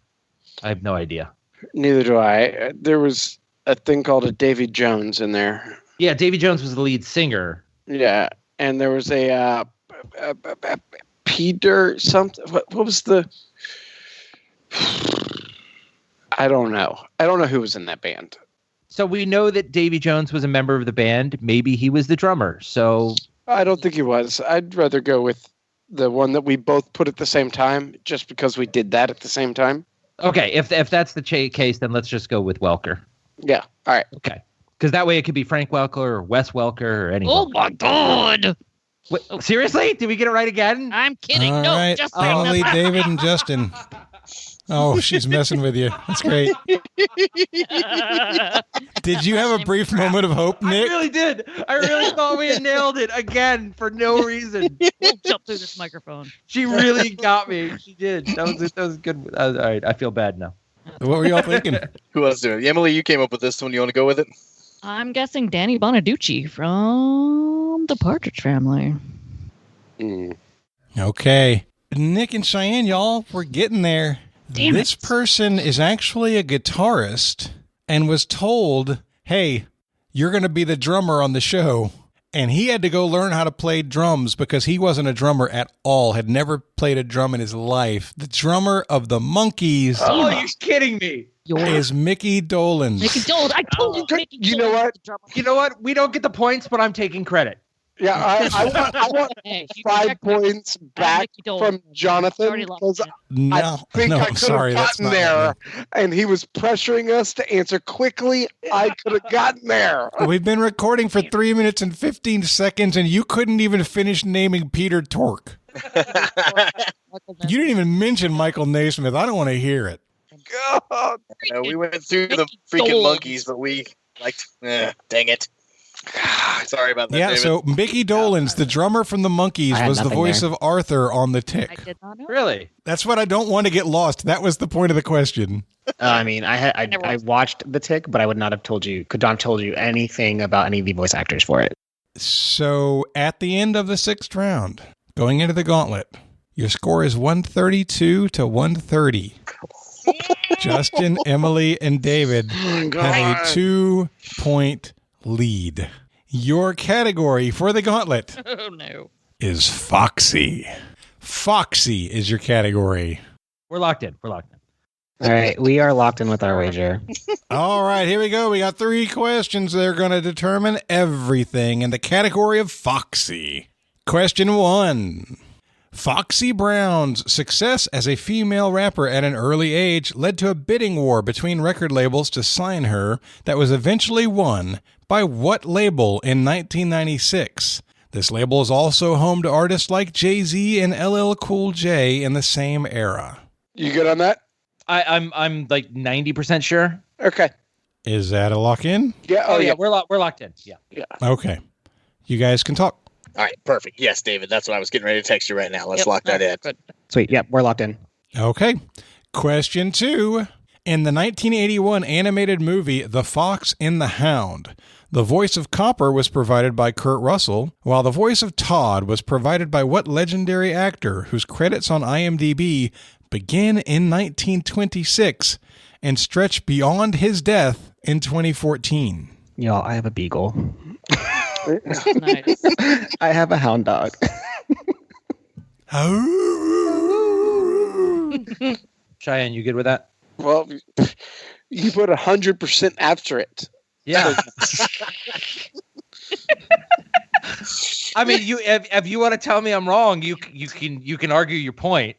I have no idea. Neither do I. There was a thing called a Davy Jones in there. Yeah, Davy Jones was the lead singer. Yeah, and there was a Peter something. What was the? I don't know. I don't know who was in that band. So we know that Davy Jones was a member of the band. Maybe he was the drummer. So I don't think he was. I'd rather go with the one that we both put at the same time, just because we did that at the same time. Okay, if that's the case, then let's just go with Welker. Yeah. All right. Okay. Because that way it could be Frank Welker or Wes Welker or any. Oh my God! Wait, seriously? Did we get it right again? I'm kidding. All no, right, just Emily, David, and Justin. Oh, she's messing with you. That's great. Did you have a brief moment of hope, Nick? I really did. I really thought we had nailed it again for no reason. We'll jump through this microphone. She really got me. She did. That was good. All right, I feel bad now. What were y'all thinking? Who else doing it? Emily, you came up with this one. You want to go with it? I'm guessing Danny Bonaducci from the Partridge Family. Okay. Nick and Cheyenne, y'all, we're getting there. Damn this it. person is actually a guitarist and was told, hey, you're going to be the drummer on the show. And he had to go learn how to play drums because he wasn't a drummer at all, had never played a drum in his life. The drummer of the Monkees Oh, you're kidding me. is Mickey Dolenz. Mickey Dolenz. I told you, Mickey You know what? You know what? We don't get the points, but I'm taking credit. Yeah, I want Hey, you 5 check- points back Mickey Dolenz. from Jonathan Already lost because it. No, I think no, I I'm could sorry. have That's gotten not there, and he was pressuring us to answer quickly. I could have gotten there. We've been recording for 3 minutes and 15 seconds, and you couldn't even finish naming Peter Tork. You didn't even mention Michael Naismith. I don't want to hear it. God. I know, we went through the Mickey freaking Dolenz. Monkeys, but we liked. Dang it. Sorry about that. Yeah, David. so Mickey Dolenz, the drummer from the Monkees, I had was the nothing voice there. of Arthur on The I Tick. did not know. Really? That's what I don't want to get lost. That was the point of the question. I mean, I watched The Tick, but I would not have told you anything about any of the voice actors for it. So at the end of the 6th round, going into the gauntlet, your score is 132 to 130. Justin, Emily, and David have a 2-point lead. Your category for the gauntlet Oh no. is Foxy. Foxy is your category. We're locked in. We're locked in. All right, we are locked in with our wager. All right, here we go. We got 3 questions. They're going to determine everything in the category of Foxy. Question 1. Foxy Brown's success as a female rapper at an early age led to a bidding war between record labels to sign her that was eventually won by what label in 1996? This label is also home to artists like Jay-Z and LL Cool J in the same era. You good on that? I'm like 90% sure. Okay. Is that a lock-in? Yeah. Oh yeah, we're locked in. Yeah. Okay. You guys can talk. All right, perfect. Yes, David, that's what I was getting ready to text you right now. Let's lock that in. Good. Sweet. Yep, we're locked in. Okay. Question 2. In the 1981 animated movie The Fox and the Hound, the voice of Copper was provided by Kurt Russell, while the voice of Todd was provided by what legendary actor whose credits on IMDb began in 1926 and stretched beyond his death in 2014? Y'all, I have a beagle. Nice. I have a hound dog. Cheyenne, you good with that? Well, you put 100% after it. Yeah. I mean, if you want to tell me I'm wrong, you can argue your point.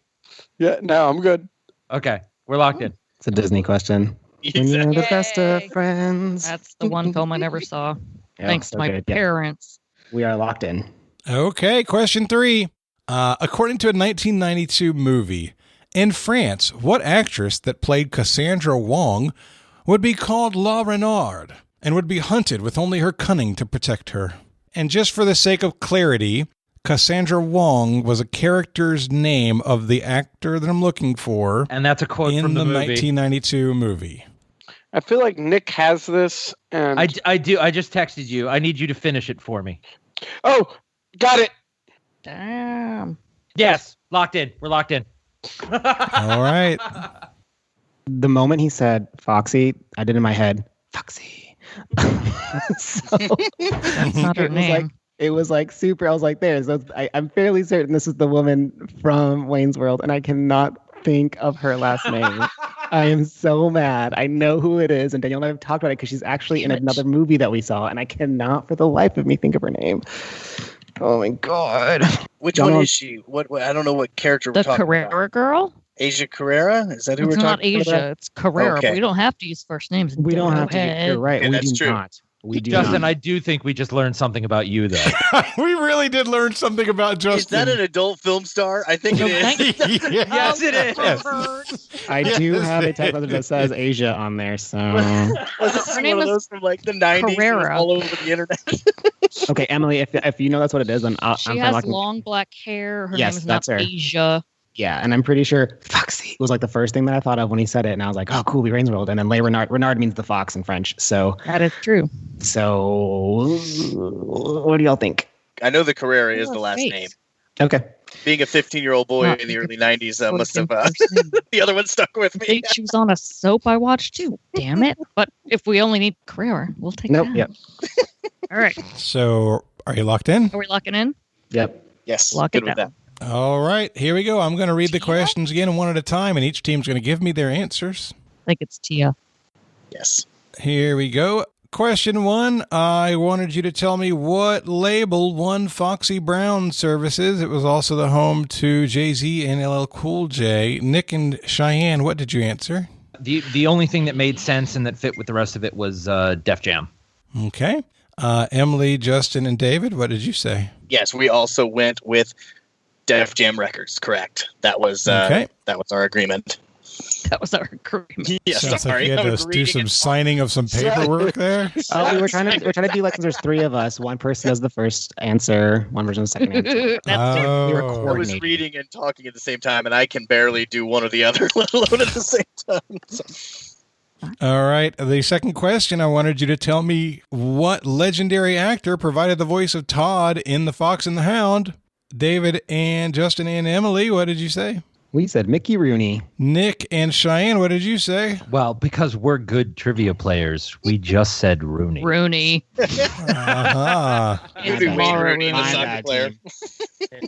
Yeah, no, I'm good. Okay, we're locked in. It's a Disney question. When you're the best of friends. That's the one film I never saw. Yeah, Thanks to so my good. Yeah. parents. We are locked in. Okay, question 3. According to a 1992 movie, in France, what actress that played Cassandra Wong would be called La Renarde and would be hunted with only her cunning to protect her? And just for the sake of clarity, Cassandra Wong was a character's name of the actor that I'm looking for. And that's a quote in from the movie. 1992 movie. I feel like Nick has this, and I do. I just texted you. I need you to finish it for me. oh, got it. Damn. Yes, locked in. We're locked in. All right. The moment he said Foxy, I did in my head, Foxy. So, That's not her name. It was like super. I was like, I'm fairly certain this is the woman from Wayne's World, and I cannot think of her last name. I am so mad. I know who it is, and Danielle and I have talked about it because she's actually in another movie that we saw, and I cannot for the life of me think of her name. Oh my god! Which one is she? What? I don't know what character The we're talking Carrera about. girl? Asia Carrera? Is that who It's we're not talking Asia. about? It's Carrera. Okay. We don't have to use first names. We don't have to. You're right. Yeah, we that's do true. not. We do Justin, not. I do think we just learned something about you, though. We really did learn something about Justin. Is that an adult film star? I think it is. Yes, it is. I do have a text message that says Asia on there, so. Was this Her name one of was those from like the 90s Carrera. all over the internet? Okay, Emily, if you know that's what it is, then She I'm has locking. long black hair. Her Yes, name is that's not her. Asia. Yeah, and I'm pretty sure Foxy was like the first thing that I thought of when he said it, and I was like, oh, cool, we Wayne's World. And then Le Renard. Renard means the fox in French. So, That is true. what do y'all think? I know the Carrera is the last Great. name. Okay. Being a 15-year-old boy Not in the because early 90s What must is have her first name? the other one stuck with I me. think she was on a soap I watched too. Damn it. But if we only need Carrera, we'll take Nope. that. Yep. All right. So, are you locked in? Are we locking in? Yep. Yes, Lock good it with down. that. All right, here we go. I'm going to read the questions again one at a time, and each team's going to give me their answers. I think it's Tia. Yes. Here we go. Question 1. I wanted you to tell me what label won Foxy Brown services. It was also the home to Jay-Z and LL Cool J. Nick and Cheyenne, what did you answer? The only thing that made sense and that fit with the rest of it was Def Jam. Okay. Emily, Justin, and David, what did you say? Yes, we also went with Def Jam Records, correct. That was Okay. that was our agreement. That was our agreement. Yes, Sounds sorry. like you I had was to do reading some it. signing of some paperwork there. Oh, we're trying to do like, 'cause there's 3 of us. One person does the first answer, one person does the second answer. That's true. We were Oh. I was coordinating. reading and talking at the same time, and I can barely do one or the other, let alone at the same time. So, All right. The second question, I wanted you to tell me what legendary actor provided the voice of Todd in The Fox and the Hound. David and Justin and Emily, what did you say? We said Mickey Rooney. Nick and Cheyenne, what did you say? Well, because we're good trivia players, we just said Rooney. Rooney. Uh-huh. maybe Wayne Mara Rooney, the My soccer bad, player. team.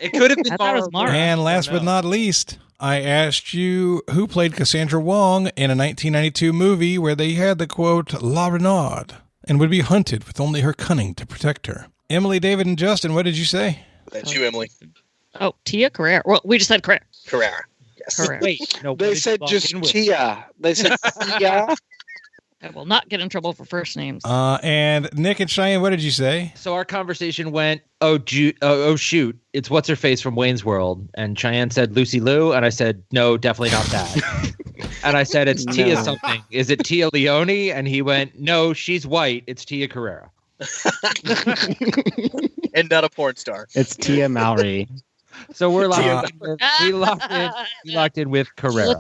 It could have been I thought it was Mara. And last but not least, I asked you who played Cassandra Wong in a 1992 movie where they had the quote, La Renarde, and would be hunted with only her cunning to protect her. Emily, David, and Justin, what did you say? That's you, Emily. Oh, Tia Carrera. Well, we just said Carrera. Carrera. Yes. Correct. Wait, no. They said just Tia. They said Tia. I will not get in trouble for first names. And Nick and Cheyenne, what did you say? So our conversation went, oh shoot, it's what's her face from Wayne's World, and Cheyenne said Lucy Liu, and I said no, definitely not that. And I said it's Tia No. something. Is it Tia Leone? And he went, no, she's white. It's Tia Carrera. and not a porn star. It's Tia Mowry. So we're locked in. We locked in with Carrera.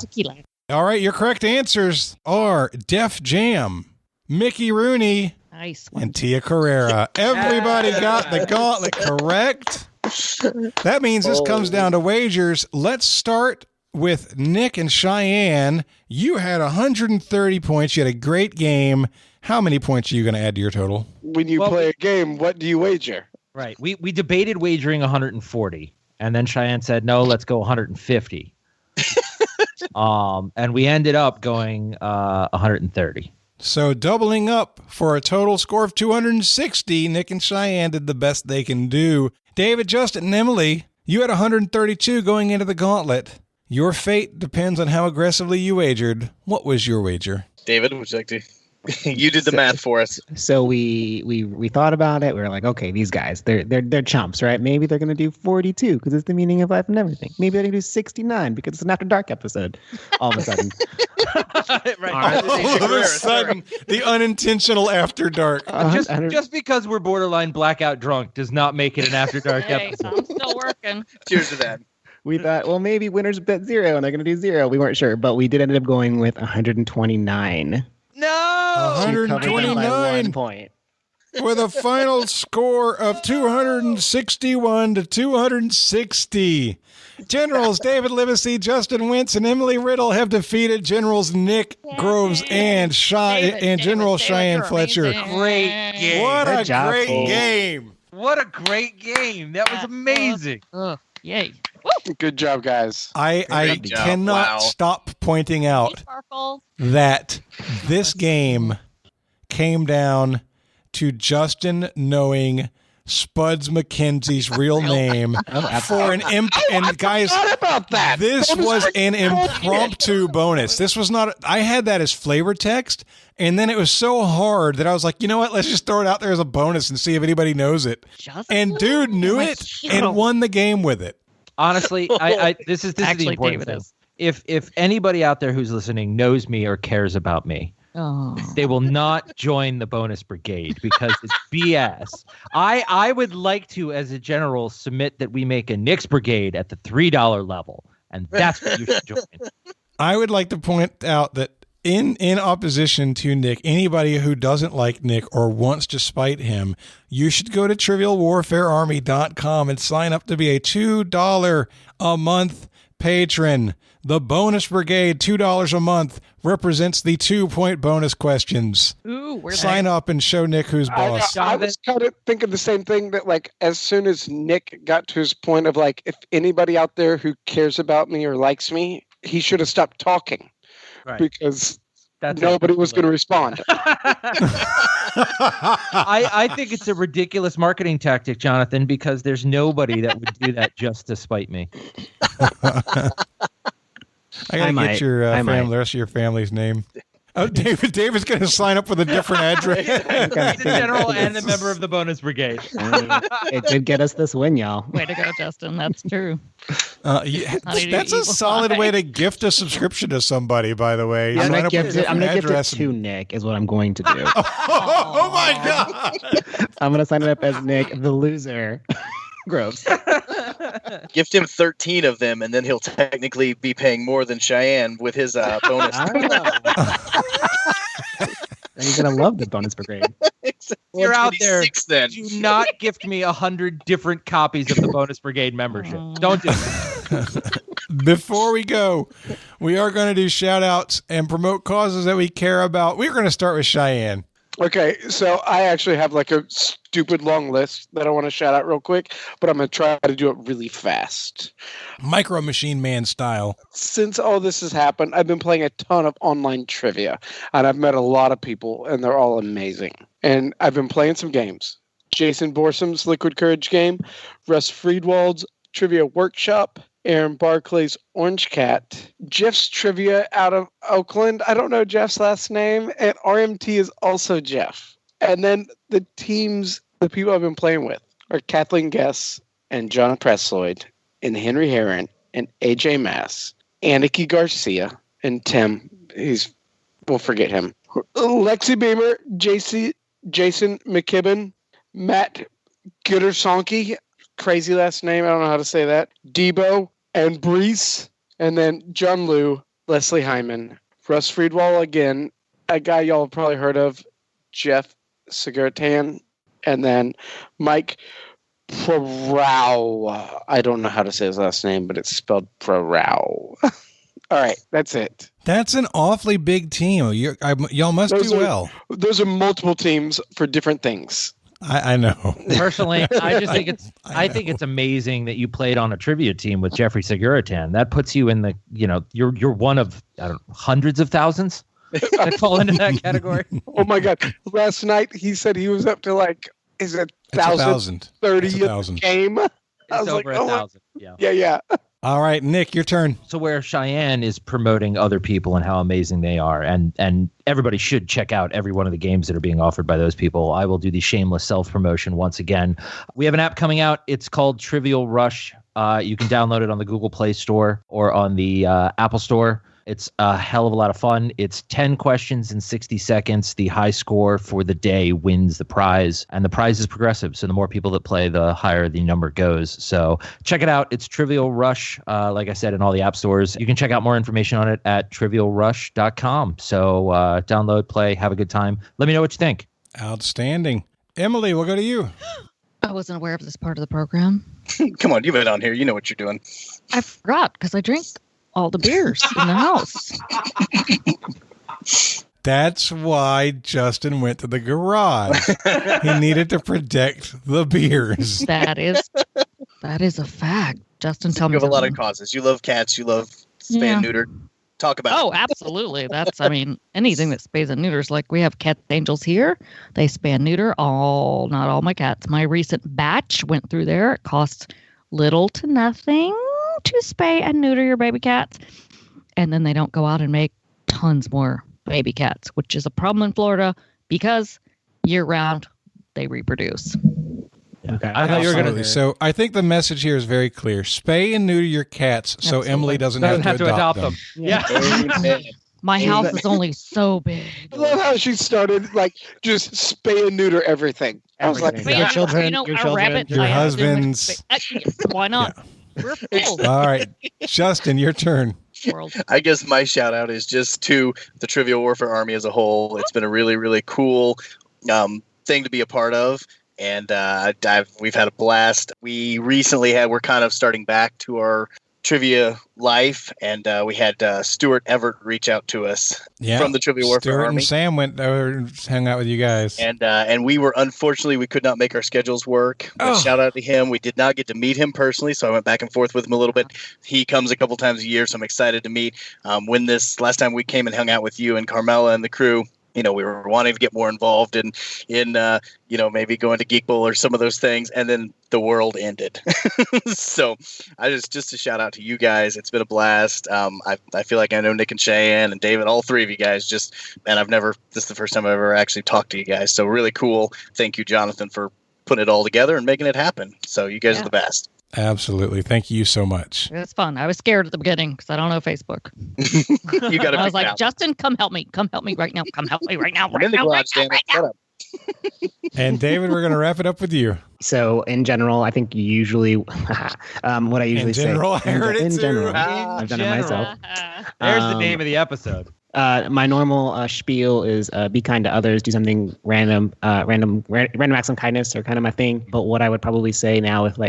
All right, your correct answers are Def Jam, Mickey Rooney, Nice. and Tia Carrera. Everybody got the gauntlet correct. That means this comes down to wagers. Let's start with Nick and Cheyenne. You had 130 points. You had a great game. How many points are you going to add to your total? When you play a game, what do you wager? Right. We debated wagering 140, and then Cheyenne said, no, let's go 150. And we ended up going 130. So doubling up for a total score of 260. Nick and Cheyenne did the best they can do. David, Justin, and Emily, you had 132 going into the gauntlet. Your fate depends on how aggressively you wagered. What was your wager? David, would you like to? You did the math for us. So we thought about it. We were like, okay, these guys, they're chumps, right? Maybe they're gonna do 42 because it's the meaning of life and everything. Maybe they're gonna do 69 because it's an After Dark episode. All of a sudden, All of a sudden, the unintentional After Dark. Just because we're borderline blackout drunk does not make it an After Dark episode. I'm still working. Cheers to that. we thought, well, maybe winners bet 0 and they're gonna do 0. We weren't sure, but we did end up going with 129. No! 129 by 1 point. with a final score of 261 to 260. Generals David Livasy, Justin Wentz, and Emily Riddle have defeated Generals Nick Groves and General Cheyenne Fletcher. Great game. What a job, great Cole. game. What a great game. That was amazing. Yay. Good job, guys. I Great job. cannot Wow. stop pointing out Sparkles. that this game came down to Justin knowing Spuds McKenzie's real name for an and guys, about that. this was an impromptu bonus. This was not. I had that as flavor text, and then it was so hard that I was like, you know what? Let's just throw it out there as a bonus and see if anybody knows it. And dude knew it and won the game with it. Honestly, this is the Actually, important David thing. is. If anybody out there who's listening knows me or cares about me, they will not join the bonus brigade because it's BS. I would like to, as a general, submit that we make a Nick's brigade at the $3 level, and that's what you should join. I would like to point out that in opposition to Nick, anybody who doesn't like Nick or wants to spite him, you should go to trivialwarfarearmy.com and sign up to be a $2 a month patron. The bonus brigade, $2 a month, represents the 2-point bonus questions. Ooh, Sign up and show Nick who's boss. I was kind of thinking the same thing, that like as soon as Nick got to his point of like, if anybody out there who cares about me or likes me, he should have stopped talking. Right. Because nobody was going to respond. I think it's a ridiculous marketing tactic, Jonathan, because there's nobody that would do that just to spite me. I gotta get your the rest of your family's name. Oh, David's going to sign up with a different address. He's a general and a member of the bonus brigade. It did get us this win, y'all. Way to go, Justin. That's true. That's a solid way to gift a subscription to somebody, by the way. I'm going to gift it to Nick is what I'm going to do. Oh my God. I'm going to sign it up as Nick, the loser. Gross. Gift him 13 of them, and then he'll technically be paying more than Cheyenne with his bonus. And he's going to love the bonus brigade. You're out there. Then. Do not gift me 100 different copies of the bonus brigade membership. Don't do it. Before we go, we are going to do shout outs and promote causes that we care about. We're going to start with Cheyenne. Okay, so I actually have like a stupid long list that I want to shout out real quick, but I'm going to try to do it really fast. Micro Machine Man style. Since all this has happened, I've been playing a ton of online trivia, and I've met a lot of people, and they're all amazing. And I've been playing some games. Jason Borsum's Liquid Courage game, Russ Friedwald's Trivia Workshop, Aaron Barclay's Orange Cat, Jeff's Trivia out of Oakland. I don't know Jeff's last name. And RMT is also Jeff. And then the people I've been playing with are Kathleen Guess and John Presloyd and Henry Herron and AJ Mass, Aniki Garcia and Tim. We'll forget him. Lexi Beamer, Jason McKibben, Matt Goodersonke, crazy last name, I don't know how to say that. Debo and Brees, and then John Liu, Leslie Hyman, Russ Friedwald again, a guy y'all have probably heard of, Jeff Sigurtan, and then Mike Prorau. I don't know how to say his last name, but it's spelled Prorau. All right, that's it. That's an awfully big team. Y'all must do well. Those are multiple teams for different things. I know. Personally, I just think it's amazing that you played on a trivia team with Jeffrey Siguratan. That puts you in the, you're one of hundreds of thousands that fall into that category. Oh my God! Last night he said he was up to is it 1,030th game? It's over 1,000. Yeah. All right, Nick, your turn. So where Cheyenne is promoting other people and how amazing they are, and everybody should check out every one of the games that are being offered by those people. I will do the shameless self-promotion once again. We have an app coming out. It's called Trivial Rush. You can download it on the Google Play Store or on the Apple Store. It's a hell of a lot of fun. It's 10 questions in 60 seconds. The high score for the day wins the prize, and the prize is progressive. So the more people that play, the higher the number goes. So check it out. It's Trivial Rush, like I said, in all the app stores. You can check out more information on it at trivialrush.com. So download, play, have a good time. Let me know what you think. Outstanding. Emily, we'll go to you. I wasn't aware of this part of the program. Come on, you've been on here. You know what you're doing. I forgot because I drink all the beers in the house. That's why Justin went to the garage. He needed to protect the beers. That is a fact. Justin, tell me. You have a lot of causes. You love cats. You love spay and neuter. Talk about it. Oh, absolutely. That's, anything that spays and neuters. Like we have Cat Angels here. They spay and neuter not all my cats. My recent batch went through there. It costs little to nothing to spay and neuter your baby cats, and then they don't go out and make tons more baby cats, which is a problem in Florida because year-round they reproduce. Okay. I thought you were going to. So I think the message here is very clear: spay and neuter your cats, so Emily doesn't have to adopt them. Yeah. My house is only so big. I love how she started just spay and neuter everything. I was like, your children, your husbands. Why not? Yeah. We're full. All right, Justin, your turn. I guess my shout out is just to the Trivial Warfare Army as a whole. It's been a really, really cool thing to be a part of. And we've had a blast. We recently we're kind of starting back to our trivia life, and we had Stuart Everett reach out to us from the Trivia Warfare Stuart Army. And Sam went over, hung out with you guys, and we were we could not make our schedules work. But shout out to him. We did not get to meet him personally, so I went back and forth with him a little bit. He comes a couple times a year, so I'm excited to meet. When this last time we came and hung out with you and Carmela and the crew, we were wanting to get more involved in maybe going to Geek Bowl or some of those things, and then the world ended. So I just a shout out to you guys. It's been a blast. I feel like I know Nick and Cheyenne and David, all three of you guys. This is the first time I've ever actually talked to you guys. So really cool. Thank you, Jonathan, for putting it all together and making it happen. So you guys are the best. Absolutely. Thank you so much. It was fun. I was scared at the beginning because I don't know Facebook. You got to. I was like, Justin, come help me. Come help me right now. Come help me right now. I'm in the garage, Dan. Shut up. And David, we're going to wrap it up with you. So in general, I think usually what I usually say. In general, I've done it myself. There's the name of the episode. My normal spiel is be kind to others, do something random acts of kindness are kind of my thing. But what I would probably say now with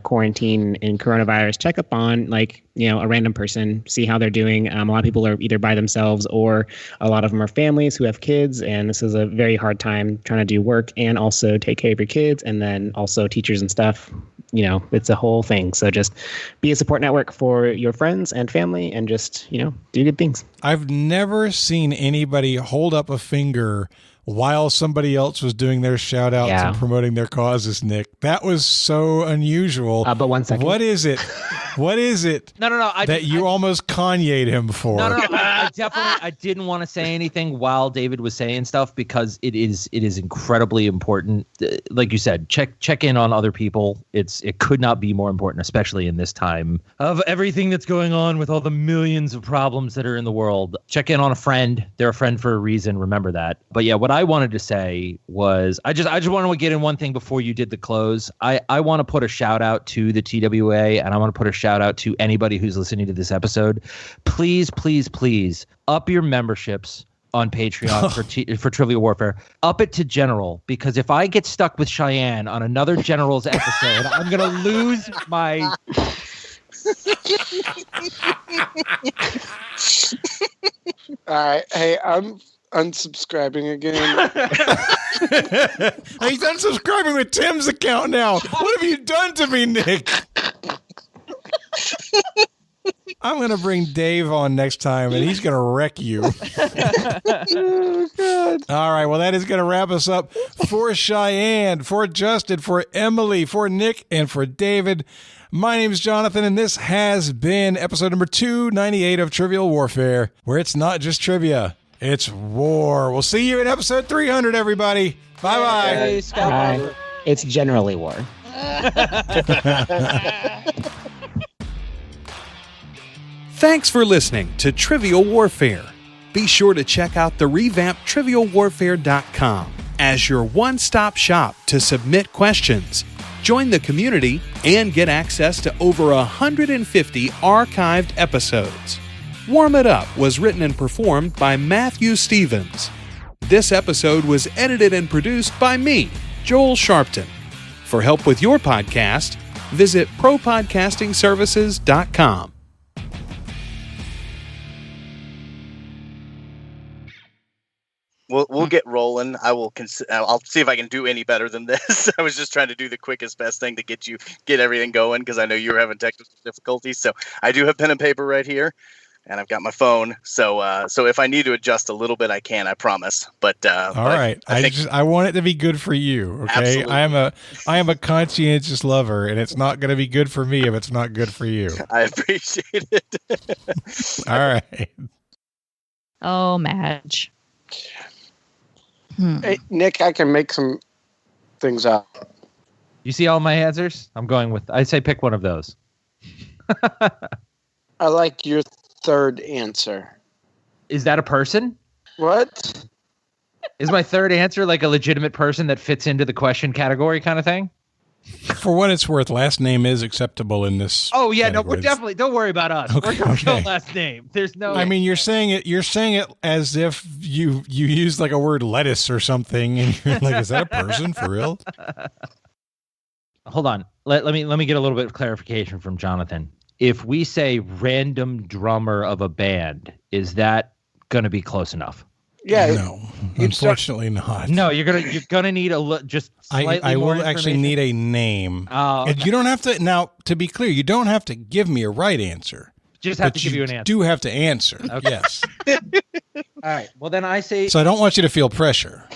quarantine and coronavirus, check up on a random person, see how they're doing. A lot of people are either by themselves or a lot of them are families who have kids. And this is a very hard time trying to do work and also take care of your kids, and then also teachers and stuff. It's a whole thing. So just be a support network for your friends and family, and just, do good things. I've never seen anybody hold up a finger while somebody else was doing their shout outs and promoting their causes, Nick. That was so unusual. But 1 second. What is it? No. You almost Kanye'd him for? No. I didn't want to say anything while David was saying stuff because it is incredibly important. Like you said, check in on other people. It could not be more important, especially in this time of everything that's going on with all the millions of problems that are in the world. Check in on a friend. They're a friend for a reason. Remember that. But yeah, what I wanted to say was I just want to get in one thing before you did the close. I want to put a shout out to the TWA, and I want to put a shout out to anybody who's listening to this episode. Please, please, please up your memberships on Patreon for Trivial Warfare. Up it to General, because if I get stuck with Cheyenne on another General's episode, I'm going to lose my... All right. Hey, I'm unsubscribing again. He's unsubscribing with Tim's account now. What have you done to me, Nick? I'm going to bring Dave on next time, and he's going to wreck you. Oh, God. All right, well, that is going to wrap us up for Cheyenne, for Justin, for Emily, for Nick, and for David. My name is Jonathan, and this has been episode number 298 of Trivial Warfare, where it's not just trivia, it's war. We'll see you in episode 300, everybody. Bye-bye. Bye. It's generally war. Thanks for listening to Trivial Warfare. Be sure to check out the revamped TrivialWarfare.com as your one-stop shop to submit questions, join the community, and get access to over 150 archived episodes. Warm It Up was written and performed by Matthew Stevens. This episode was edited and produced by me, Joel Sharpton. For help with your podcast, visit ProPodcastingServices.com. We'll get rolling. I'll see if I can do any better than this. I was just trying to do the quickest, best thing to get everything going because I know you were having technical difficulties. So I do have pen and paper right here, and I've got my phone. So if I need to adjust a little bit, I can. I promise. But all right, I want it to be good for you. Okay, absolutely. I am a conscientious lover, and it's not going to be good for me if it's not good for you. I appreciate it. All right. Oh, Madge. Hey, Nick, I can make some things up. You see all my answers? I'd say pick one of those. I like your third answer. Is that a person? What? Is my third answer like a legitimate person that fits into the question category kind of thing? For what it's worth, last name is acceptable in this. Oh yeah, category. No, we're definitely. Don't worry about us. Okay, we're gonna kill last name. There's no. I mean, you're saying it as if you used like a word lettuce or something, and you're like, is that a person for real? Hold on. Let me get a little bit of clarification from Jonathan. If we say random drummer of a band, is that going to be close enough? Yeah. No, unfortunately not. No, you're gonna need just slightly I more will actually need a name. Oh, okay. And you don't have to. Now, to be clear, you don't have to give me a right answer. Just have to give you an answer. Do have to answer. Okay. Yes. All right. Well, then I say. So I don't want you to feel pressure.